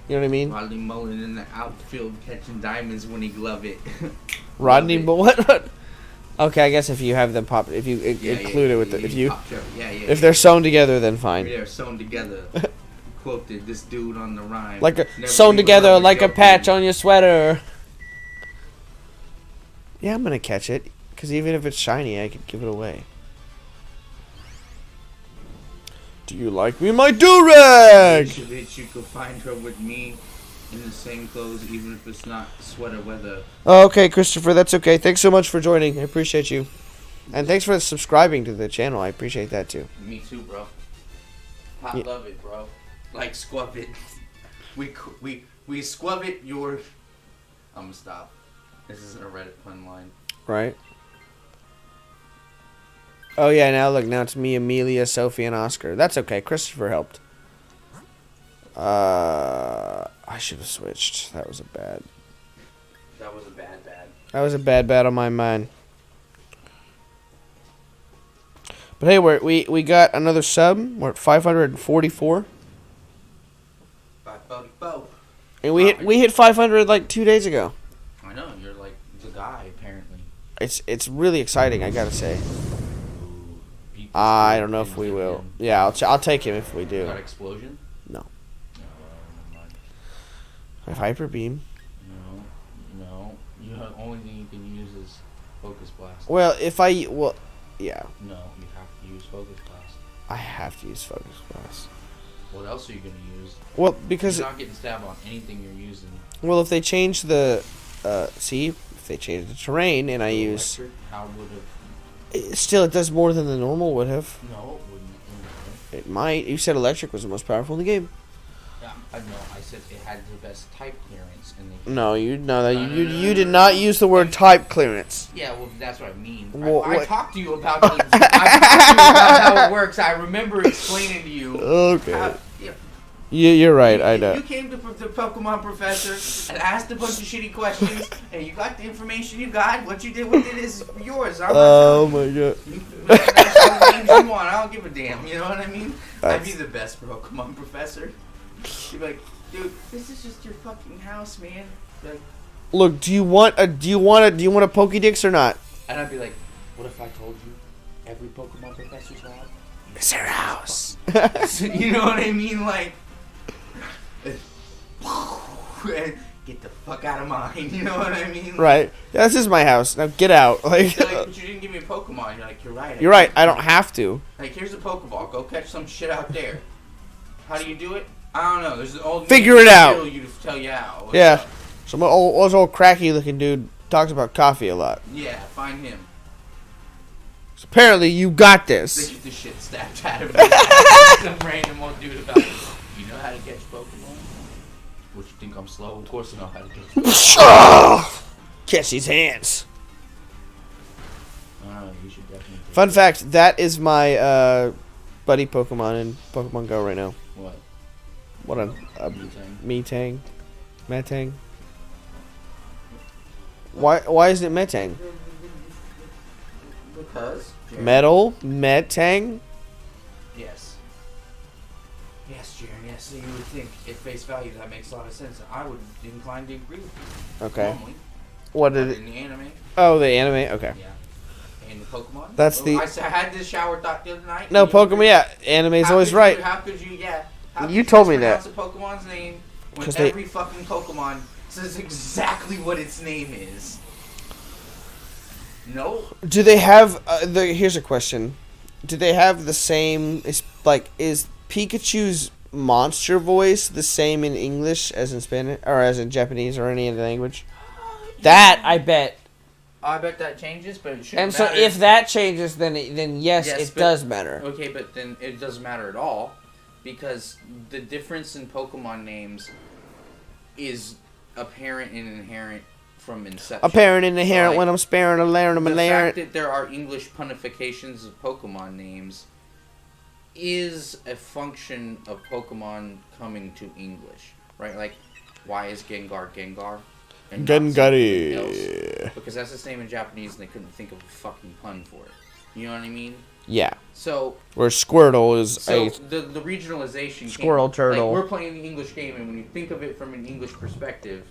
You know what I mean?
Rodney Mullen in the outfield catching diamonds when he glove it.
Rodney, but what? Okay, I guess if you have them pop, if you include it with the, if they're sewn together, then fine.
They're sewn together. Quoted this dude on the rhyme.
Like sewn together like a patch on your sweater. Yeah, I'm gonna catch it, because even if it's shiny, I could give it away. Do you like me, my do-rag?
Bitch, you could find her with me in the same clothes, even if it's not sweater weather.
Okay, Christopher, that's okay. Thanks so much for joining. I appreciate you. And thanks for subscribing to the channel. I appreciate that, too.
Me too, bro. I love it, bro. Like, squub it. We squub it, I'm gonna stop. This isn't a Reddit pun line.
Right. Oh, yeah, now look. Now it's me, Amelia, Sophie, and Oscar. That's okay. Christopher helped. I should have switched. That was a bad.
That was a bad.
That was a bad on my mind. But hey, we got another sub. We're at 544.
544.
And we hit 500 like 2 days ago.
I know, you're like the guy apparently.
It's really exciting, I gotta say. I don't know if we will. Yeah, I'll take him if we do.
Got explosion?
No.
No, never mind.
I have hyper beam.
No. The only thing you can use is focus blast.
Well, yeah.
No, you have to use focus blast.
I have to use focus blast.
What else are you gonna use?
Well, because
you're not getting stabbed on anything you're using.
Well, if they change the if they change the terrain and I use
electric, how would it?
Still, it does more than the normal would have.
No, it wouldn't.
It might. You said electric was the most powerful in the game.
I know. I said it had the best type clearance, and they.
No, you know that
No, no,
you
no,
you
no,
did
no,
not
no.
use the word type clearance.
Yeah, well, that's what I mean.
Well,
I
what-
talked to you about the, I talked to you about how it works. I remember explaining to you.
Okay.
How, yeah,
You're right. I
you
know.
came to the Pokemon professor and asked a bunch of shitty questions, and you got the information you got. What you did with it is yours. I'm not
Oh
telling
my god.
you. That's all the names you want. I don't give a damn. You know what I mean? I'd be
That's-
the best Pokemon professor. You'd be like, dude, this is just your fucking house, man. Like,
Look, do you want a Pokédex or not?
and I'd be like, what if I told you every Pokemon professor's lab?
It's their house.
You know what I mean? Like, get the fuck out of mine. You know what I mean?
Right. Yeah, this is my house. Now get out. Like,
They're like, but you didn't give me a Pokemon. You're like, you're right.
you're right. I don't have to.
Like, here's a Pokeball. Go catch some shit out there. How do you do it? I don't know. There's an old
Figure
man
it out.
who'll tell you to tell you how. What's
Yeah.
up?
Some old cracky looking dude talks about coffee a lot.
Yeah, find him.
So apparently you got
They
this.
get the shit stabbed out of him. Some random old dude about, you know how to catch Pokemon? What, you think I'm slow? Of course I know how to catch Pokemon.
Catch these hands.
You should definitely.
Fun fact, that is my buddy Pokemon in Pokemon Go right now.
What?
What a
Metang?
Metang. Why isn't it Metang?
Because?
Metal? Metang?
Yes. Yes, Jaron, yes. So you would think, at face value, that makes a lot of sense. I would be inclined to agree with you.
Okay.
Normally.
What
But
did it?
in the anime,
Oh, the anime? Okay.
yeah. And the Pokemon?
That's
Well,
the-
I had this shower thought the other night.
No,
and you
Pokemon,
agreed.
yeah. Anime's
How
always
could
right.
You, how could you, yeah. How could
You told me
mispronounce
that.
a Pokemon's name when
'Cause they-
every fucking Pokemon says exactly what its name is? No.
Do they have here's a question. Do they have the same is Pikachu's monster voice the same in English as in Spanish or as in Japanese or any other language? That I bet.
I bet that changes, but it shouldn't
And so
matter.
if that changes then yes,
Yes,
it
but-
does matter.
Okay, but then it doesn't matter at all because the difference in Pokemon names is apparent and inherent from inception.
Apparent and inherent
Like,
when I'm sparing a Laren and
the
a
fact
Laren.
that there are English punifications of Pokemon names is a function of Pokemon coming to English, right? Like, why is Gengar Gengar? And not something
Gengari.
else? Because that's its name in Japanese and they couldn't think of a fucking pun for it. You know what I mean?
Yeah.
So
Where Squirtle is
So
a
the regionalization
Squirrel
came,
turtle.
Like, we're playing the English game, and when you think of it from an English perspective,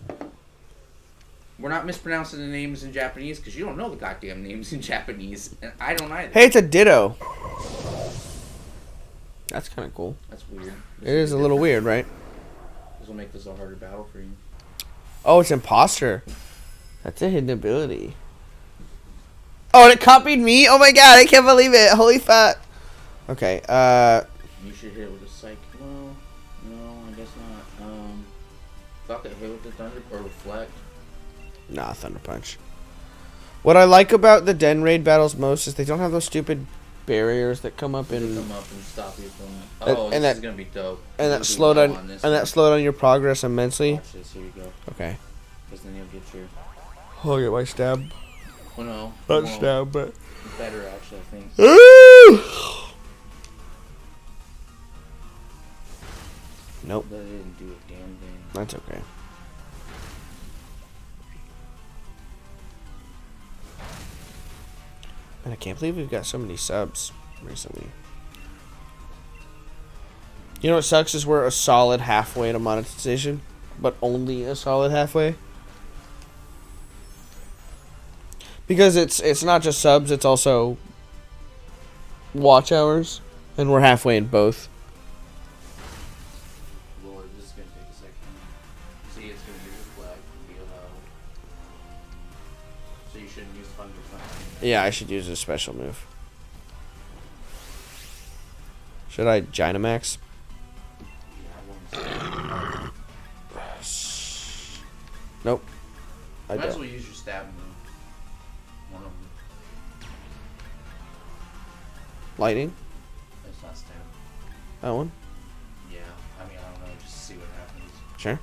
we're not mispronouncing the names in Japanese because you don't know the goddamn names in Japanese, and I don't either.
Hey, it's a Ditto. That's kind of cool.
That's weird.
It is a little weird, right?
This will make this a harder battle for you.
Oh, it's imposter. That's a hidden ability. Oh, and it copied me? Oh my god, I can't believe it. Holy fuck. Okay,
You should hit it with a psych. Well, no, I guess not. Fuck it, hit with the thunder or reflect.
nah, Thunder Punch. What I like about the Den Raid battles most is they don't have those stupid barriers that come up
They
in
come up and stop you from.
And-
Oh,
and
this
that-
is gonna be dope.
and
You'll
that
do
slow
well
down
on this
and
one.
that slow down your progress immensely.
Watch this. Here you go.
Okay.
Because then you'll get your.
I'll get my stab.
Well, no.
Not
well,
stab, but.
Better actually, I think.
Nope,
But it didn't do a damn thing.
that's okay. And I can't believe we've got so many subs recently. You know what sucks is we're a solid halfway to monetization, but only a solid halfway. Because it's not just subs, it's also watch hours, and we're halfway in both.
Lord, this is gonna take a second. See, it's gonna use a flag. So you shouldn't use Thunder Punch.
Yeah, I should use a special move. Should I Dynamax?
Yeah, I won't.
Nope. I
Might as
don't.
well use your stab move. One of them.
Lightning?
It's not stab.
That one?
Yeah, I mean, I don't know. Just see what
Sure.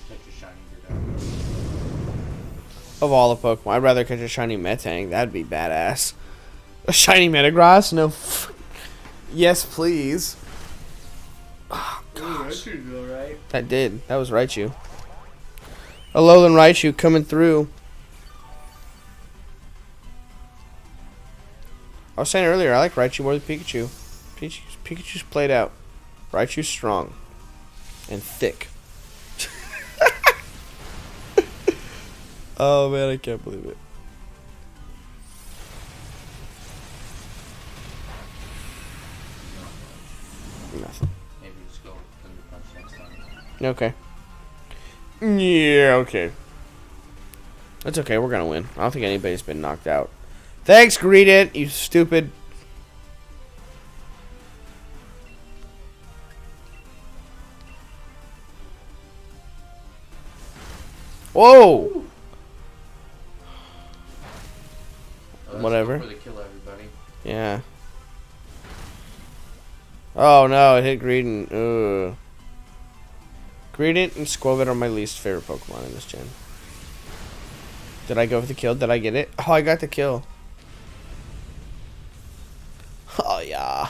Catch a shiny Ditto.
Of all the Pokemon, I'd rather catch a shiny Metang. That'd be badass. A shiny Metagross? No. Yes, please. Oh, gosh. That did. That was Raichu. A Alolan Raichu coming through. I was saying earlier, I like Raichu more than Pikachu. Pikachu's played out. Raichu's strong. And thick. Oh man, I can't believe it. Nothing.
Maybe just go Thunder Punch next time.
Okay. Yeah, okay. That's okay, we're gonna win. I don't think anybody's been knocked out. Thanks, Greet It, you stupid. Whoa! Whatever.
For the kill, everybody.
Yeah. Oh no, it hit Greedent. Ugh. Greedent and Squirtle are my least favorite Pokemon in this gen. Did I go for the kill? Did I get it? Oh, I got the kill. Oh yeah.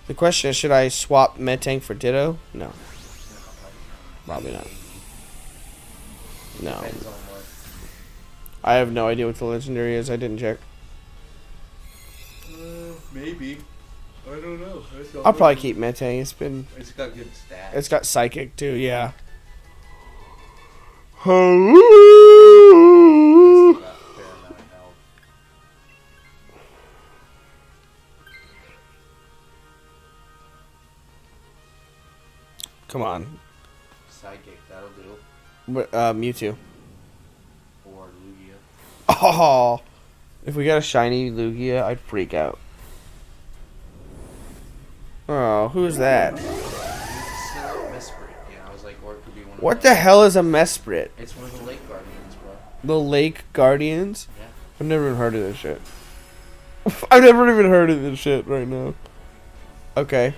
The question is, should I swap Metang for Ditto? No. Probably not. No.
Depends on what.
I have no idea what the legendary is. I didn't check.
Maybe. I don't know.
I'll probably keep Metang. It's been.
It's got good stats.
It's got Psychic too. Yeah.
It's got a fair amount of health.
Come on.
Psychic, that'll do.
Mewtwo.
Or Lugia.
Oh, if we got a shiny Lugia, I'd freak out. Oh, who's that?
Mesprit. Yeah, I was like, or it could be one of
What the hell is a Mesprit?
It's one of the Lake Guardians, bro.
The Lake Guardians?
Yeah.
I've never even heard of this shit. I've never even heard of this shit right now. Okay.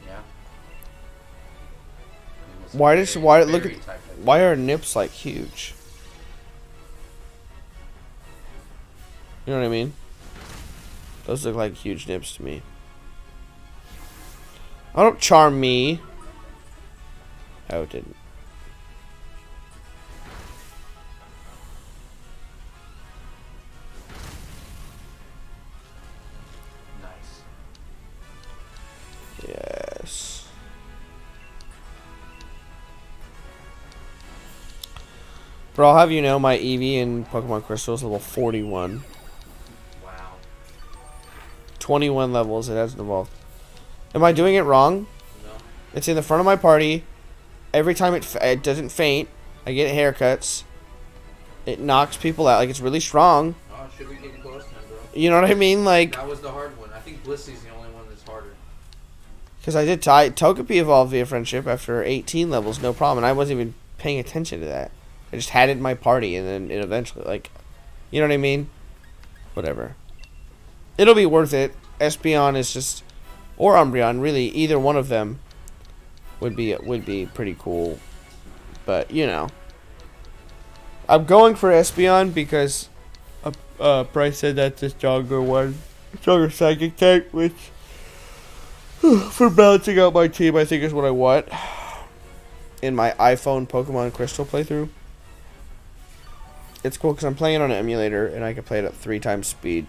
Yeah.
Why are nips like huge? You know what I mean? Those look like huge nips to me. I don't charm me. Oh, it didn't.
Nice.
Yes. Bro, I'll have you know my Eevee in Pokemon Crystal is level 41.
Wow.
21 levels, it hasn't evolved. Am I doing it wrong?
No.
It's in the front of my party. Every time it doesn't faint, I get haircuts. It knocks people out. Like, it's really strong.
Oh, should we get close now, bro?
You know what I mean? Like,
That was the hard one. I think Blissey's the only one that's harder.
because I did Togepi evolved via friendship after 18 levels, no problem. And I wasn't even paying attention to that. I just had it in my party, and then it eventually, like, you know what I mean? Whatever. It'll be worth it. Espeon is just, or Umbreon, really, either one of them would be pretty cool. But you know, I'm going for Espeon because Bryce said that the stronger psychic type, which for balancing out my team, I think is what I want in my iPhone Pokemon Crystal playthrough. It's cool because I'm playing it on an emulator and I can play it at 3 times speed.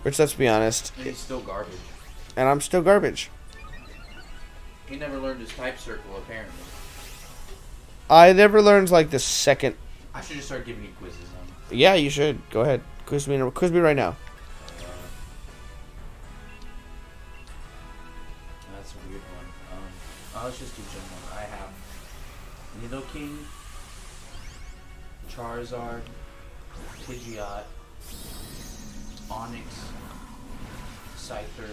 Which, let's be honest,
And he's still garbage.
and I'm still garbage.
He never learned his type circle, apparently.
I never learned like the second.
I should just start giving you quizzes on.
Yeah, you should. Go ahead. Quiz me right now.
That's a weird one. Let's just do general. I have Nidoking, Charizard, Pidgeot, Onix,
Scyther.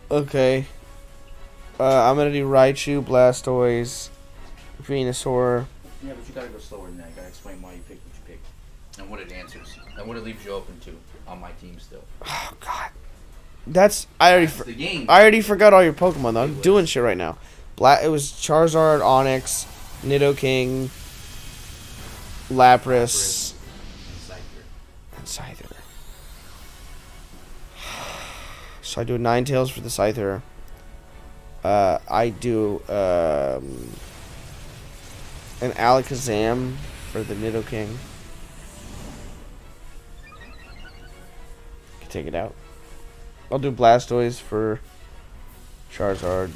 Okay. I'm gonna do Raichu, Blastoise, Venusaur.
Yeah, but you gotta go slower than that. You gotta explain why you picked what you picked. And what it answers. And what it leaves you open to on my team still.
Oh God. That's the
game.
I already forgot all your Pokemon though. I'm doing shit right now. It was Charizard, Onix, Nidoking, Lapras, and Scyther. So I do a Ninetales for the Scyther. I do an Alakazam for the Nidoking. Can take it out. I'll do Blastoise for Charizard.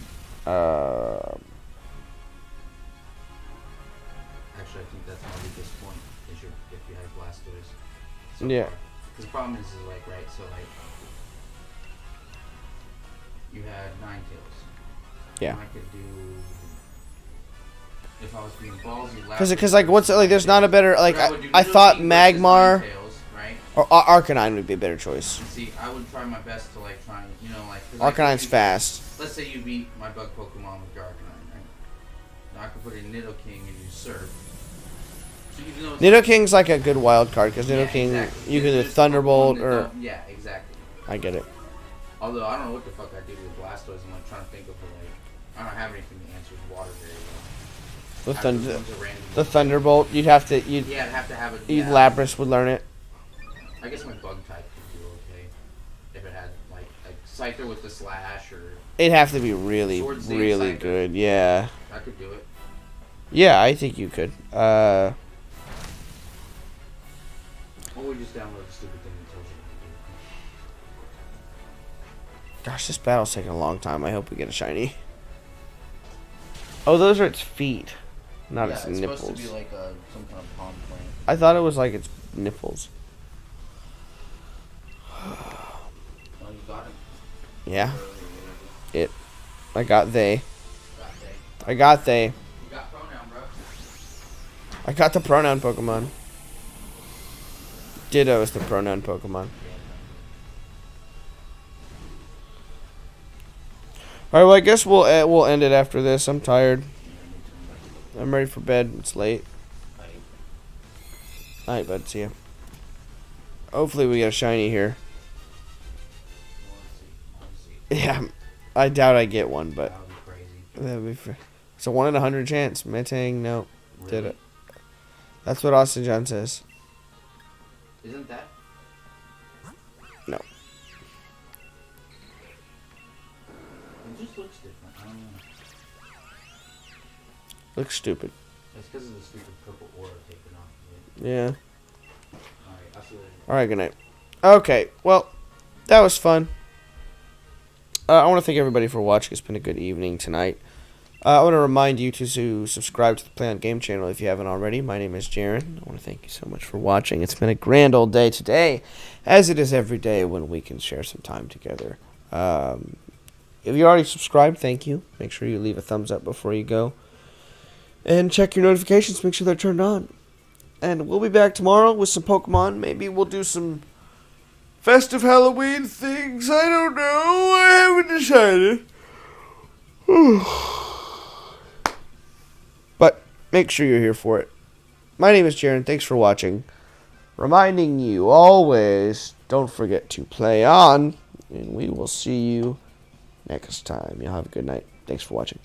Actually, I think that's my weakest point. Is if you have Blastoise. So
Yeah.
Because the problem is like, right, so like, you had Ninetales.
Yeah.
And I could do, if I was being ballsy,
Because like what's like there's not a better like I thought Magmar or Arcanine would be a better choice.
See, I would try my best to like try and like
Arcanine's fast.
Let's say you beat my bug Pokemon with your Arcanine, right? Now I could put in Nidoking and use Surf. So even though
Nidoking's like a good wild card because Nidoking
exactly.
you can do Thunderbolt or
yeah, exactly.
I get it.
Although I don't know what the fuck I do with Blastoise. I'm like trying to think of like I don't have anything that answers water very well.
The Thunderbolt you'd have to
I'd have to have it.
Lapras would learn it.
I guess my bug type could do okay if it had like Scyther with the slash or.
It'd have to be really
Scyther.
good. Yeah.
I could do it.
Yeah, I think you could.
Or we just download the stupid thing that tells you what to do.
Gosh, this battle's taking a long time. I hope we get a shiny. Oh, those are its feet, not its nipples.
Supposed to be like some kind of palm plant.
I thought it was like its nipples.
Oh, you got it.
Yeah. I got they.
Got
I got they.
You got pronoun, bro.
I got the pronoun Pokemon. Ditto is the pronoun Pokemon. Alright, well I guess we'll end it after this. I'm tired. I'm ready for bed. It's late. Alright, bud. See ya. Hopefully we get a shiny here. Yeah, I doubt I get one, but
That would be crazy.
that'd be it's a 1 in 100 chance. Metang, no,
Really?
did it. That's what Austin John says.
Isn't that?
No.
It just looks different. I don't know.
Looks stupid.
It's because of the stupid purple aura taken off of it.
Yeah.
Alright, I'll see you later.
Alright, good night. Okay, well, that was fun. I want to thank everybody for watching. It's been a good evening tonight. I want to remind you to subscribe to the Play on Game channel if you haven't already. My name is Jaron. I want to thank you so much for watching. It's been a grand old day today, as it is every day when we can share some time together. If you already subscribed, thank you. Make sure you leave a thumbs up before you go. And check your notifications. Make sure they're turned on. And we'll be back tomorrow with some Pokemon. Maybe we'll do some festive Halloween things. I don't know. I haven't decided. But make sure you're here for it. My name is Jaron. Thanks for watching. Reminding you always, don't forget to play on. And we will see you next time. Y'all have a good night. Thanks for watching.